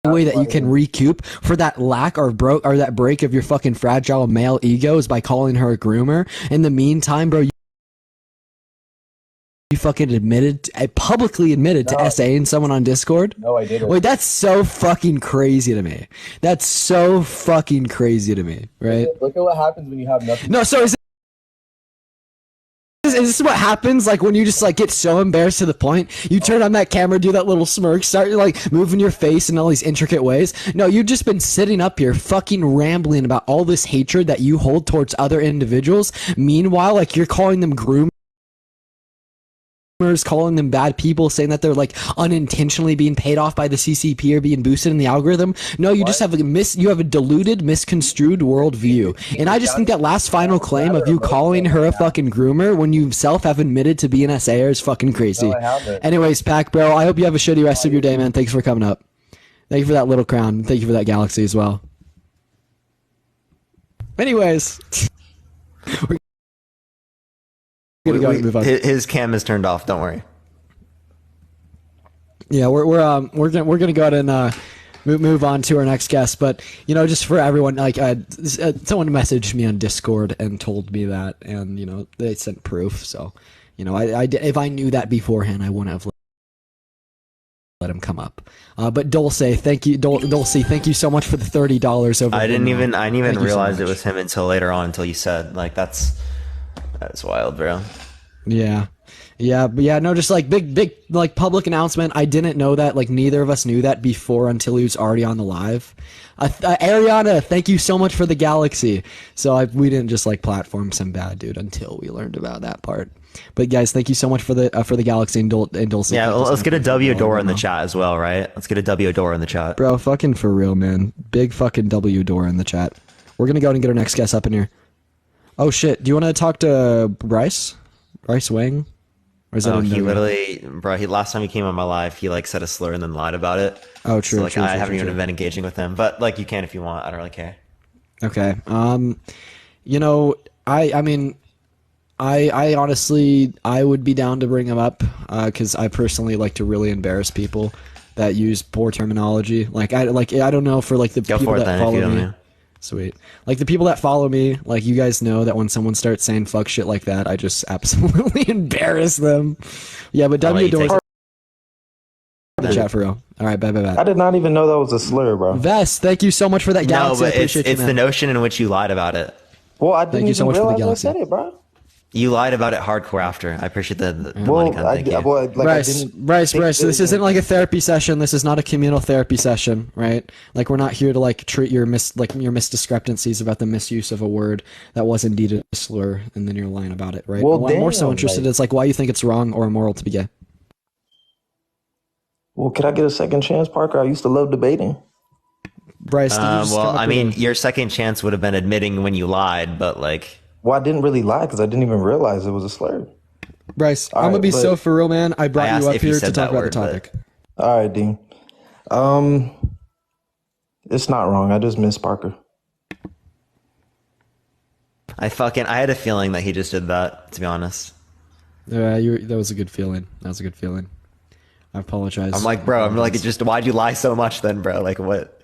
way that you can recoup for that lack or that break of your fucking fragile male ego is by calling her a groomer. In the meantime, bro, you fucking publicly admitted to essaying someone on Discord. No, I didn't. Wait, that's so fucking crazy to me. That's so fucking crazy to me, right? Look at what happens when you have nothing. No, so is this what happens like when you just like get so embarrassed to the point you turn on that camera, do that little smirk, start like moving your face in all these intricate ways? No, you've just been sitting up here fucking rambling about all this hatred that you hold towards other individuals. Meanwhile, like you're calling them groom calling them bad people, saying that they're like unintentionally being paid off by the CCP or being boosted in the algorithm. No, you just have you have a diluted, misconstrued worldview. And I just think that last final claim of you calling her a fucking groomer when you self have admitted to being an SAer is fucking crazy. Anyways, Pac bro, I hope you have a shitty rest of your day, man. Thanks for coming up. Thank you for that little crown. Thank you for that galaxy as well. Getting go and move on. His cam is turned off. Don't worry. Yeah, we're gonna go ahead and move on to our next guest. But just for everyone, like someone messaged me on Discord and told me that, and they sent proof. So I if I knew that beforehand, I wouldn't have let him come up. But Dulce, thank you, Dulce, thank you so much for the $30 over. I didn't even realize it was him until later on, until you said, like, that's wild, bro. Yeah, no, just like big like public announcement. I didn't know that, like neither of us knew that before until he was already on the live. Ariana, thank you so much for the galaxy. So we didn't just like platform some bad dude until we learned about that part. But guys, thank you so much for the galaxy and Dulce. Yeah, let's get a W Dora in the chat as well, right? Let's get a W Dora in the chat, bro. Fucking for real, man. Big fucking W Dora in the chat. We're gonna go ahead and get our next guest up in here. Oh shit! Do you want to talk to Bryce Wang? Or is that he literally, bro. Last time he came on my live, he like said a slur and then lied about it. Oh, true. So, like, I haven't even been engaging with him, but like you can if you want. I don't really care. Okay. I honestly, I would be down to bring him up because I personally like to really embarrass people that use poor terminology. I don't know for like the people that follow me. Sweet. Like the people that follow me, like you guys know that when someone starts saying fuck shit like that, I just absolutely embarrass them. Yeah, but W Doors the chat for real. All right, bye. I did not even know that was a slur, bro. Vest, thank you so much for that galaxy. No, but it's the notion in which you lied about it. Well, I didn't even realize I said it, bro. You lied about it hardcore after. I appreciate the money content. Bryce, this isn't like a therapy session. This is not a communal therapy session, right? Like we're not here to like treat your misdiscrepancies about the misuse of a word that was indeed a slur, and then you're lying about it, right? Well, what I'm more so interested is like why you think it's wrong or immoral to be gay. Well, could I get a second chance, Parker? I used to love debating. Bryce, your second chance would have been admitting when you lied, but like. Well, I didn't really lie because I didn't even realize it was a slur. Bryce, I'm gonna be so for real, man. I brought you up here to talk about the topic. All right, Dean. It's not wrong. I just miss Parker. I had a feeling that he just did that, to be honest. Yeah, that was a good feeling. I apologize. I'm like, bro, why'd you lie so much then, bro? Like, what?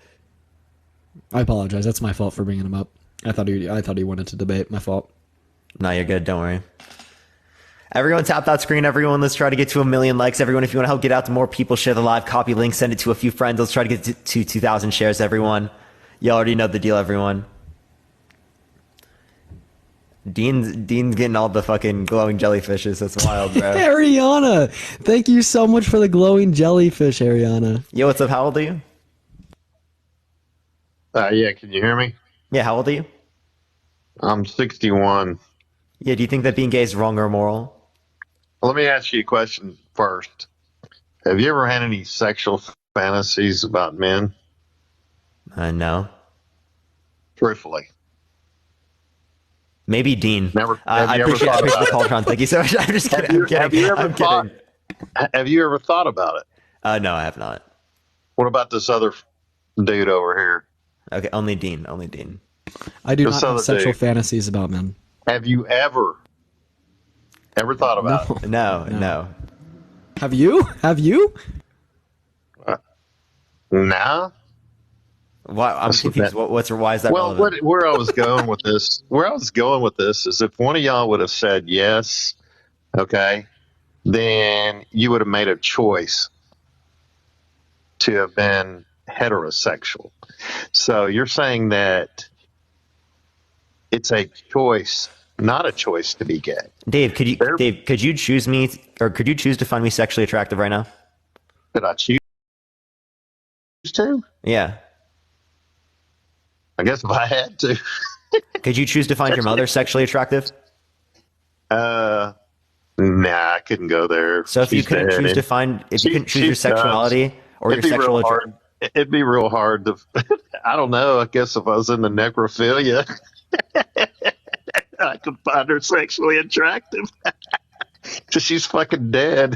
I apologize. That's my fault for bringing him up. I thought he wanted to debate. My fault. No, you're good. Don't worry. Everyone tap that screen. Everyone, let's try to get to 1 million likes. Everyone, if you want to help get out to more people, share the live copy link, send it to a few friends. Let's try to get to 2,000 shares, everyone. You already know the deal, everyone. Dean's getting all the fucking glowing jellyfishes. That's wild, bro. Ariana, thank you so much for the glowing jellyfish, Ariana. Yo, what's up? How old are you? Yeah, can you hear me? Yeah, how old are you? I'm 61. Yeah, do you think that being gay is wrong or immoral? Well, let me ask you a question first. Have you ever had any sexual fantasies about men? No. Truthfully. Maybe Dean. Never. I appreciate the call, Tron. Thank you so much. I'm just kidding. I'm kidding. Have you ever thought about it? No, I have not. What about this other dude over here? Okay, only Dean. I do not have sexual fantasies about men. Have you ever thought about it? No. Have you? No. Why? I'm confused. Why is that relevant? Where I was going with this is if one of y'all would have said yes, okay, then you would have made a choice to have been heterosexual. So you're saying that it's a choice, not a choice to be gay. Dave, could you choose me, or could you choose to find me sexually attractive right now? Could I choose to? Yeah. I guess if I had to. Could you choose to find your mother sexually attractive? Nah, I couldn't go there. So if you She's couldn't dead, choose to and find, if you couldn't choose your she's done. sexuality or your It'd be sexual real hard. It'd be real hard to. I don't know. I guess if I was into necrophilia, I could find her sexually attractive. Because she's fucking dead.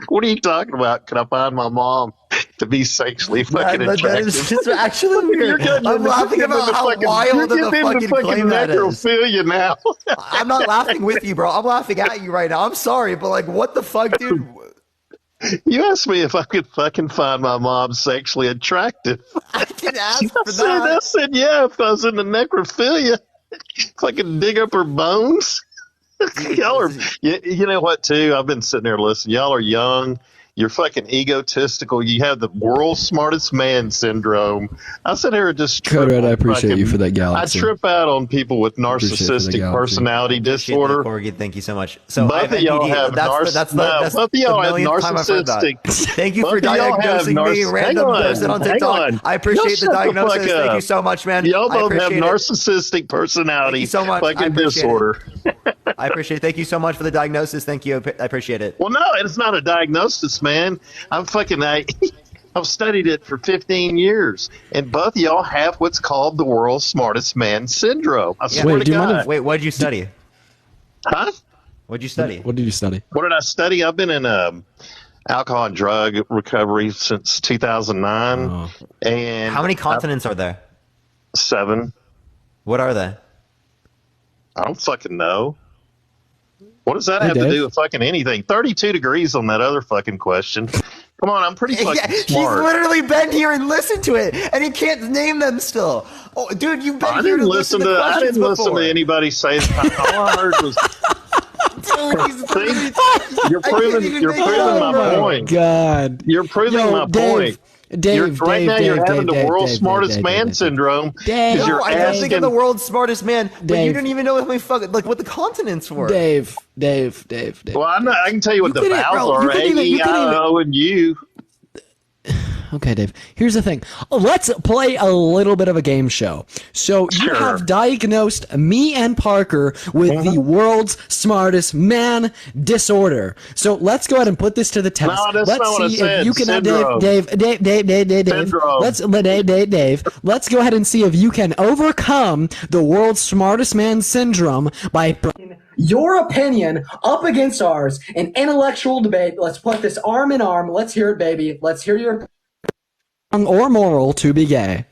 What are you talking about? Can I find my mom to be sexually fucking that attractive? is just actually weird. I'm laughing about how wild of a fucking claim that is. Necrophilia now. I'm not laughing with you, bro. I'm laughing at you right now. I'm sorry, but like, what the fuck, dude? You asked me if I could fucking find my mom sexually attractive. I didn't ask for that. I said, yeah, if I was into necrophilia, if I could dig up her bones. Y'all are, you know what, too? I've been sitting there listening. Y'all are young. You're fucking egotistical. You have the world's smartest man syndrome. I sit here and just Conrad, I appreciate you for that galaxy. I trip out on people with narcissistic personality disorder. Corgi, thank you so much. So both of y'all have both of y'all have narcissistic. Thank you for diagnosing me, random person on TikTok. I appreciate the diagnosis. Thank you so much, man. Y'all both have narcissistic personality. Thank you so much. Fucking disorder. I appreciate it. Thank you so much for the diagnosis. Thank you. I appreciate it. Well, no, it's not a diagnosis, man. I've studied it for 15 years, and both of y'all have what's called the world's smartest man syndrome. I swear to God. Wait, what did you study? Huh? What did you study? What did you study? What did I study? I've been in alcohol and drug recovery since 2009. Oh. And how many continents are there? 7. What are they? I don't fucking know. What does that have to do with fucking anything? 32 degrees on that other fucking question. Come on, I'm pretty fucking smart. He's literally been here and listened to it, and he can't name them still. Oh, dude, you've been here to listen to the questions I didn't before. listen to anybody say that. All I heard was... You're proving my point. God. You're proving my point. Right now you're having the world's smartest man syndrome. No, I don't think I'm the world's smartest man, but you didn't even know what the continents were. Dave. Well, I can tell you what the vowels are. A-E-I-O and U. Okay, Dave. Here's the thing. Let's play a little bit of a game show. So you have diagnosed me and Parker with the world's smartest man disorder. So let's go ahead and put this to the test. No, that's let's not what I see said. if you can Syndrome. Dave. Let's go ahead and see if you can overcome the world's smartest man syndrome by your opinion up against ours, an intellectual debate. Let's put this arm in arm. Let's hear it, baby. Let's hear your or moral to be gay.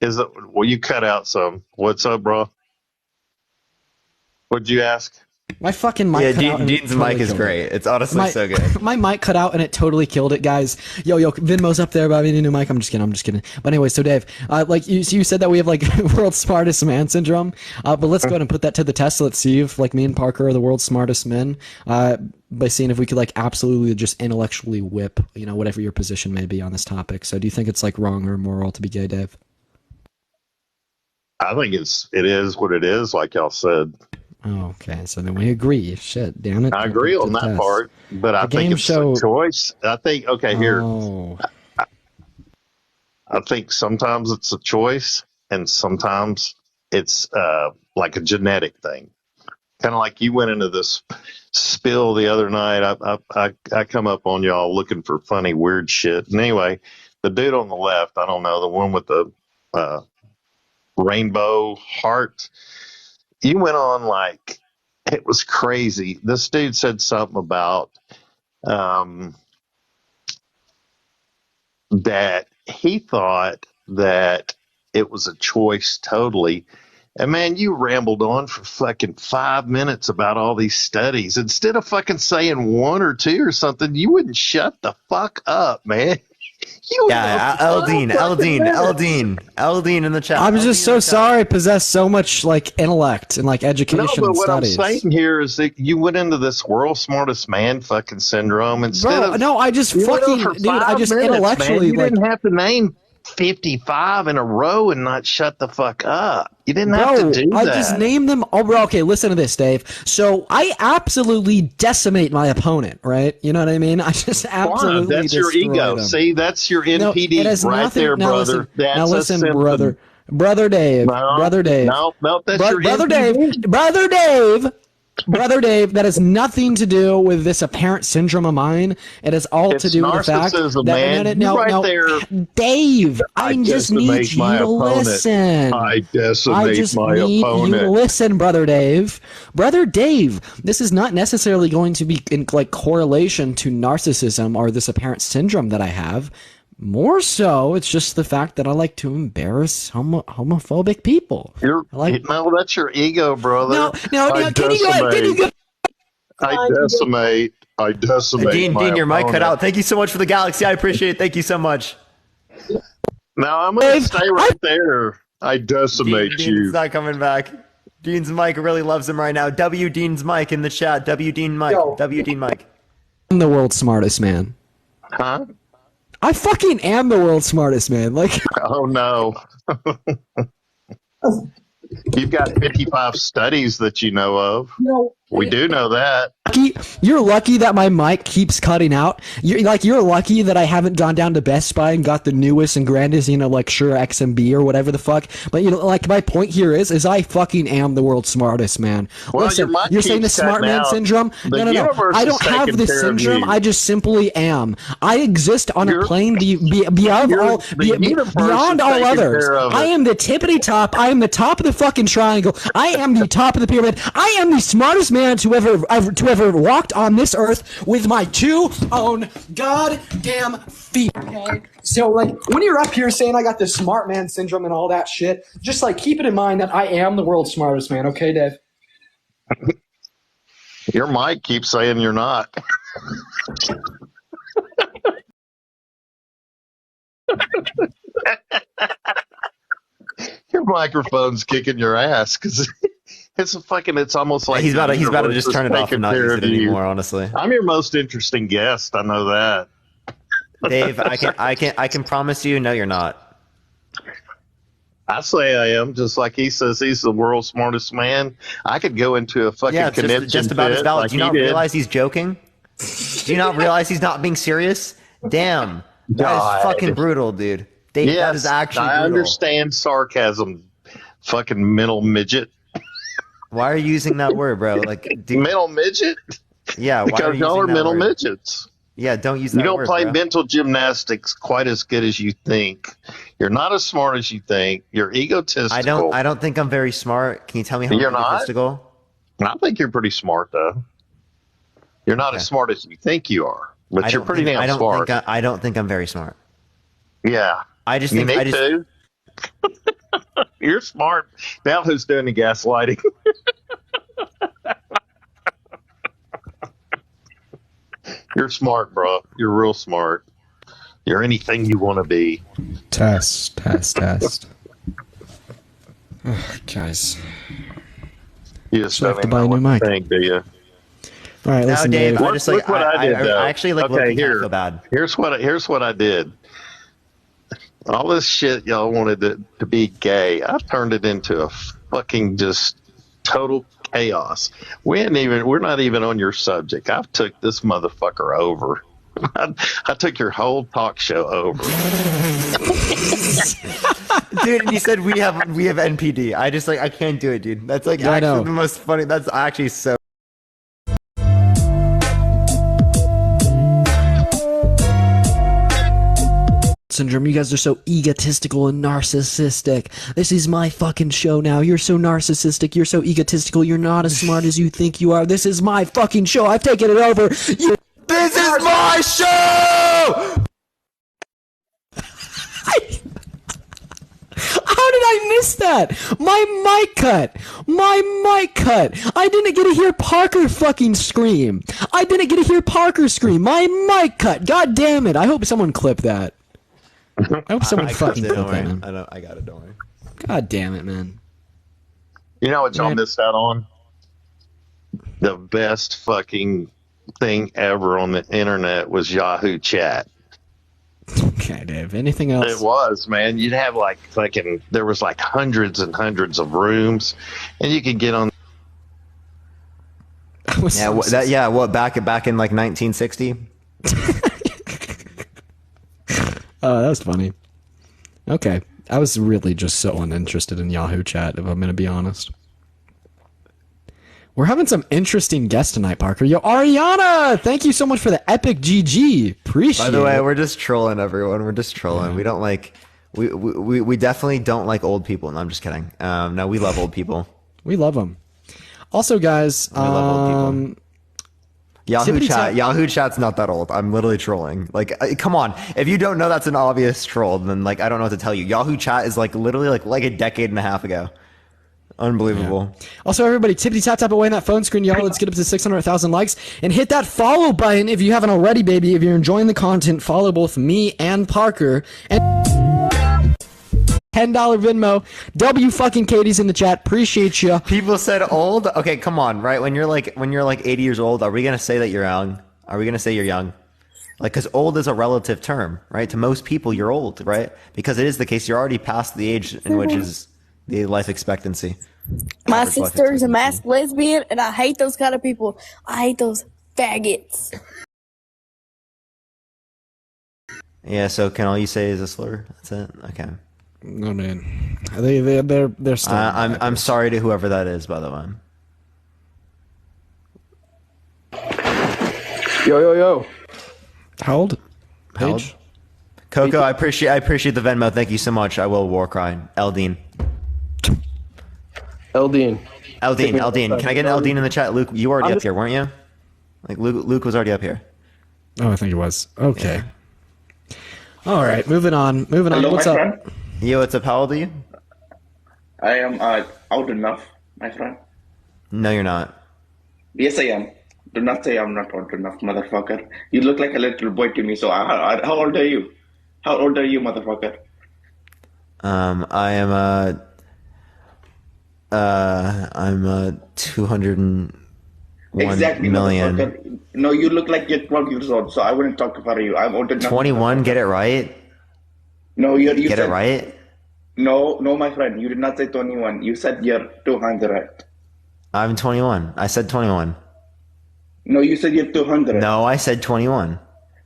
Well, you cut out some. What's up, bro? What'd you ask? My fucking mic cut out. Dean's mic is great. It's honestly so good. My mic cut out and it totally killed it, guys. Yo, Venmo's up there, but I need a new mic. I'm just kidding. But anyway, so Dave, like you said that we have like world's smartest man syndrome. But let's go ahead and put that to the test. Let's see if like me and Parker are the world's smartest men. By seeing if we could like absolutely just intellectually whip, whatever your position may be on this topic. So do you think it's like wrong or immoral to be gay, Dave? I think it is what it is, like y'all said. Oh, okay, so then we agree. Shit, damn it. I agree on that part, but I think it's a choice. I think, here. I think sometimes it's a choice, and sometimes it's like a genetic thing. Kind of like you went into this spill the other night. I come up on y'all looking for funny, weird shit. And anyway, the dude on the left, I don't know, the one with the rainbow heart, you went on like it was crazy. This dude said something about that he thought that it was a choice totally. And man, you rambled on for fucking 5 minutes about all these studies. Instead of fucking saying 1 or 2 or something, you wouldn't shut the fuck up, man. Eldine in the chat. I'm just so sorry I possess so much like intellect and like education and studies. What I'm saying here is that you went into this world's smartest man fucking syndrome instead of... No, I just fucking... Dude, I just intellectually... You didn't have to name 55 in a row and not shut the fuck up. You didn't have to do that. I just named them. Oh, bro. Okay, listen to this, Dave. So I absolutely decimate my opponent, right? You know what I mean? I just absolutely. That's your ego. Him. See, that's your NPD right there, brother. Now listen, brother Dave. No, Brother Dave. No, that's your brother NPD. Dave. Brother Dave. Brother Dave, that has nothing to do with this apparent syndrome of mine. It has all to do with the fact narcissism, that man. You right there. Dave, I just need decimate my you to opponent. listen. I decimate I just my need you to opponent. listen, Brother Dave. Brother Dave, this is not necessarily going to be in like correlation to narcissism or this apparent syndrome that I have. More so, it's just the fact that I like to embarrass homophobic people. No, that's your ego, brother. No, can you go? I decimate Dean, my your mic cut opponent. out. Thank you so much for the galaxy. I appreciate it. Thank you so much. Now I'm going to stay right there. I decimate you. Dean's not coming back. Dean's mic really loves him right now. W Dean's mic in the chat. W Dean Mike. W Dean Mike. I'm the world's smartest man. Huh? I fucking am the world's smartest man. Like, oh no. You've got 55 studies that you know of. We do know that. You're lucky that my mic keeps cutting out. You're lucky that I haven't gone down to Best Buy and got the newest and grandest, like Shure XMB or whatever the fuck. But like my point here is I fucking am the world's smartest man. Well, listen, you're saying the smart man syndrom? No. I don't have this syndrome. I just simply am. I exist on a plane beyond all others. I am the tippity top. I am the top of the fucking triangle. I am the top of the pyramid. I am the smartest man to ever walked on this earth with my two own goddamn feet. Okay, so like when you're up here saying I got the smart man syndrome and all that shit, just like keep it in mind that I am the world's smartest man. Okay, Dave. Your mic keeps saying you're not. Your microphone's kicking your ass because it's almost like he's about to just turn it off and not use it anymore. Honestly, I'm your most interesting guest. I know that. Dave, I can promise you, no, you're not. I say I am, just like he says he's the world's smartest man. I could go into a fucking convention just about as valid. like Do you not realize he's joking? Do you not realize he's not being serious? Damn, that is fucking brutal, dude. Dave, yes, that is actually brutal. I understand sarcasm, fucking mental midget. Why are you using that word, bro? Like mental midget? Yeah, because y'all are mental midgets. Yeah, don't use that word. You don't word, play bro. mental gymnastics quite as good as you think. You're not as smart as you think. You're egotistical. I don't think I'm very smart. Can you tell me how I'm egotistical? I think you're pretty smart, though. You're not as smart as you think you are, but you're pretty damn smart. I don't think I'm very smart. Yeah. I just think to. You're smart. Now who's doing the gaslighting? You're smart, bro. You're real smart. You're anything you want to be. Test. Oh, guys. You just have to buy a new mic. Thing, do you? All right, listen, Dave. I just like what I did. I actually like looking kind of feel bad. Here's what I did. All this shit y'all wanted to be gay, I turned it into a fucking just total chaos. We're not even on your subject. I've took this motherfucker over. I took your whole talk show over. Dude, and you said we have NPD. I can't do it, dude. That's like actually the most funny. That's actually so. Syndrome, you guys are so egotistical and narcissistic. This is my fucking show now. You're so narcissistic. You're so egotistical. You're not as smart as you think you are. This is my fucking show. I've taken it over. This is my show! How did I miss that? My mic cut. I didn't get to hear Parker fucking scream. My mic cut. God damn it. I hope someone clipped that. I hope someone fucking clipped that, man. I got it, don't worry. God damn it, man. You know what y'all missed out on? The best fucking thing ever on the internet was Yahoo Chat. Okay, Dave. Anything else? It was, man. You'd have like fucking, there was like hundreds and hundreds of rooms, and you could get on. Back in like 1960? Oh, that was funny. Okay. I was really just so uninterested in Yahoo Chat, if I'm going to be honest. We're having some interesting guests tonight, Parker. Yo, Ariana, thank you so much for the epic GG. Appreciate it. By the way, we're just trolling everyone. We're just trolling. Yeah. We don't like, we definitely don't like old people. No, I'm just kidding. No, we love old people. We love them. Also, guys, we love old people. Yahoo chat's not that old. I'm literally trolling. Like, come on. If you don't know that's an obvious troll, then like I don't know what to tell you. Yahoo chat is like literally like a decade and a half ago. Unbelievable. Yeah. Also, everybody, tippity tap tap away on that phone screen, y'all. Let's get up to 600,000 likes and hit that follow button if you haven't already, baby. If you're enjoying the content, follow both me and Parker. And $10 Venmo. W fucking Katie's in the chat. Appreciate you. People said old. Okay, come on, right? When you're like 80 years old, are we gonna say that you're young? Are we gonna say you're young? Like, because old is a relative term, right? To most people, you're old, right? Because it is the case. You're already past the age in which is the life expectancy. My sister's a masked lesbian, and I hate those kind of people. I hate those faggots. Yeah, so can all you say is a slur? That's it? Okay. No, man. They're still. I'm sorry to whoever that is, by the way. Yo. How old? Page? Coco, I appreciate the Venmo. Thank you so much. I will war cry. Eldine. Eldine. Can I get an Eldine in the chat? Luke, you were already up here, weren't you? Like Luke was already up here. Oh, I think it was. Okay. Yeah. All right, moving on. Hello, what's my up? friend? Yo, what's up? How old are you? I am old enough, my friend. No, you're not. Yes, I am. Do not say I'm not old enough, motherfucker. You look like a little boy to me, so how old are you? How old are you, motherfucker? I am I'm 201 exactly, million. Motherfucker. No, you look like you're 12 years old, so I wouldn't talk for you. I'm old enough. 21, get it right? No, you get said, it right? No, my friend. You did not say 21. You said you're 200. I'm 21. I said 21. No, you said you're 200. No, I said 21.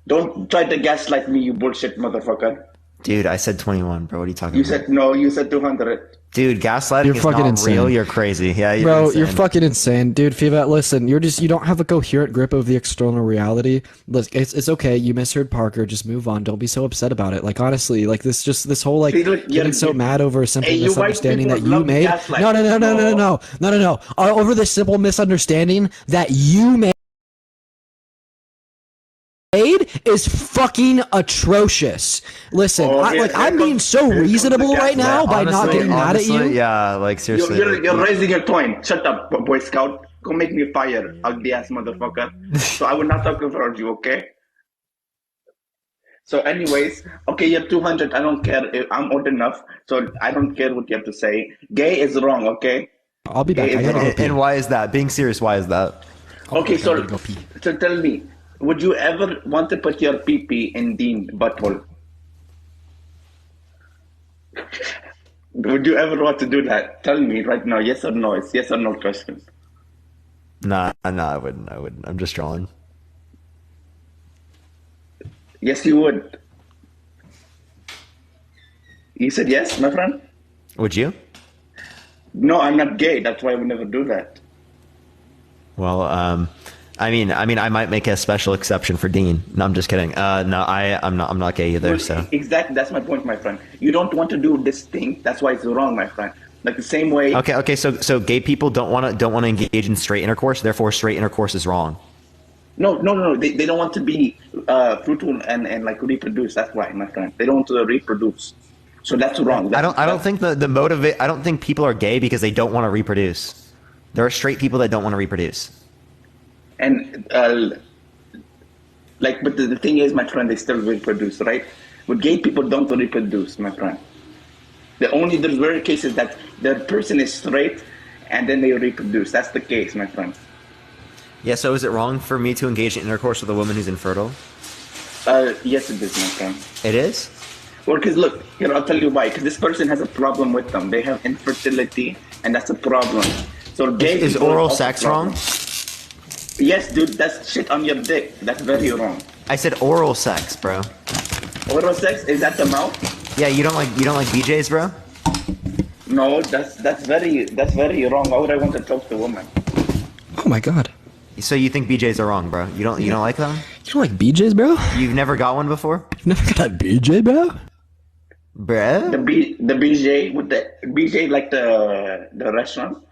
Don't try to gaslight me, you bullshit motherfucker. Dude, I said 21, bro. What are you talking about? You said 200. Dude, gaslighting You're is fucking not insane. real. You're crazy. Yeah, You're fucking insane, dude. Fiva, listen, you don't have a coherent grip of the external reality. Look, it's okay. You misheard Parker. Just move on. Don't be so upset about it. Like, honestly, like this whole like getting so mad over a simple misunderstanding that you made. No. Over this simple misunderstanding that you made is fucking atrocious. Listen, I'm being so reasonable right now by not getting mad at you. Yeah, like seriously. You're raising your tone. Shut up, Boy Scout. Go make me fire, ugly ass motherfucker. So I will not talk in front of you, okay? So anyways, okay, you're 200. I don't care. I'm old enough, so I don't care what you have to say. Gay is wrong, okay? I'll be back. And why is that? Being serious, why is that? Okay, so tell me. Would you ever want to put your pee-pee in Dean butthole? Would you ever want to do that? Tell me right now, yes or no. It's yes or no question. Nah, I wouldn't. I'm just trolling. Yes, you would. You said yes, my friend? Would you? No, I'm not gay. That's why I would never do that. Well, I mean, I might make a special exception for Dean. No, I'm just kidding. No, I'm not gay either. Well, so exactly, that's my point, my friend. You don't want to do this thing. That's why it's wrong, my friend. Like the same way. Okay. So gay people don't want to engage in straight intercourse. Therefore, straight intercourse is wrong. No. They don't want to be fruitful and like reproduce. That's why, my friend. They don't want to reproduce. So that's wrong. I don't think the motivate. I don't think people are gay because they don't want to reproduce. There are straight people that don't want to reproduce. And but the thing is, my friend, they still reproduce, right? But gay people don't reproduce, my friend. There's rare cases that the person is straight and then they reproduce. That's the case, my friend. Yeah. So is it wrong for me to engage in intercourse with a woman who's infertile? Yes, it is, my friend. It is? Well, because look, here, I'll tell you why. Because this person has a problem with them. They have infertility, and that's a problem. So gay is oral sex wrong? Yes, dude, that's shit on your dick. That's very wrong. I said oral sex, bro. Oral sex? Is that the mouth? Yeah, you don't like BJ's, bro? No, that's very wrong. Why would I want to talk to a woman? Oh my god. So you think BJs are wrong, bro? You don't like them? You don't like BJs, bro? You've never got one before? Never got a BJ, bro? Bruh? The BJ with the BJ like the restaurant.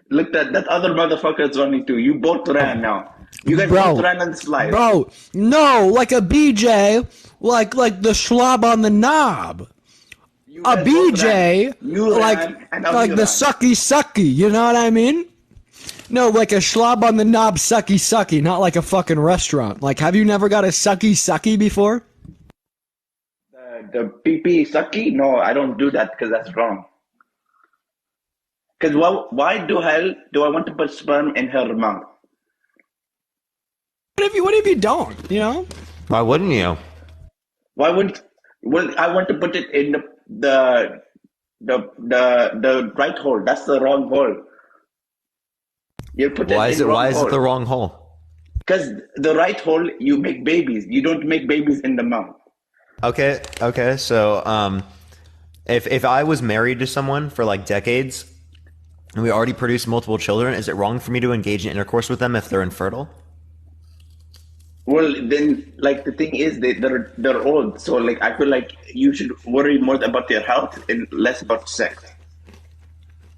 Look, that other motherfucker is running too. You both ran now. You guys both ran on the slide. Bro, no, like a BJ, like the schlub on the knob. A BJ, like the sucky, you know what I mean? No, like a schlub on the knob sucky, not like a fucking restaurant. Like, have you never got a sucky before? The pee sucky? No, I don't do that because that's wrong. Because why do hell do I want to put sperm in her mouth? What if you don't? You know? Why wouldn't you? Why wouldn't? Well, I want to put it in the right hole. That's the wrong hole. You put Why it is in it? Why is hole. it the wrong hole? Because the right hole, you make babies. You don't make babies in the mouth. Okay. So, if I was married to someone for like decades, and we already produced multiple children, is it wrong for me to engage in intercourse with them if they're infertile? Well, then, like the thing is, they're old. So, like, I feel like you should worry more about their health and less about sex.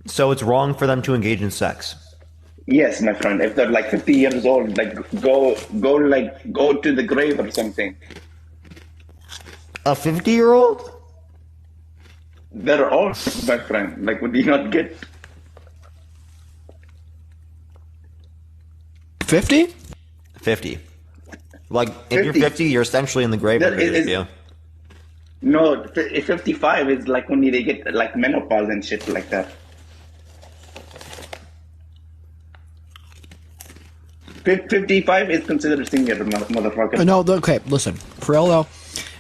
So it's wrong for them to engage in sex. Yes, my friend. If they're like 50 years old, like go to the grave or something. A 50-year-old? They're old, my friend. Like, would you not get 50? 50. Like, if you're 50, you're essentially in the grave. No, 55 is like when they get like menopause and shit like that. 55 is considered senior, motherfucker. No, okay, listen. For real though,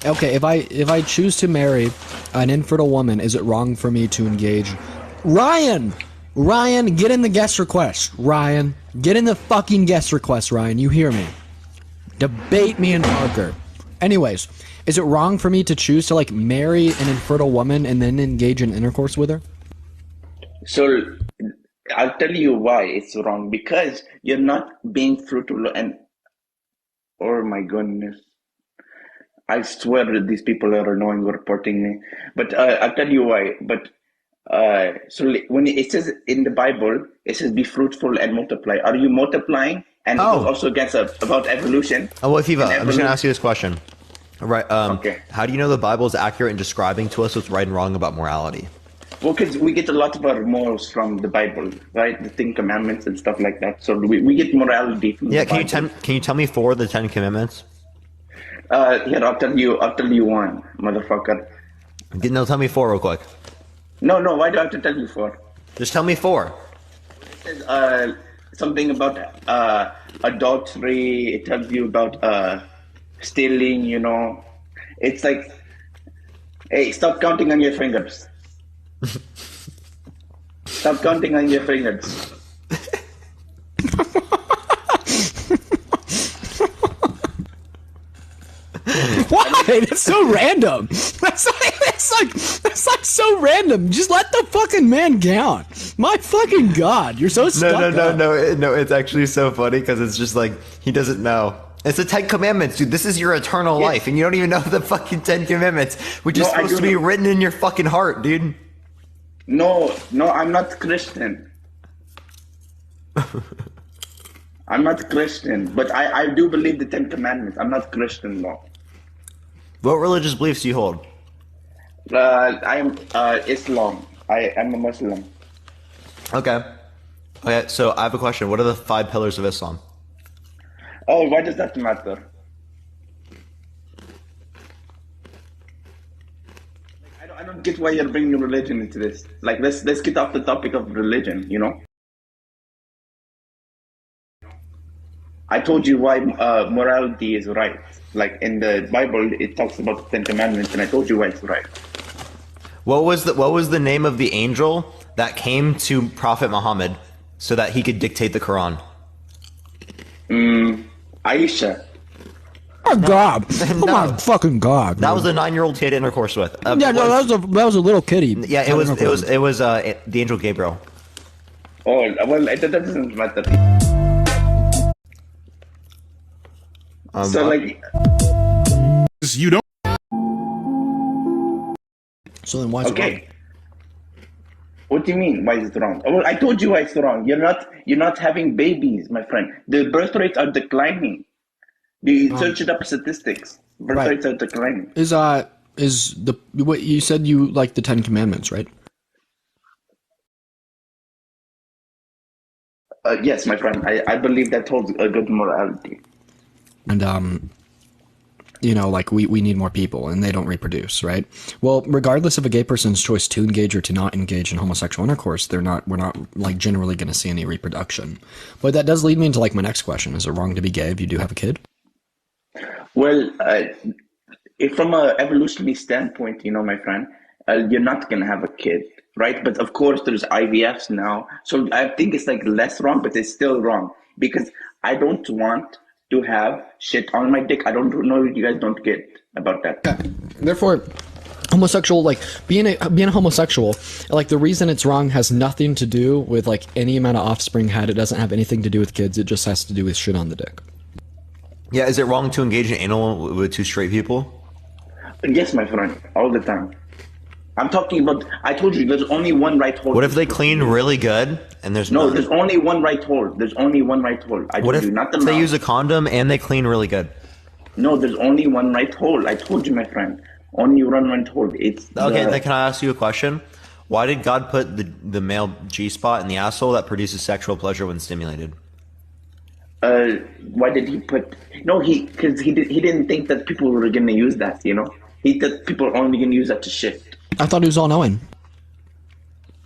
okay, if I choose to marry an infertile woman, is it wrong for me to engage? Ryan, get in the guest request. Ryan, get in the fucking guest request, Ryan. You hear me? Debate me and Parker. Anyways, is it wrong for me to choose to like marry an infertile woman and then engage in intercourse with her? So I'll tell you why it's wrong. Because you're not being fruitful and oh my goodness. I swear that these people are annoying reporting me. But I'll tell you why. But so when it says in the Bible, it says be fruitful and multiply. Are you multiplying? And it goes also against about evolution. Oh, well, Fiva, I'm just going to ask you this question. Right. Okay. How do you know the Bible is accurate in describing to us what's right and wrong about morality? Well, because we get a lot of our morals from the Bible, right? The Ten Commandments and stuff like that. So we get morality from the Bible. Can you tell me 4 of the 10 Commandments? Here, I'll tell you one, motherfucker. No, tell me 4 real quick. No, why do I have to tell you 4? Just tell me 4. It says something about adultery. It tells you about stealing, you know. It's like, hey, stop counting on your fingers. Stop counting on your fingers. Why? That's so random. That's like so random. Just let the fucking man count. My fucking god, you're so stuck up. No. It's actually so funny because it's just like he doesn't know. It's the 10 Commandments, dude. This is your eternal life, and you don't even know the fucking 10 Commandments, which is supposed to be written in your fucking heart, dude. No, I'm not Christian. I'm not Christian, but I do believe the 10 Commandments. I'm not Christian, though. What religious beliefs do you hold? I'm Islam. I'm a Muslim. Okay, so I have a question. What are the 5 pillars of Islam? Oh, why does that matter? I don't get why you're bringing religion into this. Like, let's get off the topic of religion, you know? I told you why morality is right. Like, in the Bible, it talks about the 10 Commandments, and I told you why it's right. What was the name of the angel that came to Prophet Muhammad so that he could dictate the Quran? Aisha. Oh my god! Oh No. my fucking god! That man. was a 9-year-old kid intercourse with. Yeah, no, that was a little kitty. Yeah, it was the angel Gabriel. Oh well, that doesn't matter. So like, you don't. So then why is it okay. What do you mean? Why is it wrong? Well, I told you why it's wrong. You're not having babies, my friend. The birth rates are declining. You search it up statistics. Birth Right. rates are declining. Is the what you said you like the 10 Commandments, right? Yes, my friend. I believe that holds a good morality. And you know, like we need more people and they don't reproduce, right? Well, regardless of a gay person's choice to engage or to not engage in homosexual intercourse, we're not like generally going to see any reproduction. But that does lead me into like my next question. Is it wrong to be gay if you do have a kid? Well, if from a evolutionary standpoint, my friend, you're not gonna have a kid, right? But of course, there's IVFs now, so I think it's like less wrong, but it's still wrong because I don't want to have shit on my dick. I don't know if you guys don't get about that. Therefore, homosexual, like being a homosexual, like the reason it's wrong has nothing to do with like any amount of offspring had. It doesn't have anything to do with kids. It just has to do with shit on the dick. Yeah, is it wrong to engage in anal with two straight people? Yes, my friend, all the time. I'm talking about. I told you, there's only one right hole. What if they clean really good and there's no? none? There's only one right hole. There's only one right hole. I What told if you, not the they mouth. use a condom and they clean really good? No, there's only one right hole. I told you, my friend. Only one right hole. It's Okay, then can I ask you a question? Why did God put the male G spot in the asshole that produces sexual pleasure when stimulated? Why did he put? No, because he didn't think that people were gonna use that. He thought people are only gonna use that to shit. I thought he was all knowing.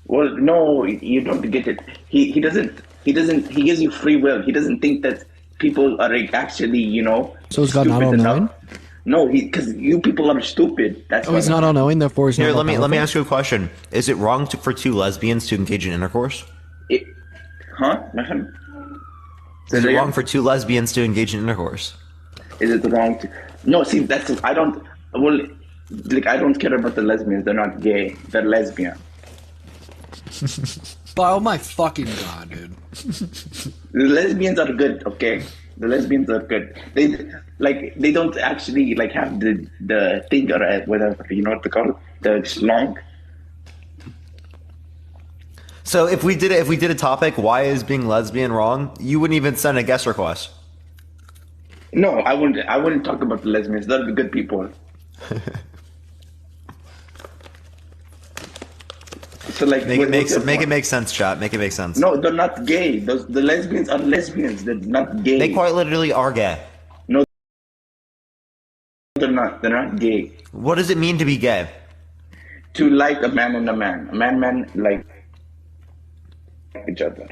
Well, no, you don't get it. He doesn't. He gives you free will. He doesn't think that people are like, actually, So is God not all stupid knowing? enough. No, because you people are stupid. That's Oh, he's not all knowing. Therefore, he's Here, not. let me ask you a question. Is it wrong for two lesbians to engage in intercourse? Huh? Nothing. Is it wrong for two lesbians to engage in intercourse? Is it wrong to? No, see, I don't. Well, like I don't care about the lesbians. They're not gay. They're lesbian. Oh my fucking god, dude. The lesbians are good, okay? The lesbians are good. They don't actually like have the thing or whatever, you know what they call it? The schlong. So if we did a topic, why is being lesbian wrong? You wouldn't even send a guest request. No, I wouldn't talk about the lesbians. They're the good people. So like make it make sense, chat. Make it make sense. No, they're not gay. The lesbians are lesbians. They're not gay. They quite literally are gay. No, they're not. They're not gay. What does it mean to be gay? To like a man and a man. A man like each other.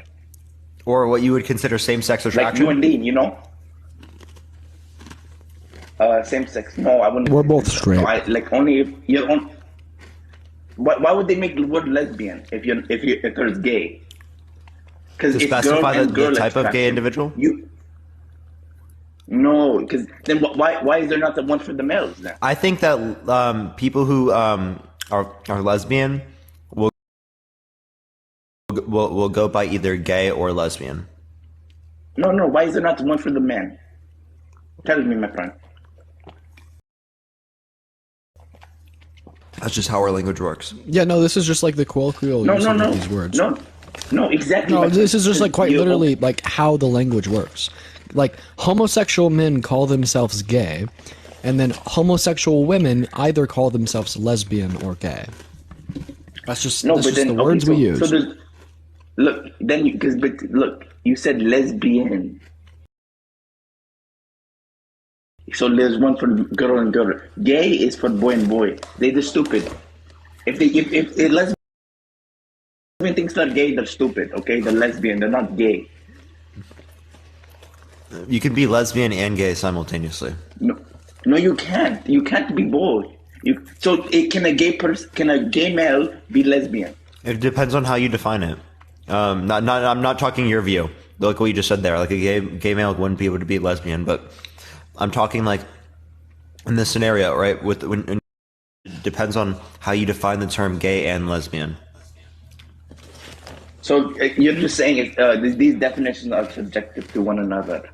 Or what you would consider same-sex Like attraction? you and Dean, same sex. No, I wouldn't. We're both straight. No, like only if you're on. Why would they make the word lesbian if there's gay? Because To specify the type of gay individual? No, because then why is there not the one for the males then? I think that people who are lesbian will go by either gay or lesbian. No. Why is there not one for the men? Tell me, my friend. That's just how our language works. Yeah, no, this is just like the colloquial No, use no, of no. these words. No, exactly. No, my this friend. is just like quite You- literally like how the language works. Like homosexual men call themselves gay, and then homosexual women either call themselves lesbian or gay. That's just the words we use. So there's, look, then look, you said lesbian. So there's one for girl and girl. Gay is for boy and boy. They're stupid. If a lesbian thinks they're gay, they're stupid. Okay, they're lesbian. They're not gay. You can be lesbian and gay simultaneously. No, you can't. You can't be both. Can a gay male be lesbian? It depends on how you define it. I'm not talking your view. Like what you just said there. Like a gay male wouldn't be able to be lesbian, but I'm talking like in this scenario, right? When it depends on how you define the term gay and lesbian. So you're just saying these definitions are subjective to one another.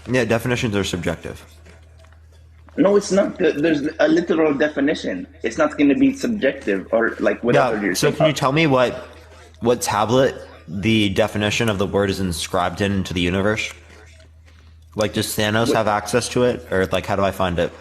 Yeah, definitions are subjective. No, it's not. There's a literal definition. It's not going to be subjective or like whatever you're So saying. can you tell me what tablet the definition of the word is inscribed into the universe? Like, does Thanos have access to it, or like, how do I find it?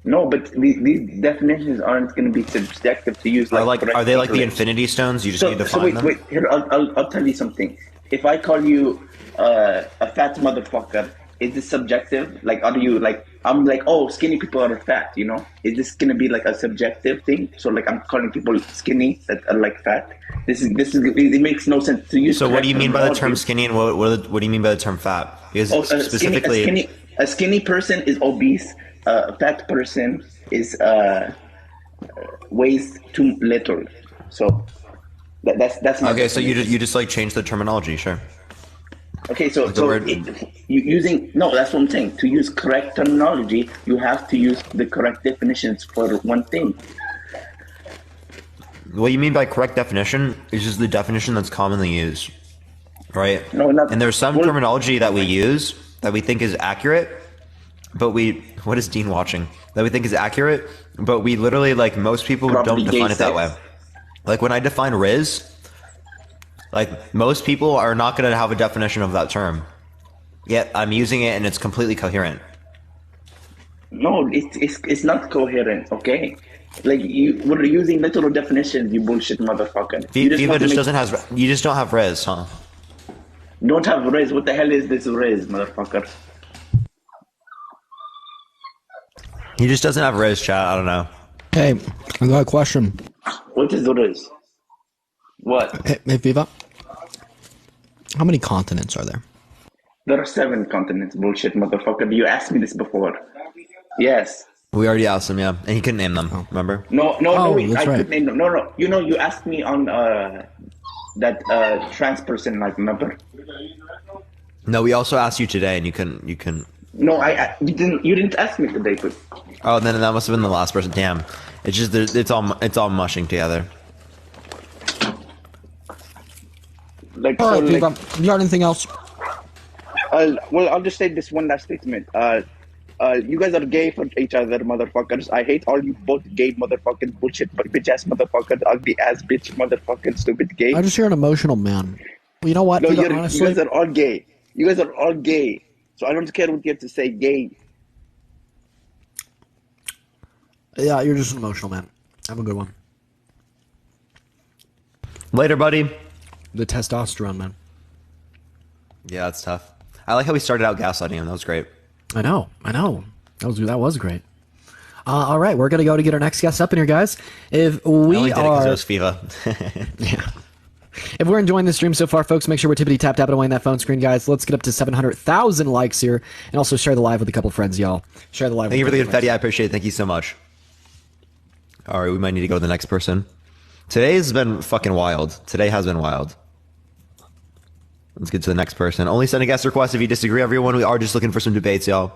No, but these definitions aren't going to be subjective to use. Are they like the Infinity Stones? You just need to find them. Wait. Here, I'll tell you something. If I call you a fat motherfucker, is this subjective? Like, are you like? I'm like, oh, skinny people are fat. You know, is this going to be like a subjective thing? So like, I'm calling people skinny that are like fat. This is. It makes no sense to use. So what do you mean by the term skinny, and what do you mean by the term fat? Because specifically, a skinny person is obese. A fat person is weighs too little. So that's my okay. So you just like change the terminology, sure. Okay, so using that's what I'm saying. To use correct terminology, you have to use the correct definitions for one thing. What you mean by correct definition is just the definition that's commonly used, right? No, not. And there's some terminology that we use that we think is accurate, but what is Dean watching? That we think is accurate, but we literally, like, most people don't define it that way. Like, when I define Riz, like, most people are not going to have a definition of that term. Yet I'm using it and it's completely coherent. No, it's not coherent, okay? Like, we're using literal definitions, you bullshit motherfucker. Viva just doesn't have, you just don't have Riz, huh? Don't have Riz. What the hell is this Riz, motherfucker? He just doesn't have Riz, chat. I don't know. Hey, I got a question. What is Riz? What? Hey, Viva. How many continents are there? There are 7 continents, bullshit motherfucker. You asked me this before. Yes. We already asked him, yeah. And he couldn't name them, remember? No, I could name them. No. You know, you asked me on that trans person, like, remember? No, we also asked you today and you couldn't. No, you didn't ask me today, but. Oh, then that must have been the last person. Damn. It's just, it's all mushing together. Like, all right, so, Viva, like, you got anything else? Well, I'll just say this one last statement. You guys are gay for each other, motherfuckers. I hate all you both gay motherfuckers, bullshit, bitch ass motherfuckers, ugly ass bitch motherfuckers, stupid gay. I just hear an emotional man. Well, you know what? No, Viva, honestly, you guys are all gay. You guys are all gay. So I don't care what you have to say, gay. yeah, you're just an emotional man. Have a good one. Later, buddy. The testosterone, man. Yeah, it's tough. I like how we started out gaslighting him. That was great. I know. That was great. All right, we're gonna go to get our next guest up in here, guys. If we I only did it 'cause it was FIFA. Yeah. If we're enjoying the stream so far, folks, make sure we're tippity tap tapping away on that phone screen, guys. Let's get up to 700,000 likes here, and also share the live with a couple friends, y'all. Share the live. Thank you for the confetti. I appreciate it. Thank you so much. All right, we might need to go to the next person. Today has been fucking wild. Today has been wild. Let's get to the next person. Only send a guest request if you disagree, everyone. We are just looking for some debates, y'all.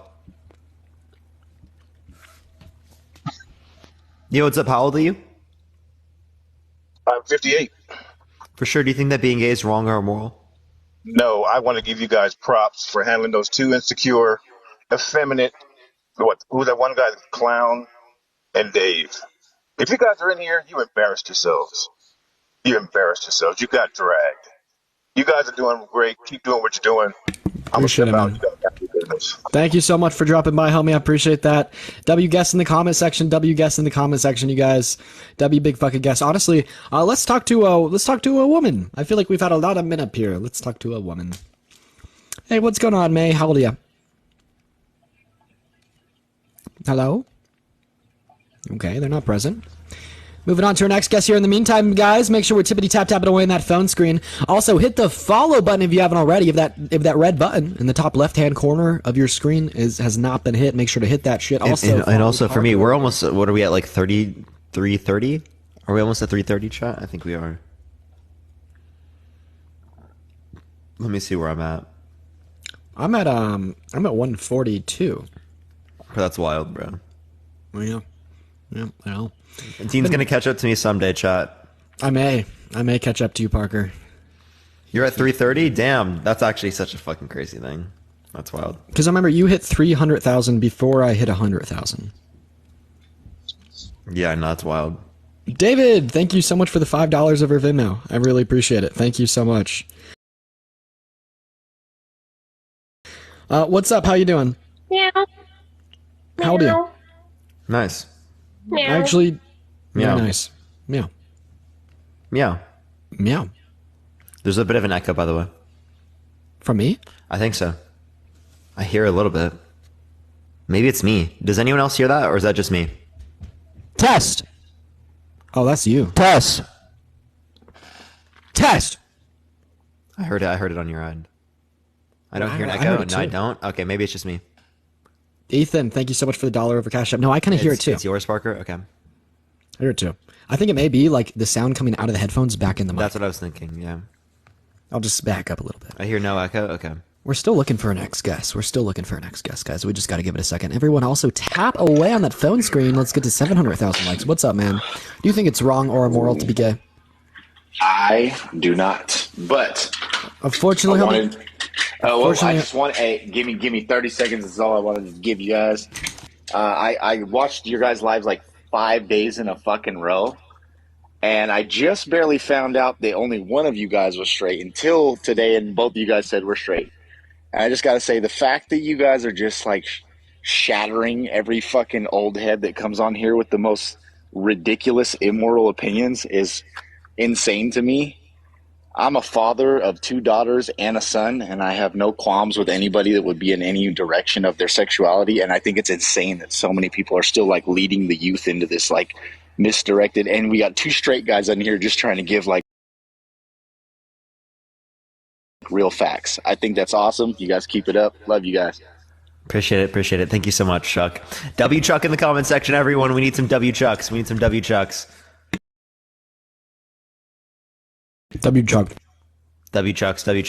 Yo, what's up? How old are you? I'm 58. For sure. Do you think that being gay is wrong or immoral? No, I want to give you guys props for handling those 2 insecure, effeminate, who's that one guy, Clown and Dave. If you guys are in here, you embarrassed yourselves. You embarrassed yourselves. You got dragged. You guys are doing great. Keep doing what you're doing. Appreciate it, man. Thank you so much for dropping by, homie. I appreciate that. W guess in the comment section. W guess in the comment section, you guys. W big fucking guess. Honestly, let's talk to a woman. I feel like we've had a lot of men up here. Let's talk to a woman. Hey, what's going on, May? How old are you? Hello? Okay, they're not present. Moving on to our next guest here. In the meantime, guys, make sure we're tippity tap tapping away in that phone screen. Also, hit the follow button if you haven't already. If that red button in the top left hand corner of your screen has not been hit, make sure to hit that shit. Also, and also for me, we're almost. What are we at? Like 3:30? Are we almost at 3:30, chat? I think we are. Let me see where I'm at. I'm at 142. That's wild, bro. Yeah. Yeah, I know. Dean's gonna catch up to me someday, chat. I may catch up to you, Parker. You're at 330? Damn, that's actually such a fucking crazy thing. That's wild. Because I remember you hit 300,000 before I hit 100,000. Yeah, no, that's wild. David, thank you so much for the $5 over Venmo. I really appreciate it. Thank you so much. What's up? How you doing? Meow. How old are you? Nice. Meow. Actually, Meow. very nice. Meow. Meow. Meow. There's a bit of an echo, by the way. From me? I think so. I hear a little bit. Maybe it's me. Does anyone else hear that, or is that just me? Test. Oh, that's you. Test. Test. I heard it. I heard it on your end. I don't hear an I echo. heard it No, I too. don't. Okay, maybe it's just me. Ethan, thank you so much for the $1 over Cash App. No, I kind of hear it too. It's yours, Parker? Okay. I hear it too. I think it may be like the sound coming out of the headphones back in the mic. That's what I was thinking, yeah. I'll just back up a little bit. I hear no echo? Okay. We're still looking for our next guest. Guys. We just got to give it a second. Everyone also tap away on that phone screen. Let's get to 700,000 likes. What's up, man? Do you think it's wrong or immoral to be gay? I do not, but Unfortunately, I just want give me 30 seconds. Is all I wanted to give you guys. I watched your guys' lives like 5 days in a fucking row, and I just barely found out that only one of you guys was straight until today, and both of you guys said we're straight. And I just gotta say, the fact that you guys are just like shattering every fucking old head that comes on here with the most ridiculous, immoral opinions is insane to me. I'm a father of 2 daughters and a son, and I have no qualms with anybody that would be in any direction of their sexuality. And I think it's insane that so many people are still like leading the youth into this like misdirected. And we got 2 straight guys in here just trying to give like real facts. I think that's awesome. You guys keep it up. Love you guys. Appreciate it. Thank you so much, Chuck. W Chuck in the comment section, everyone. We need some W Chucks. W Chucks. W Chuck. W Chucks. Big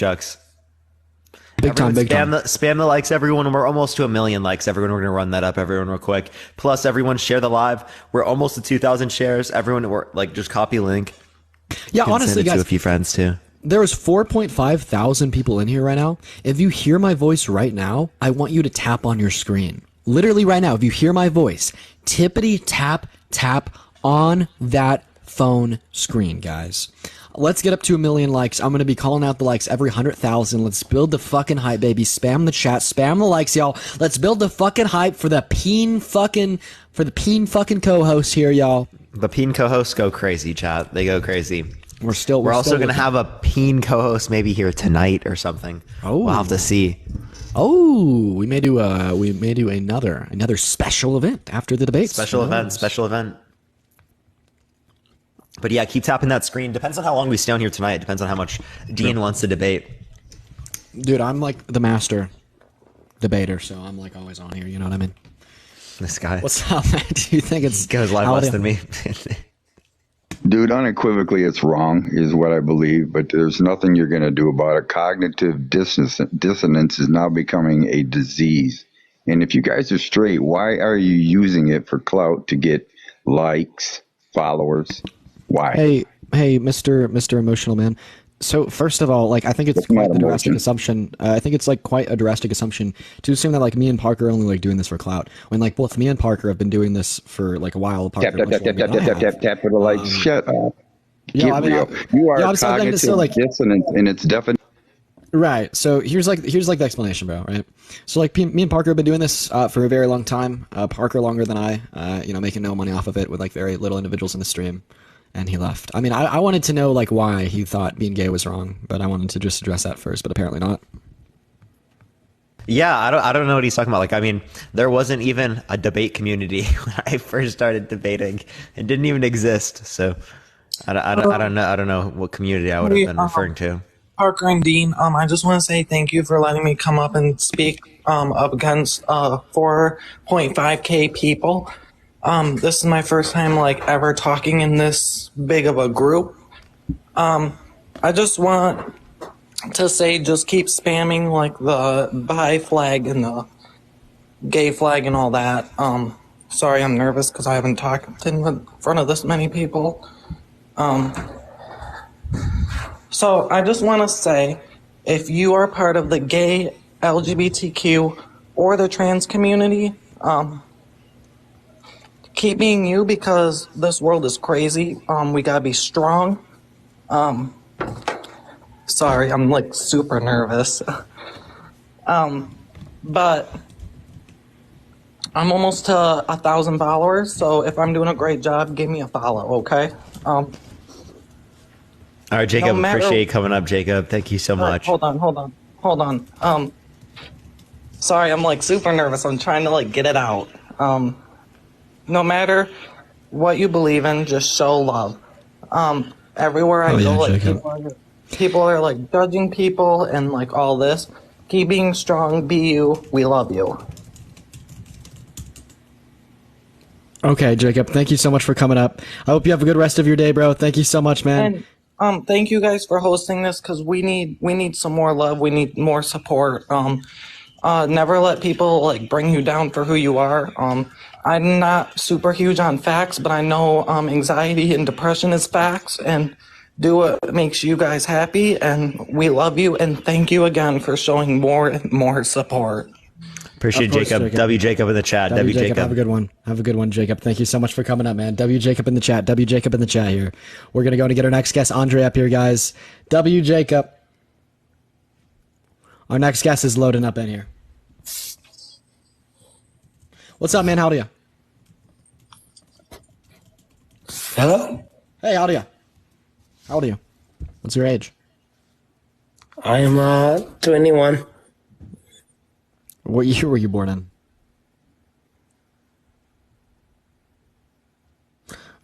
time. Spam the likes, everyone. We're almost to 1 million likes, everyone. We're going to run that up, everyone, real quick. Plus, everyone, share the live. We're almost to 2,000 shares. Everyone, we're like, just copy link. Yeah, You can honestly, send it guys, to a few friends too. there is 4.5 thousand people in here right now. If you hear my voice right now, I want you to tap on your screen. Literally right now, if you hear my voice, tippity tap on that phone screen, guys. Let's get up to 1 million likes. I'm going to be calling out the likes every 100,000. Let's build the fucking hype, baby. Spam the chat. Spam the likes, y'all. Let's build the fucking hype for the peen fucking co-host here, y'all. The peen co-hosts go crazy, chat. They go crazy. We're also going to have a peen co-host maybe here tonight or something. Oh. We'll have to see. Oh, we may do another special event after the debate. Special event. But yeah, keep tapping that screen. Depends on how long we stay on here tonight. Depends on how much Dean wants to debate. Dude, I'm like the master debater, so I'm like always on here. You know what I mean? This guy. What's up, man? Do you think it's goes live less than me? Dude, unequivocally, it's wrong, is what I believe, but there's nothing you're going to do about it. Cognitive dissonance is now becoming a disease. And if you guys are straight, why are you using it for clout to get likes, followers? Why? Hey, Mr. Emotional Man. So first of all, like I think it's quite a drastic assumption. I think it's like quite a drastic assumption to assume that like me and Parker are only like doing this for clout. When like both me and Parker have been doing this for like a while. Tap for the like. Shut up. Yeah, Get real. You are cognitive dissonance, and it's definitely right. So here's like the explanation, bro. Right. So like me and Parker have been doing this for a very long time. Parker longer than I. Making no money off of it with like very little individuals in the stream. And he left. I mean, I wanted to know like why he thought being gay was wrong, but I wanted to just address that first, but apparently not. Yeah, I don't know what he's talking about. Like, I mean, there wasn't even a debate community when I first started debating. It didn't even exist. So I don't know what community I would have been referring to. Parker and Dean, I just want to say thank you for letting me come up and speak up against 4.5K people. This is my first time like ever talking in this big of a group. I just want to say just keep spamming like the bi flag and the gay flag and all that. Sorry, I'm nervous because I haven't talked in front of this many people. So I just want to say, if you are part of the gay, LGBTQ, or the trans community, keep being you because this world is crazy. We gotta be strong. Sorry, I'm like super nervous. But I'm almost to 1,000 followers, so if I'm doing a great job, give me a follow, okay? All right, Jacob, no matter- appreciate you coming up, Jacob. Thank you so much. Hold on. Sorry, I'm like super nervous. I'm trying to like get it out. No matter what you believe in, just show love. Everywhere I go, like people are like judging people and like all this. Keep being strong, be you, we love you. Okay, Jacob, thank you so much for coming up. I hope you have a good rest of your day, bro. Thank you so much, man. And thank you guys for hosting this because we need some more love. We need more support. Never let people like bring you down for who you are. I'm not super huge on facts, but I know anxiety and depression is facts, and do what makes you guys happy. And we love you, and thank you again for showing more and more support. Appreciate Jacob. W Jacob in the chat. W Jacob. Have a good one. Have a good one, Jacob. Thank you so much for coming up, man. W Jacob in the chat. W Jacob in the chat here. We're going to go to get our next guest, Andre, up here, guys. W Jacob. Our next guest is loading up in here. What's up, man? How old are you? Hello? Hey, how old are you? How old are you? What's your age? I'm 21. What year were you born in?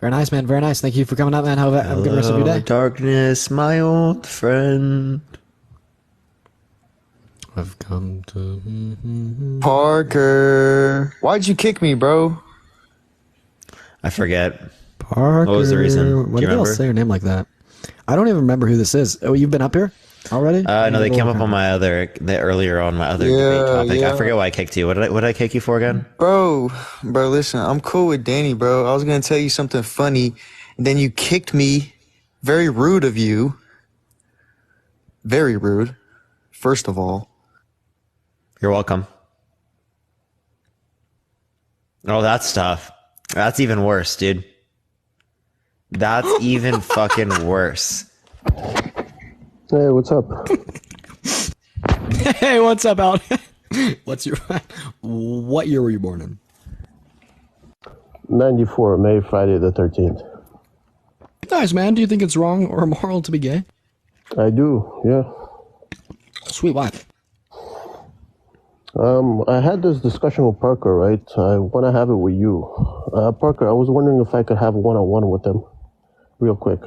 Very nice, man. Very nice. Thank you for coming up, man. Have a good rest of your day. Darkness, my old friend. I've come to... Parker. Why'd you kick me, bro? I forget. Parker. What was the reason? Why do they all say your name like that? I don't even remember who this is. Oh, you've been up here already? No, they came up on my other earlier on my other debate topic. Yeah. I forget why I kicked you. What did I kick you for again? Bro, listen, I'm cool with Danny, bro. I was gonna tell you something funny, and then you kicked me. Very rude of you. Very rude, first of all. You're welcome. Oh, that's tough. That's even worse, dude. That's even fucking worse. Hey, what's up? Hey, what's up, Al? What year were you born in? 94, May, Friday the 13th. Nice, man. Do you think it's wrong or immoral to be gay? I do, yeah. Sweet, why? I had this discussion with Parker, right? I want to have it with you. Parker, I was wondering if I could have a one-on-one with him real quick.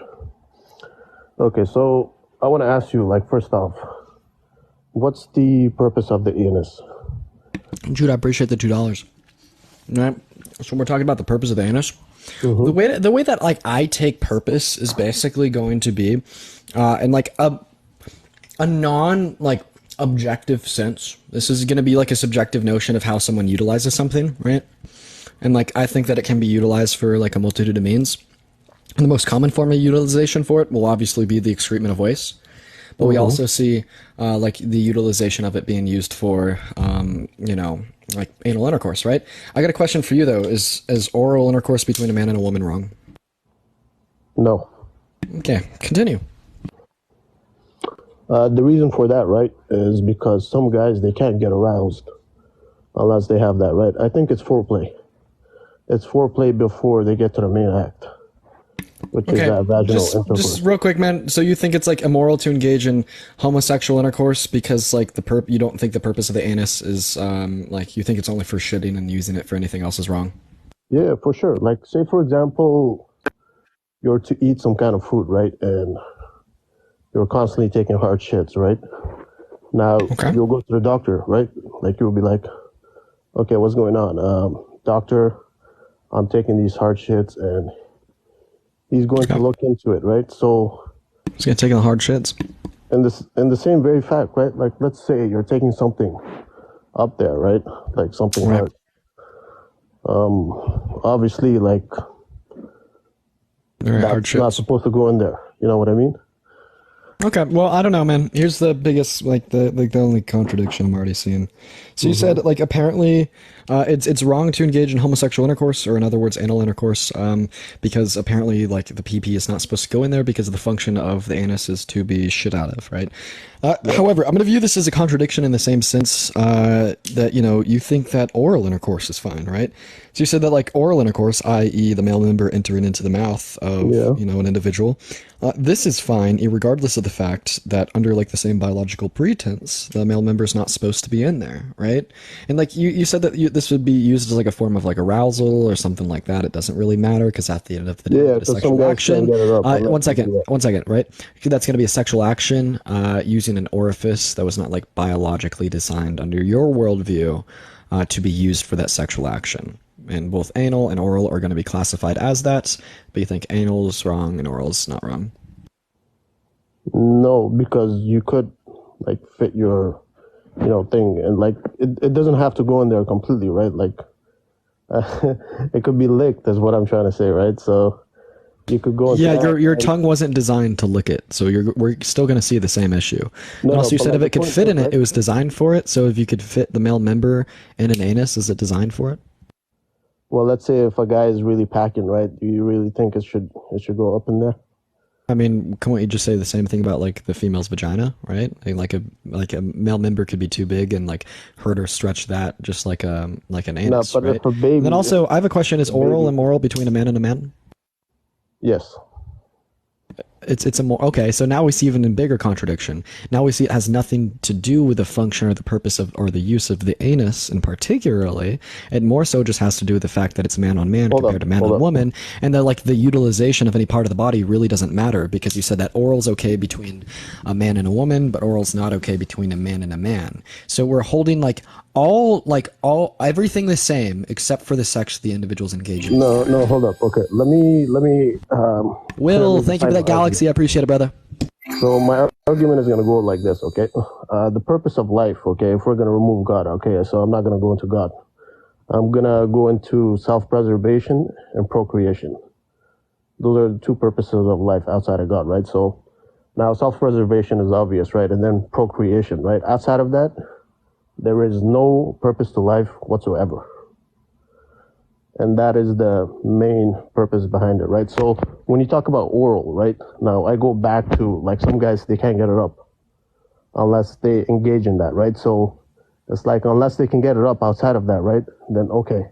Okay, so I want to ask you, like, first off, what's the purpose of the anus? Jude, I appreciate the $2. Right? So we're talking about the purpose of the anus. Mm-hmm. The way that like I take purpose is basically going to be in like a non like objective sense. This is going to be like a subjective notion of how someone utilizes something, right? And like I think that it can be utilized for like a multitude of means. And the most common form of utilization for it will obviously be the excrement of waste. But we also see like the utilization of it being used for, like anal intercourse, right? I got a question for you though. Is oral intercourse between a man and a woman wrong? No. Okay, continue. The reason for that, right, is because some guys, they can't get aroused unless they have that, right? I think it's foreplay. It's foreplay before they get to the main act. Which is that vaginal intercourse. Just real quick, man. So you think it's like immoral to engage in homosexual intercourse because like you don't think the purpose of the anus is like you think it's only for shitting and using it for anything else is wrong? Yeah, for sure. Like say for example, you're to eat some kind of food, right? And you're constantly taking hard shits, right? Now you'll go to the doctor, right? Like you'll be like, okay, what's going on? Doctor, I'm taking these hard shits and he's going to look into it, right? So he's gonna take the hard shits. And the same very fact, right? Like let's say you're taking something up there, right? Like something hard. Obviously, like Very hard that's not shits. supposed to go in there. You know what I mean? Okay, well, I don't know, man. Here's the biggest, the only contradiction I'm already seeing. So you said, like, apparently, it's wrong to engage in homosexual intercourse, or in other words, anal intercourse, because apparently, like, the PP is not supposed to go in there because the function of the anus is to be shit out of, right? However, I'm going to view this as a contradiction in the same sense that, you know, you think that oral intercourse is fine, right? So you said that, like, oral intercourse, i.e. the male member entering into the mouth of, you know, an individual, this is fine, regardless of the fact that under, like, the same biological pretense, the male member is not supposed to be in there, right? And, like, you said that this would be used as, like, a form of, like, arousal or something like that. It doesn't really matter because at the end of the day, it's a sexual action. One second, right? That's going to be a sexual action using an orifice that was not, like, biologically designed under your worldview to be used for that sexual action. And both anal and oral are going to be classified as that, but you think anal is wrong and oral is not wrong. No, because you could like fit your, you know, thing, and like it doesn't have to go in there completely, right? Like it could be licked, is what I'm trying to say, right? So you could go. Yeah, your tongue wasn't designed to lick it, so we're still going to see the same issue. No, and also, you said like if it could fit in it, it was designed for it. So if you could fit the male member in an anus, is it designed for it? Well, let's say if a guy is really packing, right? Do you really think it should go up in there? I mean, can't you just say the same thing about like the female's vagina, right? Like a male member could be too big and like hurt or stretch that, just like an anus, but right? if a baby, And then also, I have a question: is oral and moral between a man and a man? Yes. It's a more okay. So now we see even a bigger contradiction. Now we see it has nothing to do with the function or the purpose of or the use of the anus, in particularly. It more so just has to do with the fact that it's man on man compared to man on woman, and that like the utilization of any part of the body really doesn't matter because you said that oral's okay between a man and a woman, but oral's not okay between a man and a man. So we're holding everything the same except for the sex the individual's engaging in. No, hold up. Okay, let me. Will, thank you for that galaxy. I appreciate it, brother. So my argument is going to go like this, okay? The purpose of life, okay, if we're going to remove God, okay, so I'm not going to go into God. I'm going to go into self-preservation and procreation. Those are the two purposes of life outside of God, right? So now self-preservation is obvious, right? And then procreation, right? Outside of that, there is no purpose to life whatsoever. And that is the main purpose behind it, right? So when you talk about oral, right? Now I go back to like some guys, they can't get it up unless they engage in that, right? So it's like unless they can get it up outside of that, right? Then okay.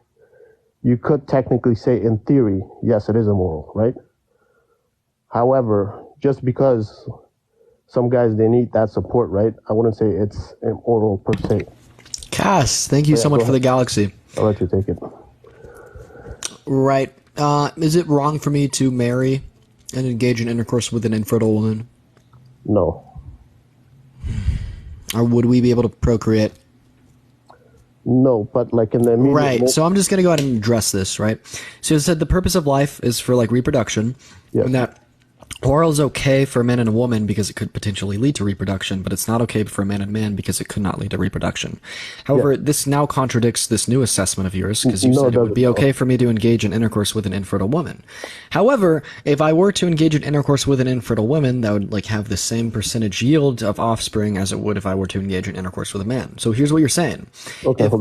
You could technically say in theory, yes, it is immoral, right? However, just because some guys, they need that support, right? I wouldn't say it's immoral per se. Cass, thank you so much for the galaxy. I'll let you take it. Right. Is it wrong for me to marry and engage in intercourse with an infertile woman? No. Or would we be able to procreate? No, but like in the immediate right. So I'm just going to go ahead and address this, right? So it said the purpose of life is for like reproduction, and that oral is okay for a man and a woman because it could potentially lead to reproduction, but it's not okay for a man and a man because it could not lead to reproduction. However, this now contradicts this new assessment of yours because you said it would be okay for me to engage in intercourse with an infertile woman. However, if I were to engage in intercourse with an infertile woman, that would like have the same percentage yield of offspring as it would if I were to engage in intercourse with a man. So here's what you're saying. Okay, if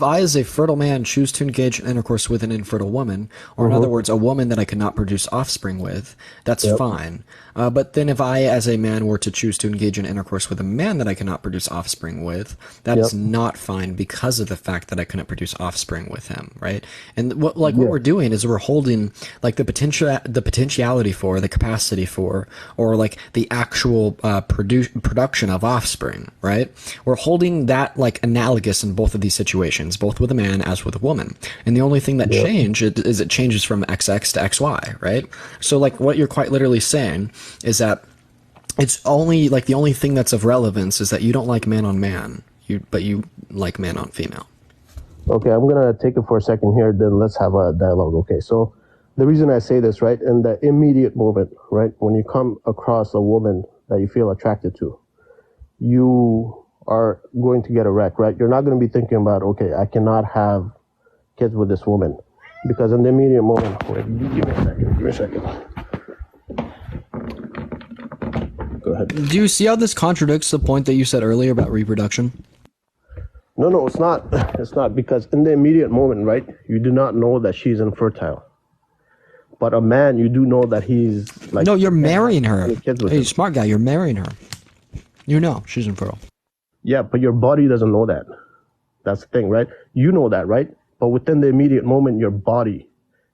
I as a fertile man choose to engage in intercourse with an infertile woman, or in other words, a woman that I could not produce offspring with, that's fine. But then if I, as a man, were to choose to engage in intercourse with a man that I cannot produce offspring with, that is not fine because of the fact that I couldn't produce offspring with him, right? And what we're doing is we're holding like the potentiality for, the capacity for, or like the actual production of offspring, right? We're holding that like analogous in both of these situations, both with a man as with a woman. And the only thing that changes is it changes from XX to XY, right? So like what you're quite literally saying is that it's only like the only thing that's of relevance is that you don't like man on man, but you like man on female. Okay, I'm gonna take it for a second here, then let's have a dialogue. Okay, so the reason I say this, right, in the immediate moment, right, when you come across a woman that you feel attracted to, you are going to get erect, right? You're not going to be thinking about, okay, I cannot have kids with this woman. Because in the immediate moment, wait, give me a second. Go ahead. Do you see how this contradicts the point that you said earlier about reproduction? No, it's not. It's not, because in the immediate moment, right, you do not know that she's infertile. But a man, you do know that he's like... No, you're marrying her. Hey, him. smart guy, you're marrying her. You know she's infertile. Yeah, but your body doesn't know that. That's the thing, right? You know that, right? But within the immediate moment, your body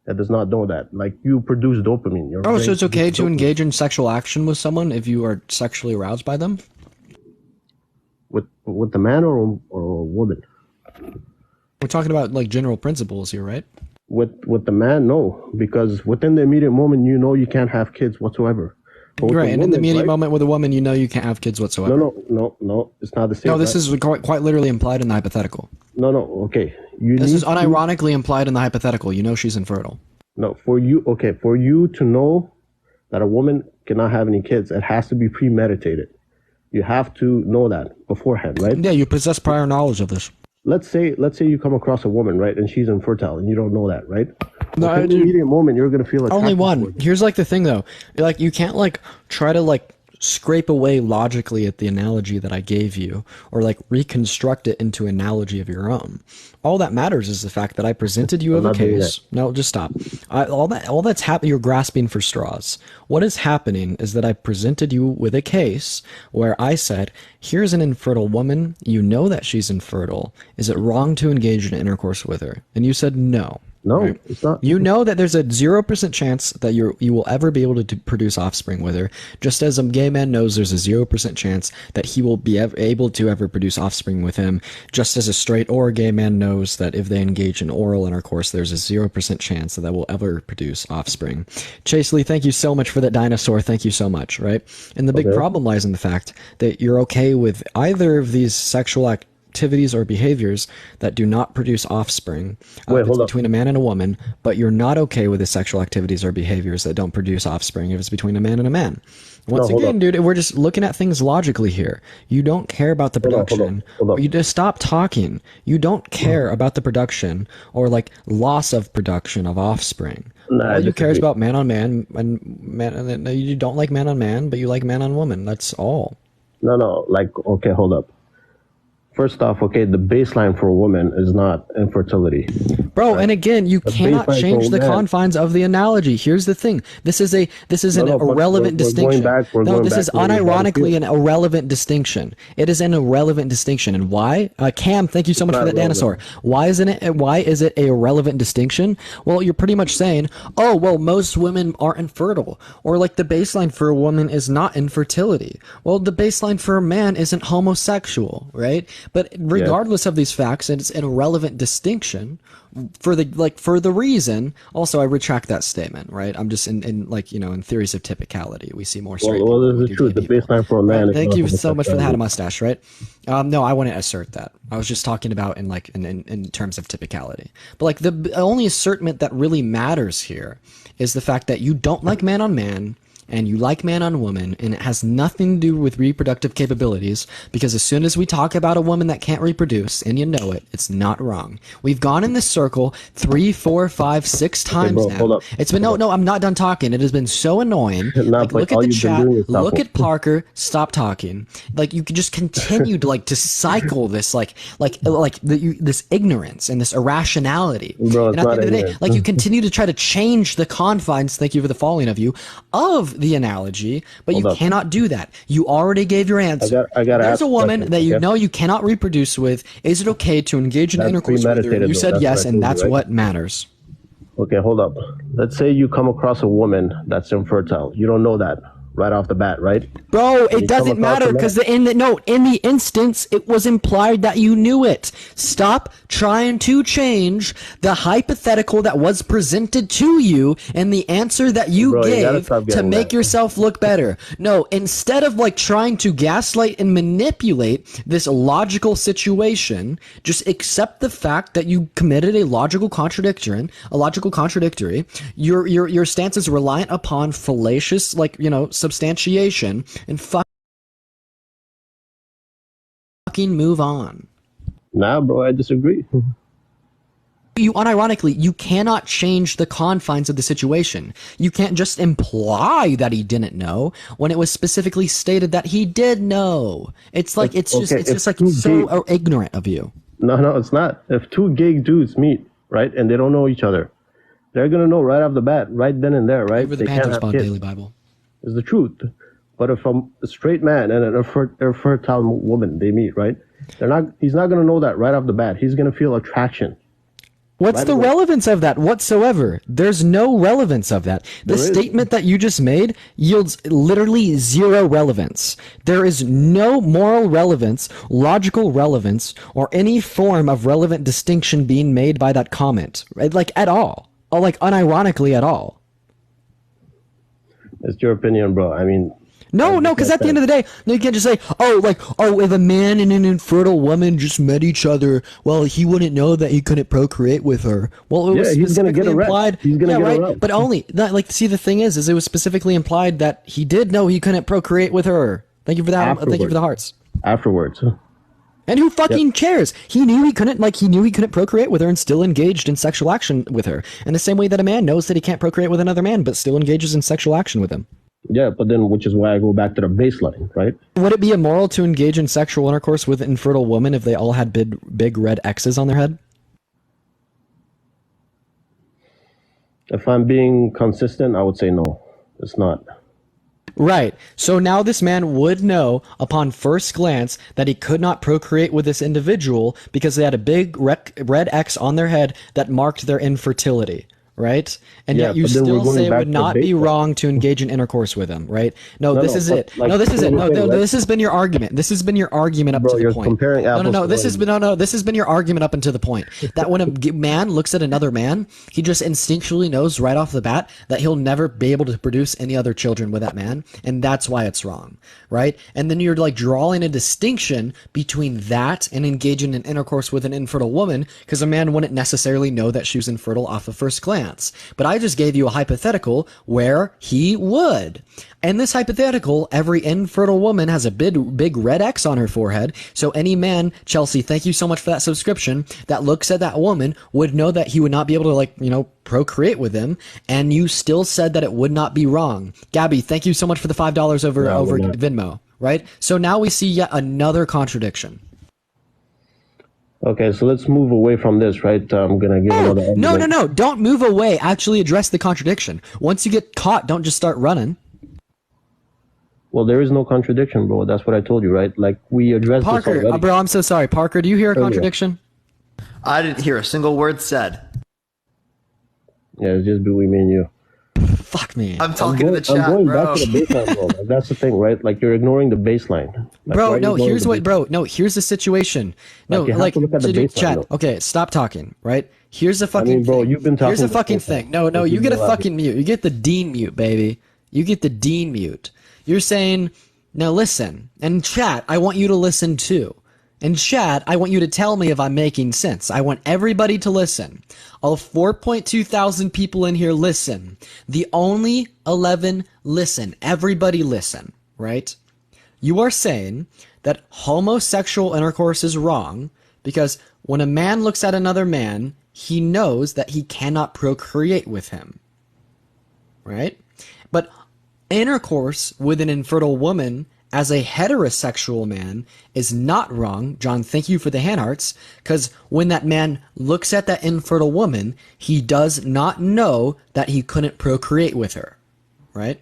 that does not know that. Like, you produce dopamine. Oh, so it's okay to engage in sexual action with someone if you are sexually aroused by them? With the man or a woman? We're talking about like general principles here, right? With the man, no, because within the immediate moment, you know you can't have kids whatsoever. Right, and in the immediate moment with a woman, you know you can't have kids whatsoever. No, it's not the same. No, this is quite literally implied in the hypothetical. No, okay. This is unironically implied in the hypothetical. You know she's infertile. No, for you to know that a woman cannot have any kids, it has to be premeditated. You have to know that beforehand, right? Yeah, you possess prior knowledge of this. Let's say you come across a woman, right, and she's infertile, and you don't know that, right? No, in the immediate moment, you're gonna feel only one. Here's like the thing, though. Like, you can't like try to like scrape away logically at the analogy that I gave you, or like reconstruct it into an analogy of your own. All that matters is the fact that I presented you with a case. No, just stop. All that's happening. You're grasping for straws. What is happening is that I presented you with a case where I said, here's an infertile woman. You know that she's infertile. Is it wrong to engage in intercourse with her? And you said no. No, right? It's not. You know that there's a 0% chance that you will ever be able to produce offspring with her, just as a gay man knows there's a 0% chance that he will be able to ever produce offspring with him, just as a straight or a gay man knows that if they engage in oral intercourse, there's a 0% chance that they will ever produce offspring. Chase Lee, thank you so much for that dinosaur. Thank you so much, right? And the big problem lies in the fact that you're okay with either of these sexual activities or behaviors that do not produce offspring between a man and a woman, but you're not okay with the sexual activities or behaviors that don't produce offspring if it's between a man and a man. Once again, dude, we're just looking at things logically here. You don't care about the production. You just stop talking. You don't care about the production or like loss of production of offspring. All you care is about man on man, and you don't like man on man, but you like man on woman. That's all. No, like, okay, hold up. First off, okay, the baseline for a woman is not infertility. Bro, and again, you cannot change the confines of the analogy. Here's the thing. This is an irrelevant distinction. This is unironically an irrelevant distinction. It is an irrelevant distinction. And why? Cam, thank you so much for that dinosaur. Why is it a irrelevant distinction? Well, you're pretty much saying, oh, well, most women aren't infertile. Or like the baseline for a woman is not infertility. Well, the baseline for a man isn't homosexual, right? But regardless of these facts, it's an irrelevant distinction for the reason. Also, I retract that statement, right? I'm just in theories of typicality. We see more straight people. Well, this is true. The baseline for a man. Right? Thank you so much for the hat and mustache, right? No, I wouldn't assert that. I was just talking about in terms of typicality. But like the only assertment that really matters here is the fact that you don't like man on man, and you like man on woman, and it has nothing to do with reproductive capabilities, because as soon as we talk about a woman that can't reproduce, and you know it, it's not wrong. We've gone in this circle 3, 4, 5, 6 times now. Hold up. It's been no, I'm not done talking. It has been so annoying. Look at the chat. Look at Parker. Stop talking. Like, you could just continue to cycle this this ignorance and this irrationality. Bro, and at the end of the day, you continue to try to change the confines. Thank you for the following of you of the analogy, but you cannot do that. You already gave your answer. There's a woman that you know you cannot reproduce with. Is it okay to engage in intercourse with her? You said yes, and that's what matters. Okay, hold up. Let's say you come across a woman that's infertile. You don't know that right off the bat, right? Bro, it doesn't matter, because in the instance, it was implied that you knew it. Stop trying to change the hypothetical that was presented to you and the answer that you gave to make yourself look better. No, instead of trying to gaslight and manipulate this logical situation, just accept the fact that you committed a logical contradictory. Your stance is reliant upon fallacious, substantiation, and fuck fucking move on. Nah, bro, I disagree. You unironically, you cannot change the confines of the situation. You can't just imply that he didn't know when it was specifically stated that he did know. It's like it's just like so ignorant of you. No, it's not. If two gay dudes meet, right, and they don't know each other, they're gonna know right off the bat, right then and there, right? Over the They can't Panthers have Pod kids. Daily Bible. Is the truth. But if a straight man and a fertile woman they meet, right? He's not gonna know that right off the bat. He's gonna feel attraction. What's Right the away. relevance of that whatsoever? There's no relevance of that. The There is. statement that you just made yields literally zero relevance. There is no moral relevance, logical relevance, or any form of relevant distinction being made by that comment, right? Like at all, or like unironically at all. It's your opinion, bro. I mean, No, because at the end of the day, you can't just say, if a man and an infertile woman just met each other, well, he wouldn't know that he couldn't procreate with her. Well, it was he's gonna get specifically erect. implied. He's gonna get right. erect. But only, see, the thing is it was specifically implied that he did know he couldn't procreate with her. Thank you for that. Thank you for the hearts. Afterwards. And who fucking cares? He knew he couldn't procreate with her and still engaged in sexual action with her. In the same way that a man knows that he can't procreate with another man, but still engages in sexual action with him. Yeah, but then, which is why I go back to the baseline, right? Would it be immoral to engage in sexual intercourse with an infertile woman if they all had big red X's on their head? If I'm being consistent, I would say no. It's not. Right. So now this man would know upon first glance that he could not procreate with this individual because they had a big red X on their head that marked their infertility. Right? And Yeah, yet you but then we're still going say it back would to not the be baseline. wrong to engage in intercourse with him, right? No, No, this no, is but, it. like, No, this is it. No, okay, this has been your argument. This has been your argument up Bro, to the you're point. comparing No, apples to this has oranges. been this has been your argument up until the point that when a man looks at another man, he just instinctually knows right off the bat that he'll never be able to produce any other children with that man, and that's why it's wrong, right? And then you're like drawing a distinction between that and engaging in intercourse with an infertile woman because a man wouldn't necessarily know that she was infertile off of first glance. But I just gave you a hypothetical where he would. In this hypothetical, every infertile woman has a big red X on her forehead. So any man, Chelsea, thank you so much for that subscription, that looks at that woman would know that he would not be able to procreate with him. And you still said that it would not be wrong. Gabby, thank you so much for the $5 over Venmo, right? So now we see yet another contradiction. Okay, so let's move away from this, right? I'm gonna give another argument. No. Don't move away. Actually address the contradiction. Once you get caught, don't just start running. Well, there is no contradiction, bro. That's what I told you, right? Like, we addressed this Parker, already. bro, I'm so sorry. Parker, do you hear a contradiction? I didn't hear a single word said. Yeah, it's just between me and you. Fuck me. I'm talking to the chat, I'm going bro. back to the baseline, bro. Like, that's the thing, right? Like, you're ignoring the baseline. Like, why Bro, are no, you here's ignoring what, bro, no, here's the situation. No, Like, you have like, to look at the baseline, chat, though. okay, stop talking, right? Here's the fucking bro, thing. you've been talking Here's the this fucking whole time. thing. No, Like, you you get a know that. fucking mute. You get the Dean mute, baby. You get the Dean mute. You're saying, now listen, and chat, I want you to listen too. In chat, I want you to tell me if I'm making sense. I want everybody to listen. All 4.2 thousand people in here listen. The only 11 listen. Everybody listen, right? You are saying that homosexual intercourse is wrong because when a man looks at another man, he knows that he cannot procreate with him, right? But intercourse with an infertile woman as a heterosexual man is not wrong. John, thank you for the hand hearts, because when that man looks at that infertile woman, he does not know that he couldn't procreate with her, right?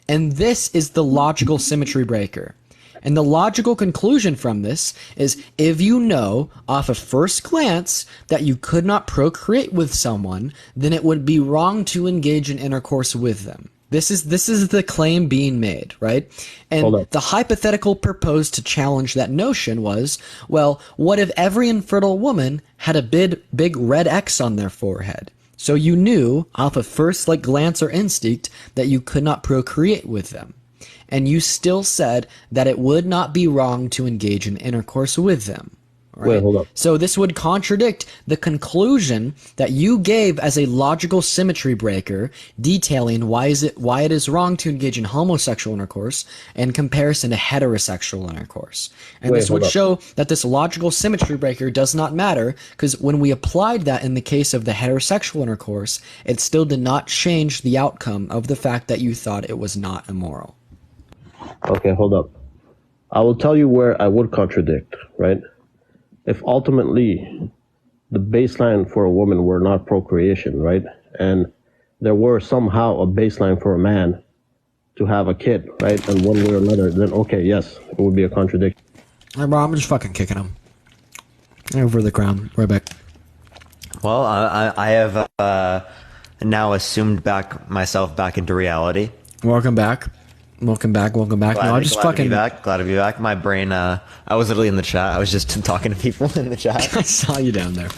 And this is the logical symmetry breaker. And the logical conclusion from this is if you know off of first glance that you could not procreate with someone, then it would be wrong to engage in intercourse with them. This is the claim being made, right? And the hypothetical proposed to challenge that notion was, well, what if every infertile woman had a big red X on their forehead? So you knew off of first glance or instinct that you could not procreate with them. And you still said that it would not be wrong to engage in intercourse with them, right? Wait, hold up. So this would contradict the conclusion that you gave as a logical symmetry breaker, detailing why it is wrong to engage in homosexual intercourse in comparison to heterosexual intercourse. And Wait, this would hold up. show that this logical symmetry breaker does not matter, because when we applied that in the case of the heterosexual intercourse, it still did not change the outcome of the fact that you thought it was not immoral. Okay, hold up. I will tell you where I would contradict, right? If ultimately the baseline for a woman were not procreation, right? And there were somehow a baseline for a man to have a kid, right? And one way or another, then okay, yes, it would be a contradiction. Hey, bro, I'm just fucking kicking him. Over the ground. Right back. Well, I have now assumed myself back into reality. Welcome back. Welcome back. Glad to be back. Glad to be back. My brain, I was literally in the chat. I was just talking to people in the chat. I saw you down there.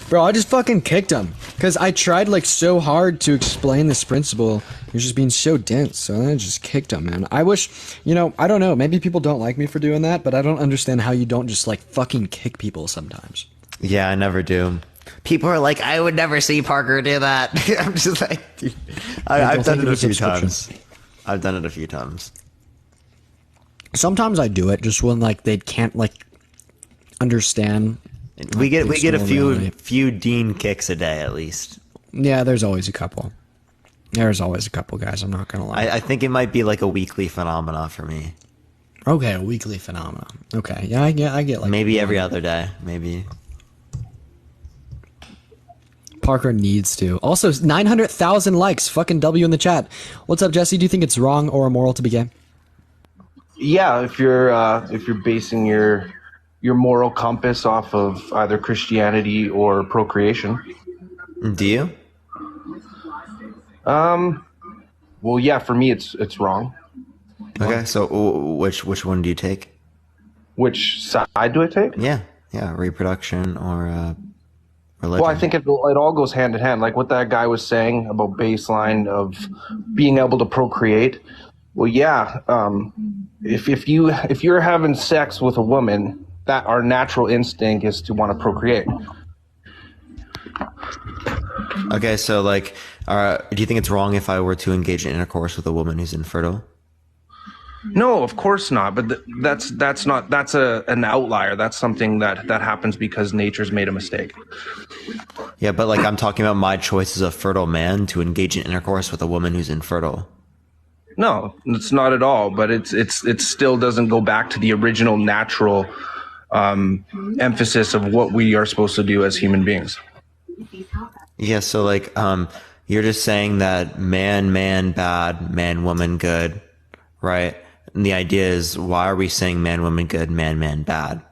Bro, I just fucking kicked him. Because I tried like so hard to explain this principle. You're just being so dense. So I just kicked him, man. I wish, I don't know. Maybe people don't like me for doing that. But I don't understand how you don't just like fucking kick people sometimes. Yeah, I never do. People are like, I would never see Parker do that. I'm just like, dude. I've done it a few times. I've done it a few times. Sometimes I do it just when like they can't like understand. We get a few Dean kicks a day at least. Yeah, there's always a couple. There's always a couple, guys. I'm not gonna lie. I think it might be like a weekly phenomena for me. Okay, a weekly phenomenon. Okay, yeah, I get like maybe every other day, maybe. Parker needs to. Also, 900,000 likes. Fucking W in the chat. What's up, Jesse? Do you think it's wrong or immoral to be gay? Yeah, if you're basing your moral compass off of either Christianity or procreation. Do you? Well, yeah, for me it's wrong. Okay, so which one do you take? Which side do I take? Yeah, reproduction or religion. Well, I think it all goes hand in hand. Like what that guy was saying about baseline of being able to procreate. Well, yeah, if you're having sex with a woman, that our natural instinct is to want to procreate. Okay, so like, do you think it's wrong if I were to engage in intercourse with a woman who's infertile? No, of course not. But that's an outlier. That's something that happens because nature's made a mistake. Yeah, but like I'm talking about my choice as a fertile man to engage in intercourse with a woman who's infertile. No, it's not at all. But it still doesn't go back to the original natural emphasis of what we are supposed to do as human beings. Yeah, so like you're just saying that man bad, man woman good, right? And the idea is, why are we saying man woman good, man bad?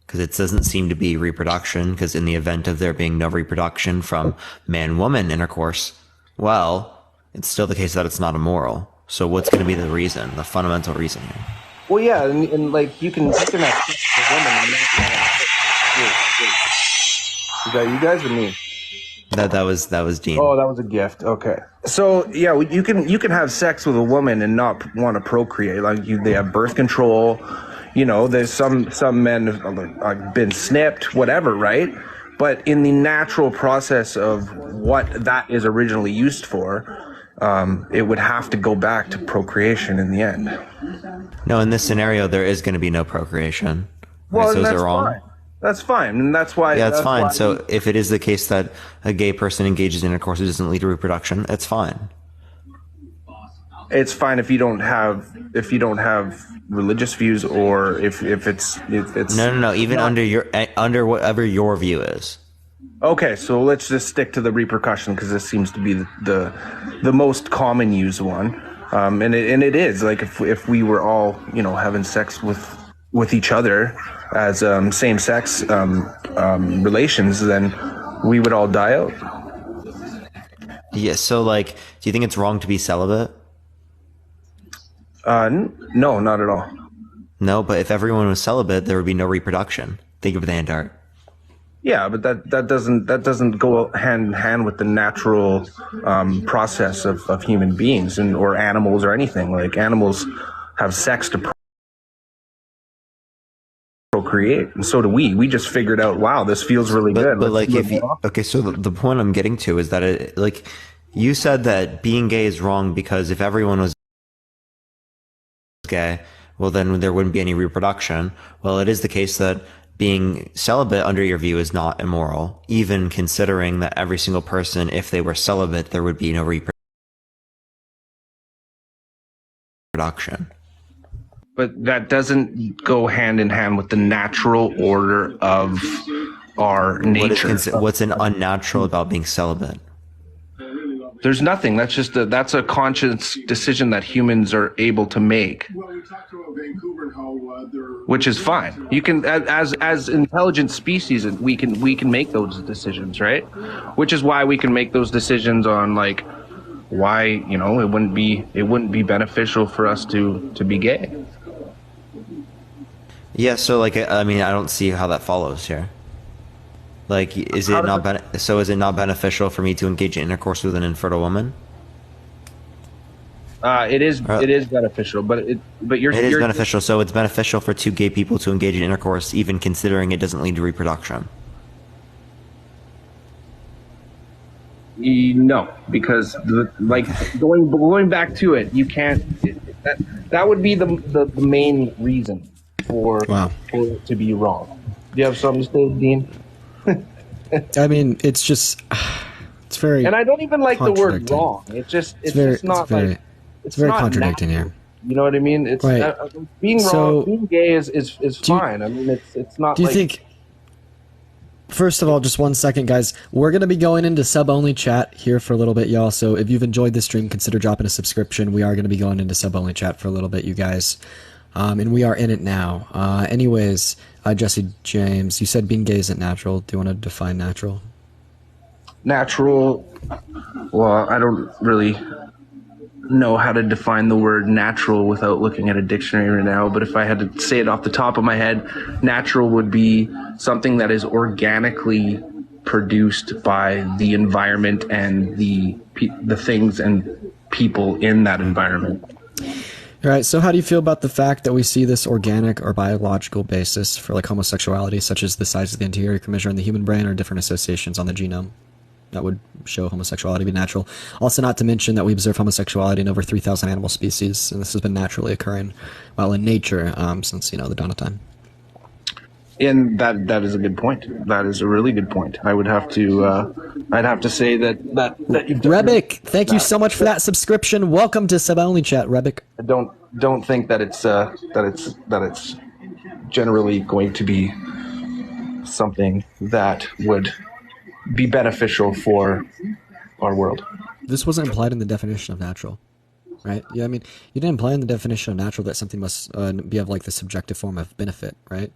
Because it doesn't seem to be reproduction, because in the event of there being no reproduction from man woman intercourse, well, it's still the case that it's not immoral. So what's going to be the reason, the fundamental reason here? Well, yeah, and like you can have sex with a woman and Is that you guys or me? That was Dean. Oh, that was a gift. Okay. So yeah, you can have sex with a woman and not want to procreate. Like they have birth control. There's some men have been snipped, whatever, right? But in the natural process of what that is originally used for, it would have to go back to procreation in the end. No, in this scenario, there is going to be no procreation. Well, right? So that's is it wrong? fine. That's fine, and that's why. Yeah, it's fine. Why So if it is the case that a gay person engages in intercourse, it doesn't lead to reproduction, it's fine. It's fine if you don't have religious views, or if it's no. Even under whatever your view is. Okay, so let's just stick to the repercussion because this seems to be the most common used one, and it is like if we were all having sex with each other as same sex relations, then we would all die out. Yeah. So like, do you think it's wrong to be celibate? No, not at all. No, but if everyone was celibate, there would be no reproduction. Think of the Antart. Yeah, but that doesn't go hand in hand with the natural process of human beings or animals or anything. Like animals have sex to procreate. procreate, and so do we. We just figured out, wow, this feels really good. But like, so the point I'm getting to is that you said that being gay is wrong because if everyone was gay, well, then there wouldn't be any reproduction. Well, it is the case that being celibate under your view is not immoral, even considering that every single person, if they were celibate, there would be no reproduction. But that doesn't go hand in hand with the natural order of our nature. What's an unnatural about being celibate? There's nothing. That's a conscious decision that humans are able to make, which is fine. You can, as intelligent species, we can make those decisions, right? Which is why we can make those decisions on like why it wouldn't be beneficial for us to be gay. Yeah. So like, I mean, I don't see how that follows here. Like, is it not beneficial for me to engage in intercourse with an infertile woman? It is beneficial, but it is beneficial. So it's beneficial for two gay people to engage in intercourse, even considering it doesn't lead to reproduction. No, because going back to it, you can't. That would be the main reason for it to be wrong. Do you have something to say, Dean? I mean, it's just it's very. And I don't even like the word wrong. It's very contradicting here. You know what I mean? It's right. Being wrong, being gay is fine. I mean, it's not. Do you think? First of all, just 1 second, guys. We're going to be going into sub-only chat here for a little bit, y'all. So if you've enjoyed this stream, consider dropping a subscription. We are going to be going into sub-only chat for a little bit, you guys. And we are in it now. Anyways, Jesse James, you said being gay isn't natural. Do you want to define natural? Natural. Well, I don't really know how to define the word natural without looking at a dictionary right now, but if I had to say it off the top of my head, natural would be something that is organically produced by the environment and the things and people in that environment. All right, so how do you feel about the fact that we see this organic or biological basis for like homosexuality, such as the size of the anterior commissure in the human brain or different associations on the genome that would show homosexuality to be natural? Also, not to mention that we observe homosexuality in over 3,000 animal species, and this has been naturally occurring, well, in nature since, the dawn of time. And that is a good point. That is a really good point. I would have to, I'd have to say that you've done Rebik, thank you so much for that subscription. Welcome to Sub Only Chat, Rebik. I don't think that it's generally going to be something that would be beneficial for our world. This wasn't implied in the definition of natural, right? Yeah, I mean, you didn't imply in the definition of natural that something must be of like the subjective form of benefit, right?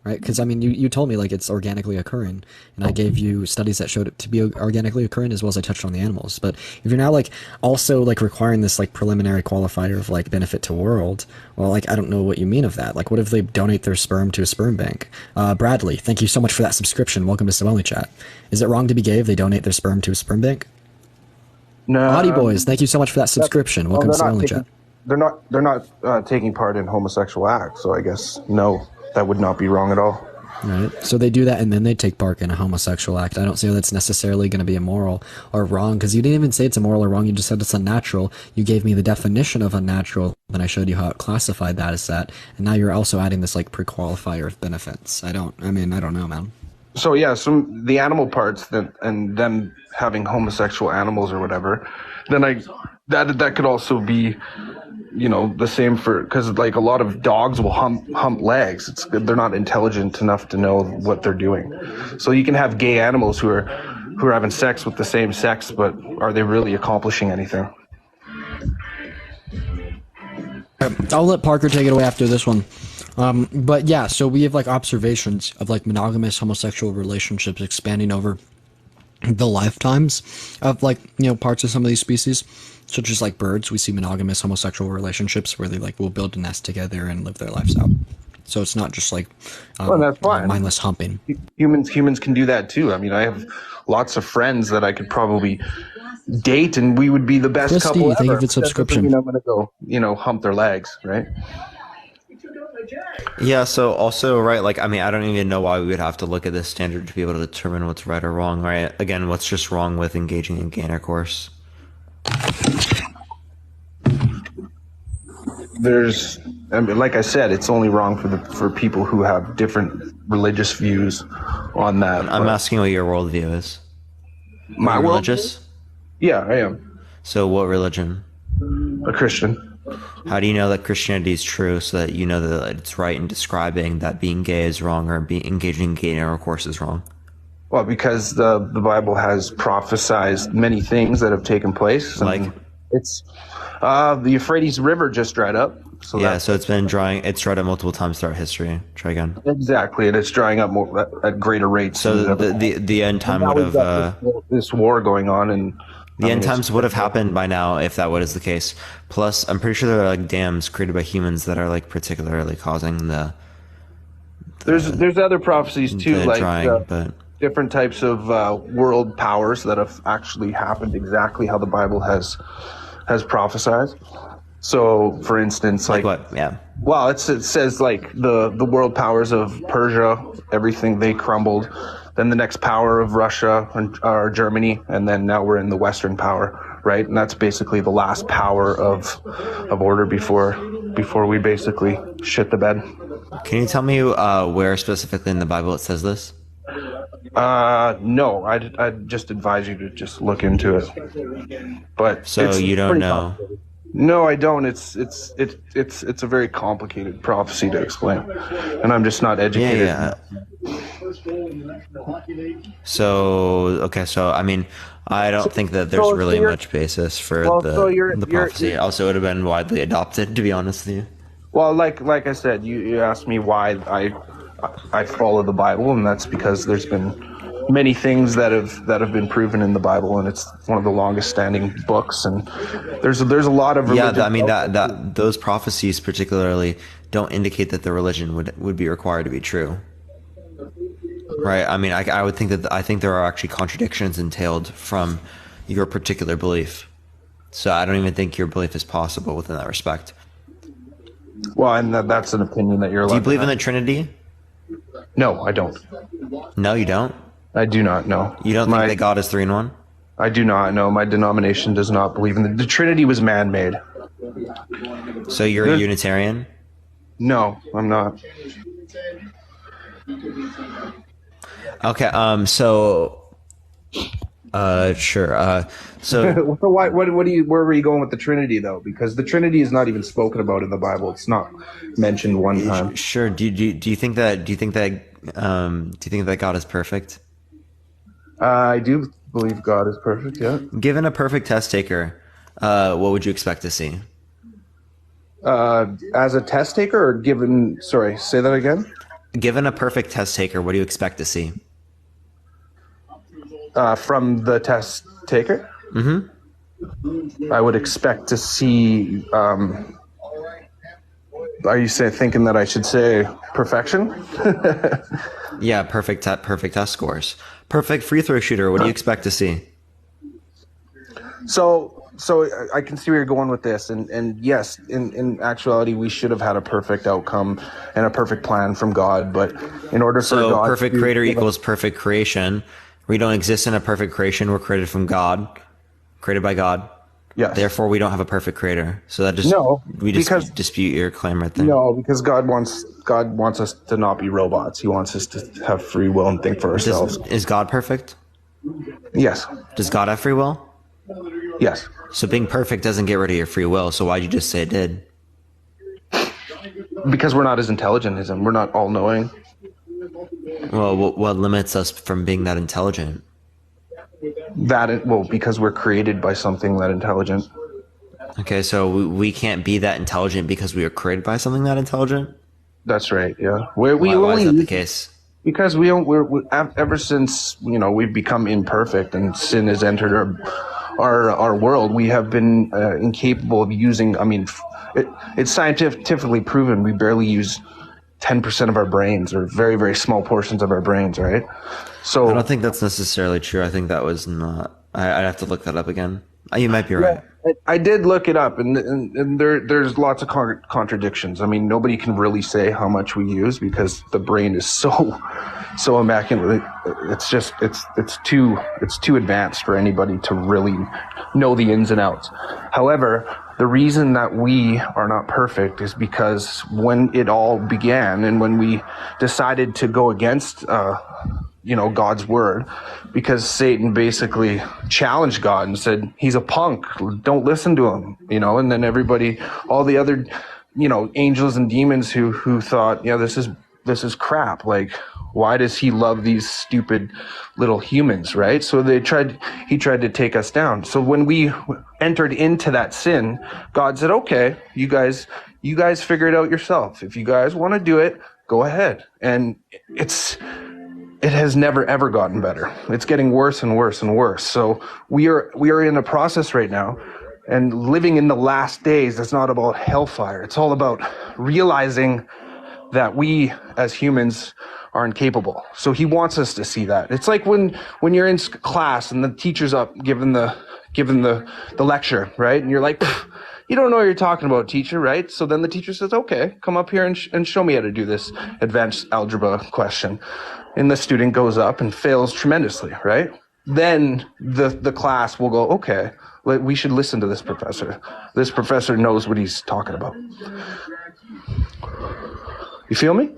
Right? Because I mean, you told me like it's organically occurring, and I gave you studies that showed it to be organically occurring, as well as I touched on the animals. But if you're now like also like requiring this like preliminary qualifier of like benefit to world, well, like I don't know what you mean of that. Like, what if they donate their sperm to a sperm bank? Bradley, thank you so much for that subscription. Welcome to Sub Only Chat. Is it wrong to be gay if they donate their sperm to a sperm bank? No. Audie Boys, thank you so much for that subscription. Welcome to Sub Only Chat. They're not taking part in homosexual acts, so I guess no. That would not be wrong at all. Right. So they do that and then they take part in a homosexual act. I don't see how that's necessarily going to be immoral or wrong, because you didn't even say it's immoral or wrong. You just said it's unnatural. You gave me the definition of unnatural, then I showed you how it classified that as that. And now you're also adding this like pre-qualifier of benefits. I don't know, man. So yeah, the animal parts and them having homosexual animals or whatever, then that could also be, the same for, because like a lot of dogs will hump legs. They're not intelligent enough to know what they're doing. So you can have gay animals who are having sex with the same sex, but are they really accomplishing anything? I'll let Parker take it away after this one. But yeah, so we have like observations of like monogamous homosexual relationships expanding over the lifetimes of like, parts of some of these species. Such as like birds, we see monogamous homosexual relationships where they like will build a nest together and live their lives out. So it's not just like that's fine. Mindless humping. Humans can do that too. I mean, I have lots of friends that I could probably date, and we would be the best Christy, couple ever. thank you for the subscription. I'm going to go, hump their legs, right? Yeah, so also, right, like, I mean, I don't even know why we would have to look at this standard to be able to determine what's right or wrong, right? Again, what's just wrong with engaging in gay intercourse? There's, I mean, like I said, it's only wrong for people who have different religious views on that. I'm asking what your worldview is. My Are you religious? Yeah, I am. So what religion? A Christian. How do you know that Christianity is true so that you know that it's right in describing that being gay is wrong or being engaging in gay intercourse is wrong? Well, because the Bible has prophesized many things that have taken place. Like? It's the Euphrates River just dried up. So yeah, so it's dried up multiple times throughout history. Try again. Exactly, and it's drying up more at greater rates. So the end time would have this war going on, and the end times would have happened by now if that was the case. Plus, I'm pretty sure there are like dams created by humans that are like particularly causing the there's other prophecies too, like drying, but different types of world powers that have actually happened exactly how the Bible has prophesied. So, for instance, like what? Yeah. Well, it says like the world powers of Persia, everything, they crumbled. Then the next power of Russia or Germany, and then now we're in the Western power, right? And that's basically the last power of order before we basically shit the bed. Can you tell me where specifically in the Bible it says this? No, I'd just advise you to just look into it. But so you don't know. No, I don't. It's a very complicated prophecy to explain, and I'm just not educated. Yeah. So I mean, I don't think that there's really much basis for the prophecy. Also, it would have been widely adopted, to be honest with you. Well, like I said, you asked me why I follow the Bible, and that's because there's been many things that have been proven in the Bible, and it's one of the longest standing books, and there's a lot of I mean that those prophecies particularly don't indicate that the religion would be required to be true, right? I mean, I would think that I think there are actually contradictions entailed from your particular belief, so I don't even think your belief is possible within that respect. Well, and that's an opinion that you're allowed. Do you believe in the Trinity? No, I don't. No, you don't? I do not know. You don't think that God is 3 in 1? I do not know. My denomination does not believe in the Trinity was man-made. So you're a Unitarian? No, I'm not. Okay, sure. So why? What do you? Where were you going with the Trinity though? Because the Trinity is not even spoken about in the Bible. It's not mentioned one time. Sure. Do you think that God is perfect? I do believe God is perfect. Yeah. Given a perfect test taker, what would you expect to see? As a test taker, or given? Sorry, say that again. Given a perfect test taker, what do you expect to see? From the test taker? Mm-hmm. I would expect to see. Are you thinking that I should say perfection? Yeah, perfect test scores. Perfect free throw shooter. What do you expect to see? So I can see where you're going with this, and yes, in actuality, we should have had a perfect outcome and a perfect plan from God. But in order for God, perfect creator equals perfect creation. We don't exist in a perfect creation. We're created from God, created by God. Yes. Therefore, we don't have a perfect creator. So that just dispute your claim right there. No, because God wants us to not be robots. He wants us to have free will and think for ourselves. Is God perfect? Yes. Does God have free will? Yes. So being perfect doesn't get rid of your free will. So why'd you just say it did? Because we're not as intelligent as him. We're not all knowing. Well, what limits us from being that intelligent? Because we're created by something that intelligent. Okay, so we can't be that intelligent because we were created by something that intelligent? That's right, yeah. Why is that the case? Because we're ever since, we've become imperfect and sin has entered our world, we have been incapable of using, it's scientifically proven we barely use 10% of our brains, or very, very small portions of our brains, right? So I don't think that's necessarily true. I think that was not. I'd have to look that up again. You might be right. I did look it up, and there's lots of contradictions. I mean, nobody can really say how much we use because the brain is so immaculate. It's too advanced for anybody to really know the ins and outs. However, the reason that we are not perfect is because when it all began and when we decided to go against God's word, because Satan basically challenged God and said, he's a punk, don't listen to him, and then all the other, angels and demons who thought, this is crap. Like, why does he love these stupid little humans, right? So he tried to take us down. So when we entered into that sin, God said, okay, you guys figure it out yourself. If you guys want to do it, go ahead. And it has never ever gotten better. It's getting worse and worse and worse. So we are in a process right now, and living in the last days is not about hellfire. It's all about realizing that we as humans are incapable. So he wants us to see that. It's like when you're in class and the teacher's up giving the lecture, right? And you're like, you don't know what you're talking about, teacher, right? So then the teacher says, okay, come up here and show me how to do this advanced algebra question. And the student goes up and fails tremendously, right? Then the class will go, okay, we should listen to this professor. This professor knows what he's talking about. You feel me?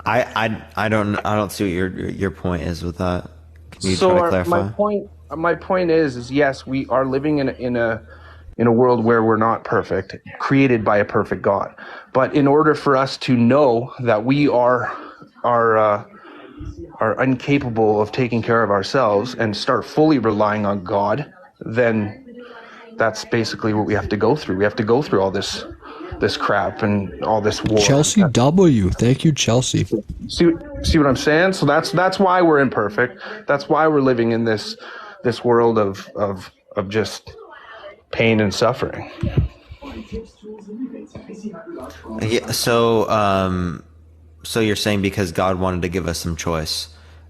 I don't see what your point is with that. Can you try to clarify? My point is yes, we are living in a world where we're not perfect, created by a perfect God. But in order for us to know that we are incapable of taking care of ourselves and start fully relying on God, then that's basically what we have to go through. We have to go through all this crap and all this war. Chelsea W. Thank you, Chelsea. See what I'm saying? So that's why we're imperfect. That's why we're living in this world of just pain and suffering. Yeah, so you're saying because God wanted to give us some choice.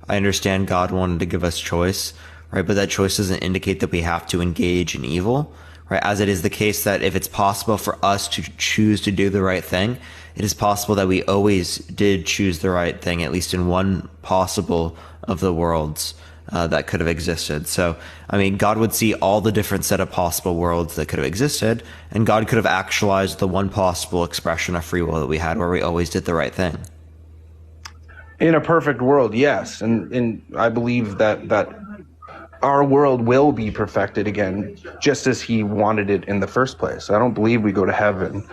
I understand God wanted to give us choice, right? But that choice doesn't indicate that we have to engage in evil, right? As it is the case that if it's possible for us to choose to do the right thing, it is possible that we always did choose the right thing, at least in one possible of the worlds that could have existed. So, I mean, God would see all the different set of possible worlds that could have existed, and God could have actualized the one possible expression of free will that we had where we always did the right thing. In a perfect world, yes. And I believe that our world will be perfected again, just as he wanted it in the first place. I don't believe we go to heaven.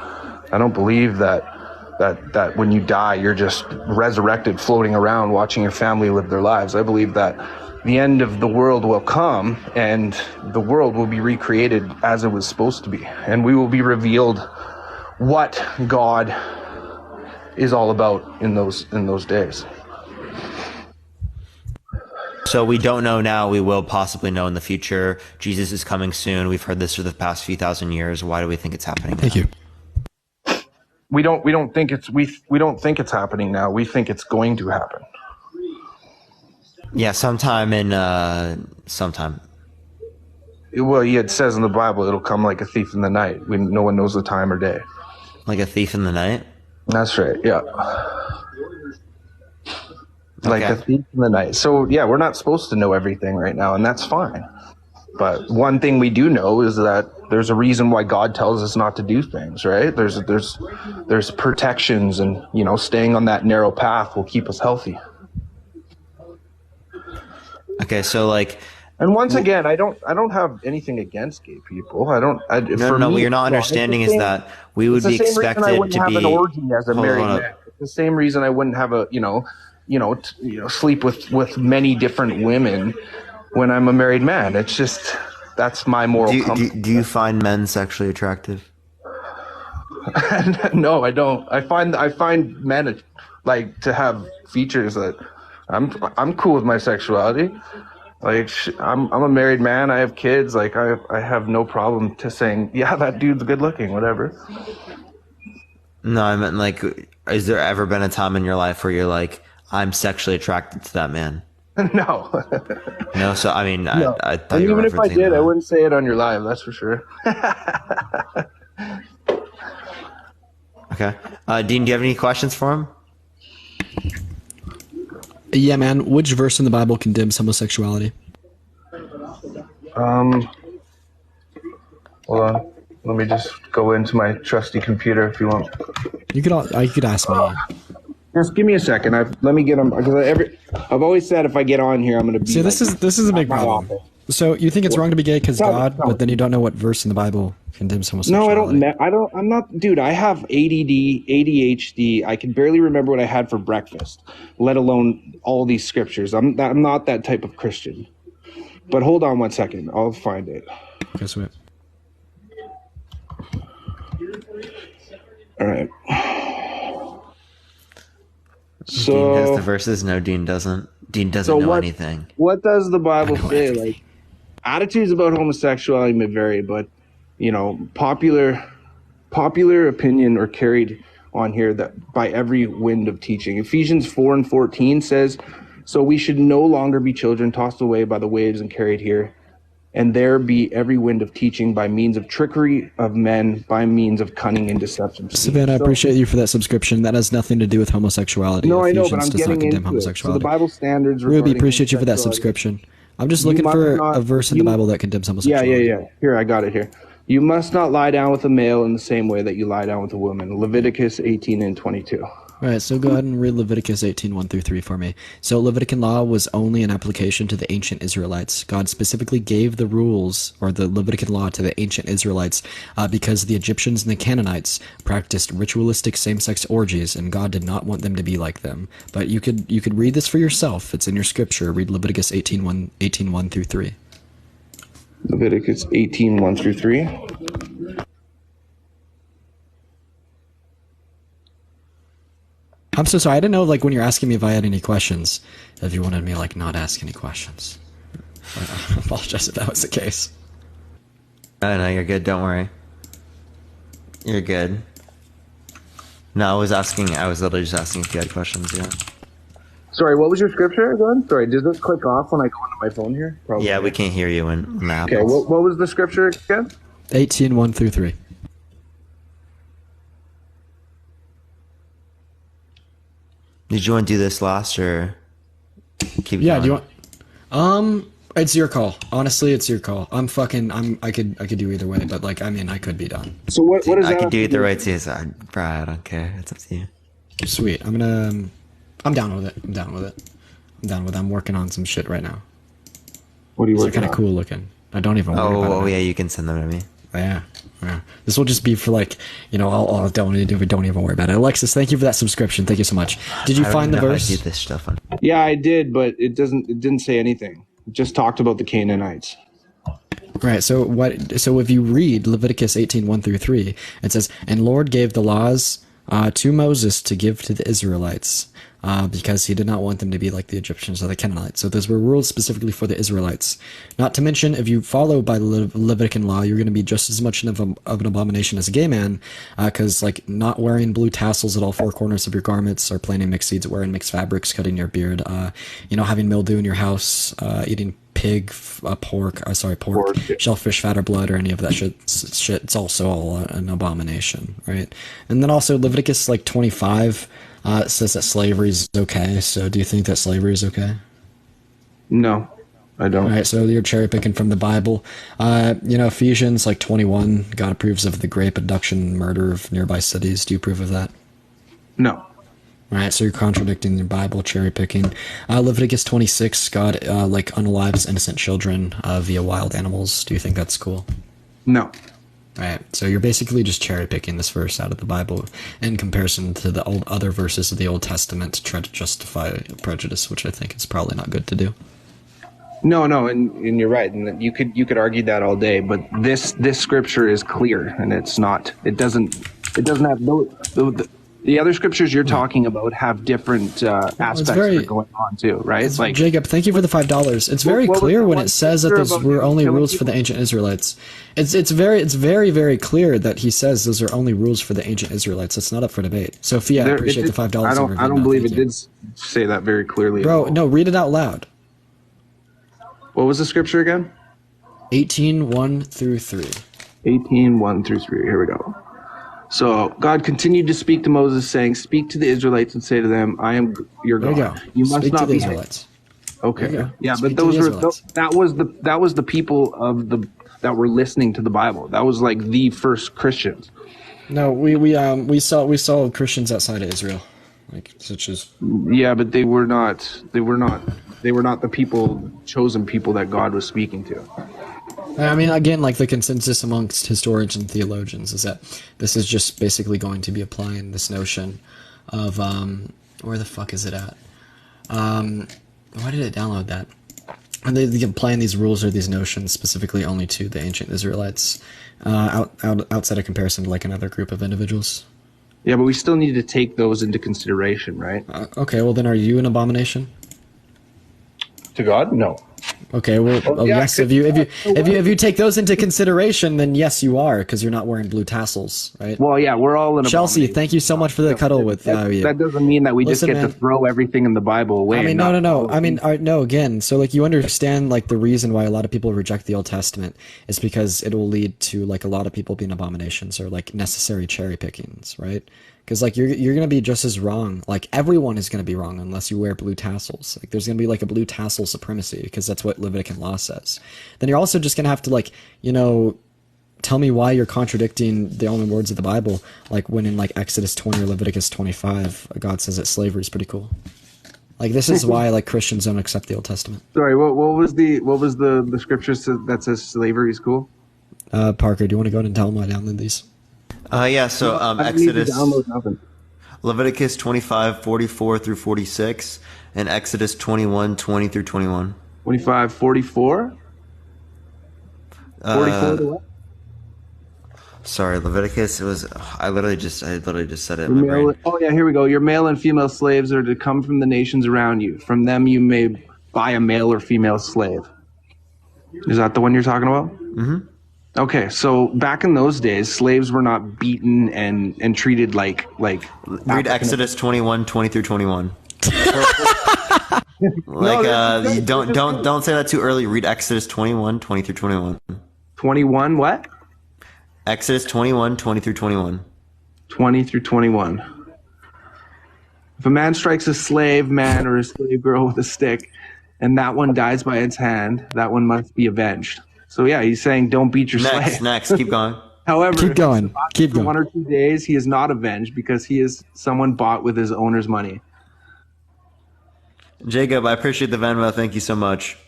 I don't believe that when you die, you're just resurrected, floating around, watching your family live their lives. I believe that the end of the world will come and the world will be recreated as it was supposed to be. And we will be revealed what God is all about in those days. So we don't know now. We will possibly know in the future. Jesus is coming soon. We've heard this for the past few thousand years. Why do we think it's happening now? Thank you. We don't think it's happening now. We think it's going to happen. Yeah, sometime. Well, yeah, it says in the Bible it'll come like a thief in the night. No one knows the time or day. Like a thief in the night? That's right, yeah. Like a thief in the night. So, yeah, we're not supposed to know everything right now, and that's fine. But one thing we do know is that there's a reason why God tells us not to do things, right? There's protections, and, staying on that narrow path will keep us healthy. Okay, so and once again, I don't have anything against gay people. I don't. What you're not understanding is that we would be expected to be. Have an orgy as a married man. It's the same reason I wouldn't have a sleep with many different women when I'm a married man. It's just that's my moral compass. Do you find men sexually attractive? No, I don't. I find men like to have features that I'm cool with my sexuality. Like I'm a married man. I have kids. Like I have no problem to saying, yeah, that dude's good looking, whatever. No, I meant has there ever been a time in your life where you're like, I'm sexually attracted to that man? No. No, so I mean, No. I thought And you were even if I referencing did, I that. wouldn't say it on your live, that's for sure. Okay. Dean, do you have any questions for him? Yeah, man. Which verse in the Bible condemns homosexuality? Hold on. Let me just go into my trusty computer if you want. You could ask me. Just give me a second. Let me get them because I've always said if I get on here, I'm going to be. See, this is a big problem. So you think it's wrong to be gay because God, but then you don't know what verse in the Bible condemns homosexuality. No, I don't. I'm not, dude. I have ADD, ADHD. I can barely remember what I had for breakfast, let alone all these scriptures. I'm not that type of Christian. But hold on one second. I'll find it. Okay, sweet. All right. So Dean has the verses. No, Dean doesn't. Dean doesn't know anything. What does the Bible say? Like, attitudes about homosexuality may vary, but popular opinion are carried on here that by every wind of teaching. Ephesians 4:14 says, "So we should no longer be children tossed away by the waves and carried here, and there be every wind of teaching by means of trickery of men, by means of cunning and deception." Savannah, I appreciate you for that subscription. That has nothing to do with homosexuality. No, I know, Ephesians but I'm does not getting condemn into it. So homosexuality. the Bible standards. Ruby, regarding appreciate you for that homosexuality. subscription. I'm just looking for a verse in the Bible that condemns homosexuality. Yeah. Here, I got it here. You must not lie down with a male in the same way that you lie down with a woman. Leviticus 18:22. All right, so go ahead and read Leviticus 18:1-3 for me. So Levitican law was only an application to the ancient Israelites. God specifically gave the rules, or the Levitican law, to the ancient Israelites because the Egyptians and the Canaanites practiced ritualistic same-sex orgies, and God did not want them to be like them. But you could read this for yourself. It's in your scripture. Read Leviticus 18:1-3. Leviticus 18:1-3. I'm so sorry. I didn't know, like, when you're asking me if I had any questions, if you wanted me, like, not ask any questions. I apologize if that was the case. No, you're good. Don't worry. You're good. No, I was literally just asking if you had questions, yeah. Sorry, what was your scripture again? Sorry, did this click off when I go into my phone here? Probably. Yeah, we can't hear you when that Okay, happens. what was the scripture again? 18:1-3. Did you want to do this last or keep Yeah, going? do you want? It's your call. Honestly, it's your call. I could do either way, but like, I mean, I could be done. So what is that? I could do either way too, so I don't care. It's up to you. Sweet. I'm down with it. I'm working on some shit right now. What are you They're working kind on? of cool looking. I don't even worry about it. Oh yeah, you can send them to me. Yeah. This will just be for like, I'll don't even worry about it. Alexis, thank you for that subscription. Thank you so much. Did you find the verse? I do this stuff on. Yeah, I did, but it didn't say anything. It just talked about the Canaanites. Right. So if you read Leviticus 18:1-3, it says, "And Lord gave the laws to Moses to give to the Israelites, because he did not want them to be like the Egyptians or the Canaanites." So those were rules specifically for the Israelites. Not to mention, if you follow by the Levitican law, you're going to be just as much of an abomination as a gay man, because like not wearing blue tassels at all four corners of your garments, or planting mixed seeds, wearing mixed fabrics, cutting your beard, having mildew in your house, eating pork, shellfish fat or blood, or any of that shit, it's also all an abomination, right? And then also Leviticus 25 says that slavery is okay. So do you think that slavery is okay? No, I don't. All right, so you're cherry picking from the Bible. Ephesians 21, God approves of the grape abduction and murder of nearby cities. Do you approve of that? No. All right, so you're contradicting your Bible, cherry picking. Leviticus 26, God unalives innocent children via wild animals. Do you think that's cool? No. All right, so you're basically just cherry picking this verse out of the Bible in comparison to the other verses of the Old Testament to try to justify prejudice, which I think is probably not good to do. No, and you're right, and you could argue that all day, but this scripture is clear, and it doesn't have the other scriptures you're talking about have different aspects that are going on too, right? It's like, Jacob, thank you for the $5. It's very clear when it says that those were only rules for the ancient Israelites. It's very, very clear that he says those are only rules for the ancient Israelites. That's not up for debate. Sophia, I appreciate the $5. I don't believe it did say that very clearly. Bro, no, read it out loud. What was the scripture again? 18:1 through 3. 18:1 through 3. Here we go. So God continued to speak to Moses, saying, "Speak to the Israelites and say to them, I am your God. There you go. You must Speak not to the be Israelites. Okay. There you go. Yeah, Speak but to the those were Israelites. that was the people of that were listening to the Bible. That was like the first Christians. No, we saw Christians outside of Israel, like such as. Yeah, but they were not the chosen people that God was speaking to. I mean, again, like the consensus amongst historians and theologians is that this is just basically going to be applying this notion of where the fuck is it at? Why did it download that? And they applying these rules or these notions specifically only to the ancient Israelites, outside of comparison to like another group of individuals. Yeah, but we still need to take those into consideration, right? Okay, well then, are you an abomination to God? No. Okay, well, yeah, yes. If you take those into consideration, then yes, you are, because you're not wearing blue tassels, right? Well, yeah, we're all in. Chelsea, thank you so much for the cuddle with. That doesn't mean that we Listen, just get to throw everything in the Bible away. I mean, no. I mean, no. Again, so like you understand like the reason why a lot of people reject the Old Testament is because it will lead to like a lot of people being abominations or like necessary cherry pickings, right? Because like you're gonna be just as wrong. Like everyone is gonna be wrong unless you wear blue tassels. Like there's gonna be like a blue tassel supremacy because that's what Levitican law says. Then you're also just gonna have to like tell me why you're contradicting the only words of the Bible. Like when in like Exodus 20 or Leviticus 25, God says that slavery is pretty cool. Like this is why like Christians don't accept the Old Testament. Sorry, what was the scriptures that says slavery is cool? Parker, do you want to go ahead and tell them I download these? Yeah, so Exodus, Leviticus 25:44 through 46, and Exodus 21:20 through 21. 25, 44? 44 to what? Sorry, Leviticus. It was. I literally just said it in my brain. Oh yeah, here we go. Your male and female slaves are to come from the nations around you. From them you may buy a male or female slave. Is that the one you're talking about? Mm-hmm. Okay, so back in those days, slaves were not beaten and treated like. Read Exodus 21:20 through 21. Don't say that too early. Read Exodus 21:20 through 21. 21 what? Exodus 21:20 through 21. 20 through 21. If a man strikes a slave man or a slave girl with a stick, and that one dies by its hand, that one must be avenged. So yeah, he's saying don't beat your slave. Next, keep going. However, keep going. For 1 or 2 days, he is not avenged because he is someone bought with his owner's money. Jacob, I appreciate the Venmo. Thank you so much.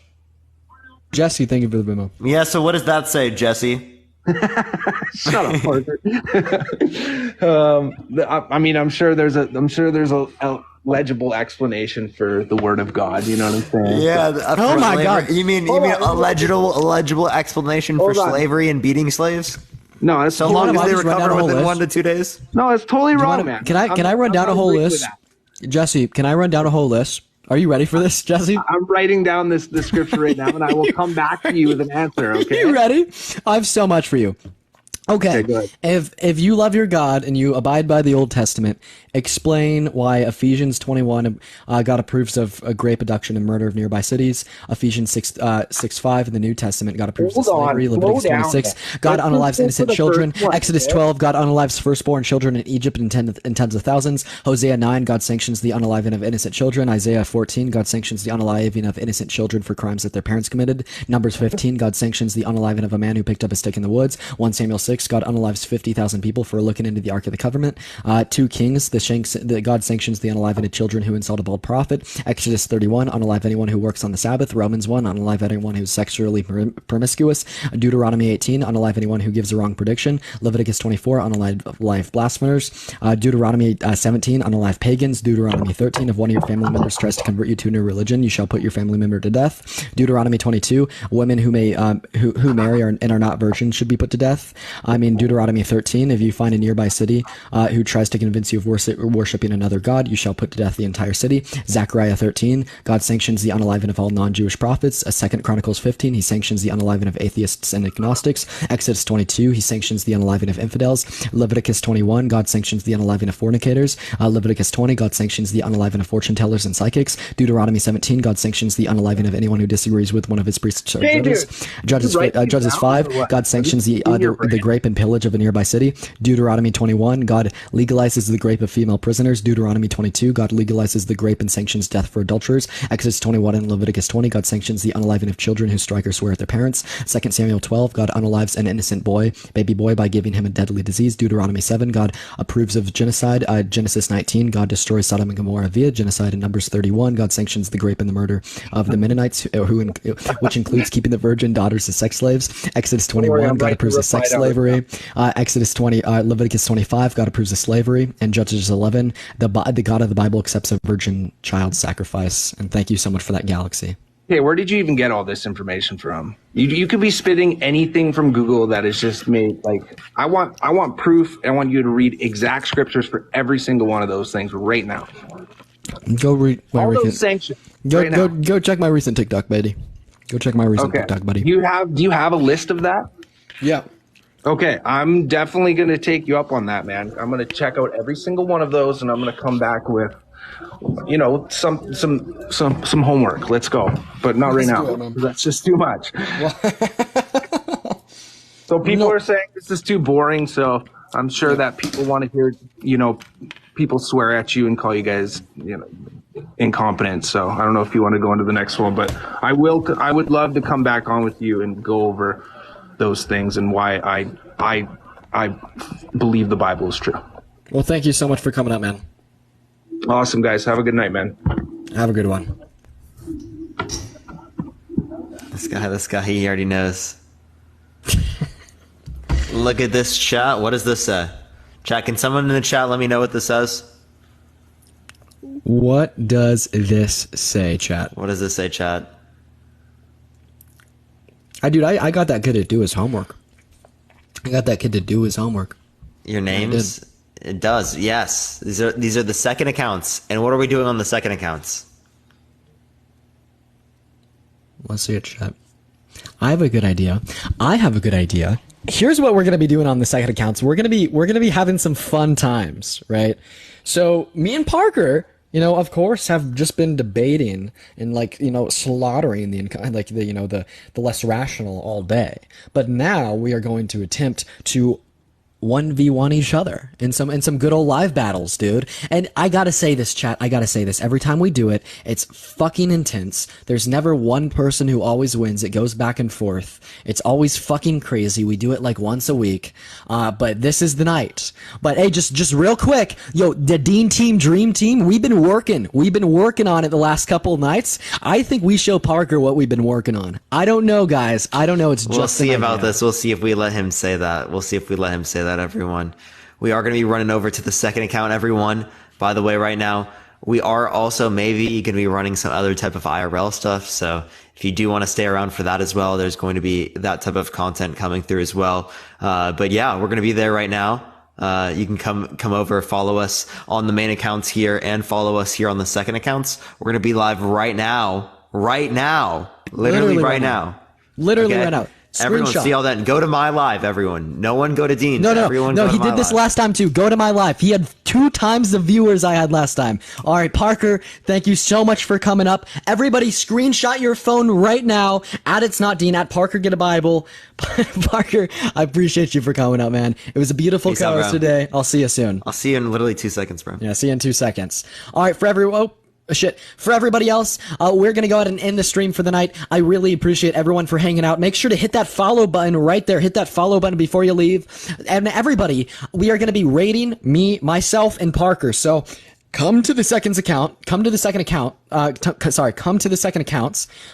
Jesse, thank you for the Venmo. Yeah. So what does that say, Jesse? Shut up, Parker. I mean, I'm sure there's a legible explanation for the word of God. You know what I'm saying? Yeah. Oh my God! You mean a legible explanation for slavery and beating slaves? No, that's so long as they recover within 1 to 2 days. No, it's totally wrong, man. Can I run down a whole list? Jesse, can I run down a whole list? Are you ready for this, Jesse? I'm writing down this scripture right now, and I will come back to you with an answer. Okay? You ready? I have so much for you. Okay, if you love your God and you abide by the Old Testament, explain why Ephesians 21 God approves of grape abduction and murder of nearby cities. Ephesians 6:5 in the New Testament, God approves of slavery. Leviticus 26, God unalives innocent children. Exodus 12, God unalives firstborn children in Egypt in tens of thousands. Hosea 9, God sanctions the unaliving of innocent children. Isaiah 14, God sanctions the unaliving of innocent children for crimes that their parents committed. Numbers 15, God sanctions the unaliving of a man who picked up a stick in the woods. 1 Samuel 6, God unalives 50,000 people for looking into the Ark of the Covenant. 2 Kings, God sanctions the unaliving of children who insult a bold prophet. Exodus 31, unalive anyone who works on the Sabbath. Romans 1, unalive anyone who's sexually promiscuous. Deuteronomy 18, unalive anyone who gives a wrong prediction. Leviticus 24, unalive blasphemers. Deuteronomy 17, unalive pagans. Deuteronomy 13, if one of your family members tries to convert you to a new religion, you shall put your family member to death. Deuteronomy 22, women who marry and are not virgins should be put to death. I mean, Deuteronomy 13, if you find a nearby city who tries to convince you of worshiping another god, you shall put to death the entire city. Zechariah 13, God sanctions the unaliving of all non-Jewish prophets. 2 Chronicles 15, he sanctions the unaliving of atheists and agnostics. Exodus 22, he sanctions the unaliving of infidels. Leviticus 21, God sanctions the unaliving of fornicators. Leviticus 20, God sanctions the unaliving of fortune tellers and psychics. Deuteronomy 17, God sanctions the unaliving of anyone who disagrees with one of his priests or judges. Judges 5, God sanctions the grape and pillage of a nearby city. Deuteronomy 21, God legalizes the grape of female prisoners. Deuteronomy 22, God legalizes the grape and sanctions death for adulterers. Exodus 21 and Leviticus 20, God sanctions the unaliving of children who strike or swear at their parents. 2 Samuel 12, God unalives an innocent baby boy by giving him a deadly disease. Deuteronomy 7, God approves of genocide. Genesis 19, God destroys Sodom and Gomorrah via genocide. In Numbers 31, God sanctions the grape and the murder of the Mennonites, which includes keeping the virgin daughters as sex slaves. Exodus 21, God approves of sex slavery. Leviticus 25, God approves of slavery. And Judges 11, the God of the Bible accepts a virgin child sacrifice. And thank you so much for that, Galaxy. Okay, where did you even get all this information from? You could be spitting anything from Google that is just made. Like, I want proof. I want you to read exact scriptures for every single one of those things right now. Go read my all recent. Those sanctions. Go check my recent TikTok, buddy. Go check my recent TikTok, buddy. Do you have a list of that? Yeah. Okay, I'm definitely gonna take you up on that, man. I'm gonna check out every single one of those, and I'm gonna come back with, some homework. Let's go, but not right now. That's just too much. So people are saying this is too boring. So I'm sure that people want to hear, people swear at you and call you guys, incompetent. So I don't know if you want to go into the next one, but I would love to come back on with you and go over those things and why I believe the Bible is true. Well, thank you so much for coming up, man. Awesome, guys. Have a good night, man. Have a good one. This guy, he already knows. Look at this chat. What does this say? Chat, can someone in the chat let me know what this says? What does this say, chat? What does this say, chat? I got that kid to do his homework. Your names? It does, yes. These are the second accounts. And what are we doing on the second accounts? Let's see it, chat. I have a good idea. Here's what we're gonna be doing on the second accounts. We're gonna be having some fun times, right? So me and Parker, of course, have just been debating and slaughtering the less rational all day. But now we are going to attempt to 1v1 each other in some good old live battles, dude. And I gotta say this, chat. Every time we do it, it's fucking intense. There's never one person who always wins. It goes back and forth. It's always fucking crazy. We do it like once a week. But this is the night. But hey, just real quick, the Dean Team Dream Team, we've been working on it the last couple of nights. I think we show Parker what we've been working on. I don't know, guys. It's just we'll see about this. We'll see if we let him say that. Everyone. We are going to be running over to the second account, everyone. By the way, right now, we are also maybe going to be running some other type of IRL stuff. So if you do want to stay around for that as well, there's going to be that type of content coming through as well. But yeah, we're going to be there right now. You can come over, follow us on the main accounts here and follow us here on the second accounts. We're going to be live right now, literally right now. Right now. Everyone see all that and go to my live, everyone. No one go to Dean. No, he did this last time too. Go to my live. He had 2 times the viewers I had last time. All right, Parker, thank you so much for coming up. Everybody screenshot your phone right now at It's Not Dean, at Parker Get a Bible. Parker, I appreciate you for coming up, man. It was a beautiful coverage today. I'll see you soon. I'll see you in literally 2 seconds, bro. Yeah, see you in 2 seconds. All right, for everyone. For everybody else, we're going to go ahead and end the stream for the night. I really appreciate everyone for hanging out. Make sure to hit that follow button right there. Hit that follow button before you leave. And everybody, we are going to be rating myself, and Parker. So come to the second accounts.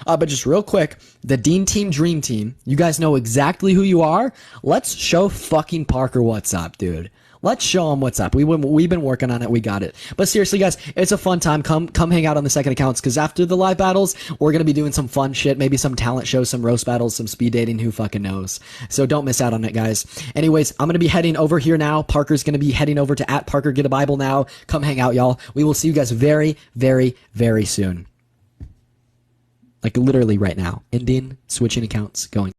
But just real quick, the Dean Team Dream Team, you guys know exactly who you are. Let's show fucking Parker what's up, dude. Let's show them what's up. We've been working on it. We got it. But seriously, guys, it's a fun time. Come hang out on the second accounts, because after the live battles, we're going to be doing some fun shit. Maybe some talent shows, some roast battles, some speed dating. Who fucking knows? So don't miss out on it, guys. Anyways, I'm going to be heading over here now. Parker's going to be heading over to @ParkerGetABible now. Come hang out, y'all. We will see you guys very, very, very soon. Like literally right now. Ending, switching accounts, going.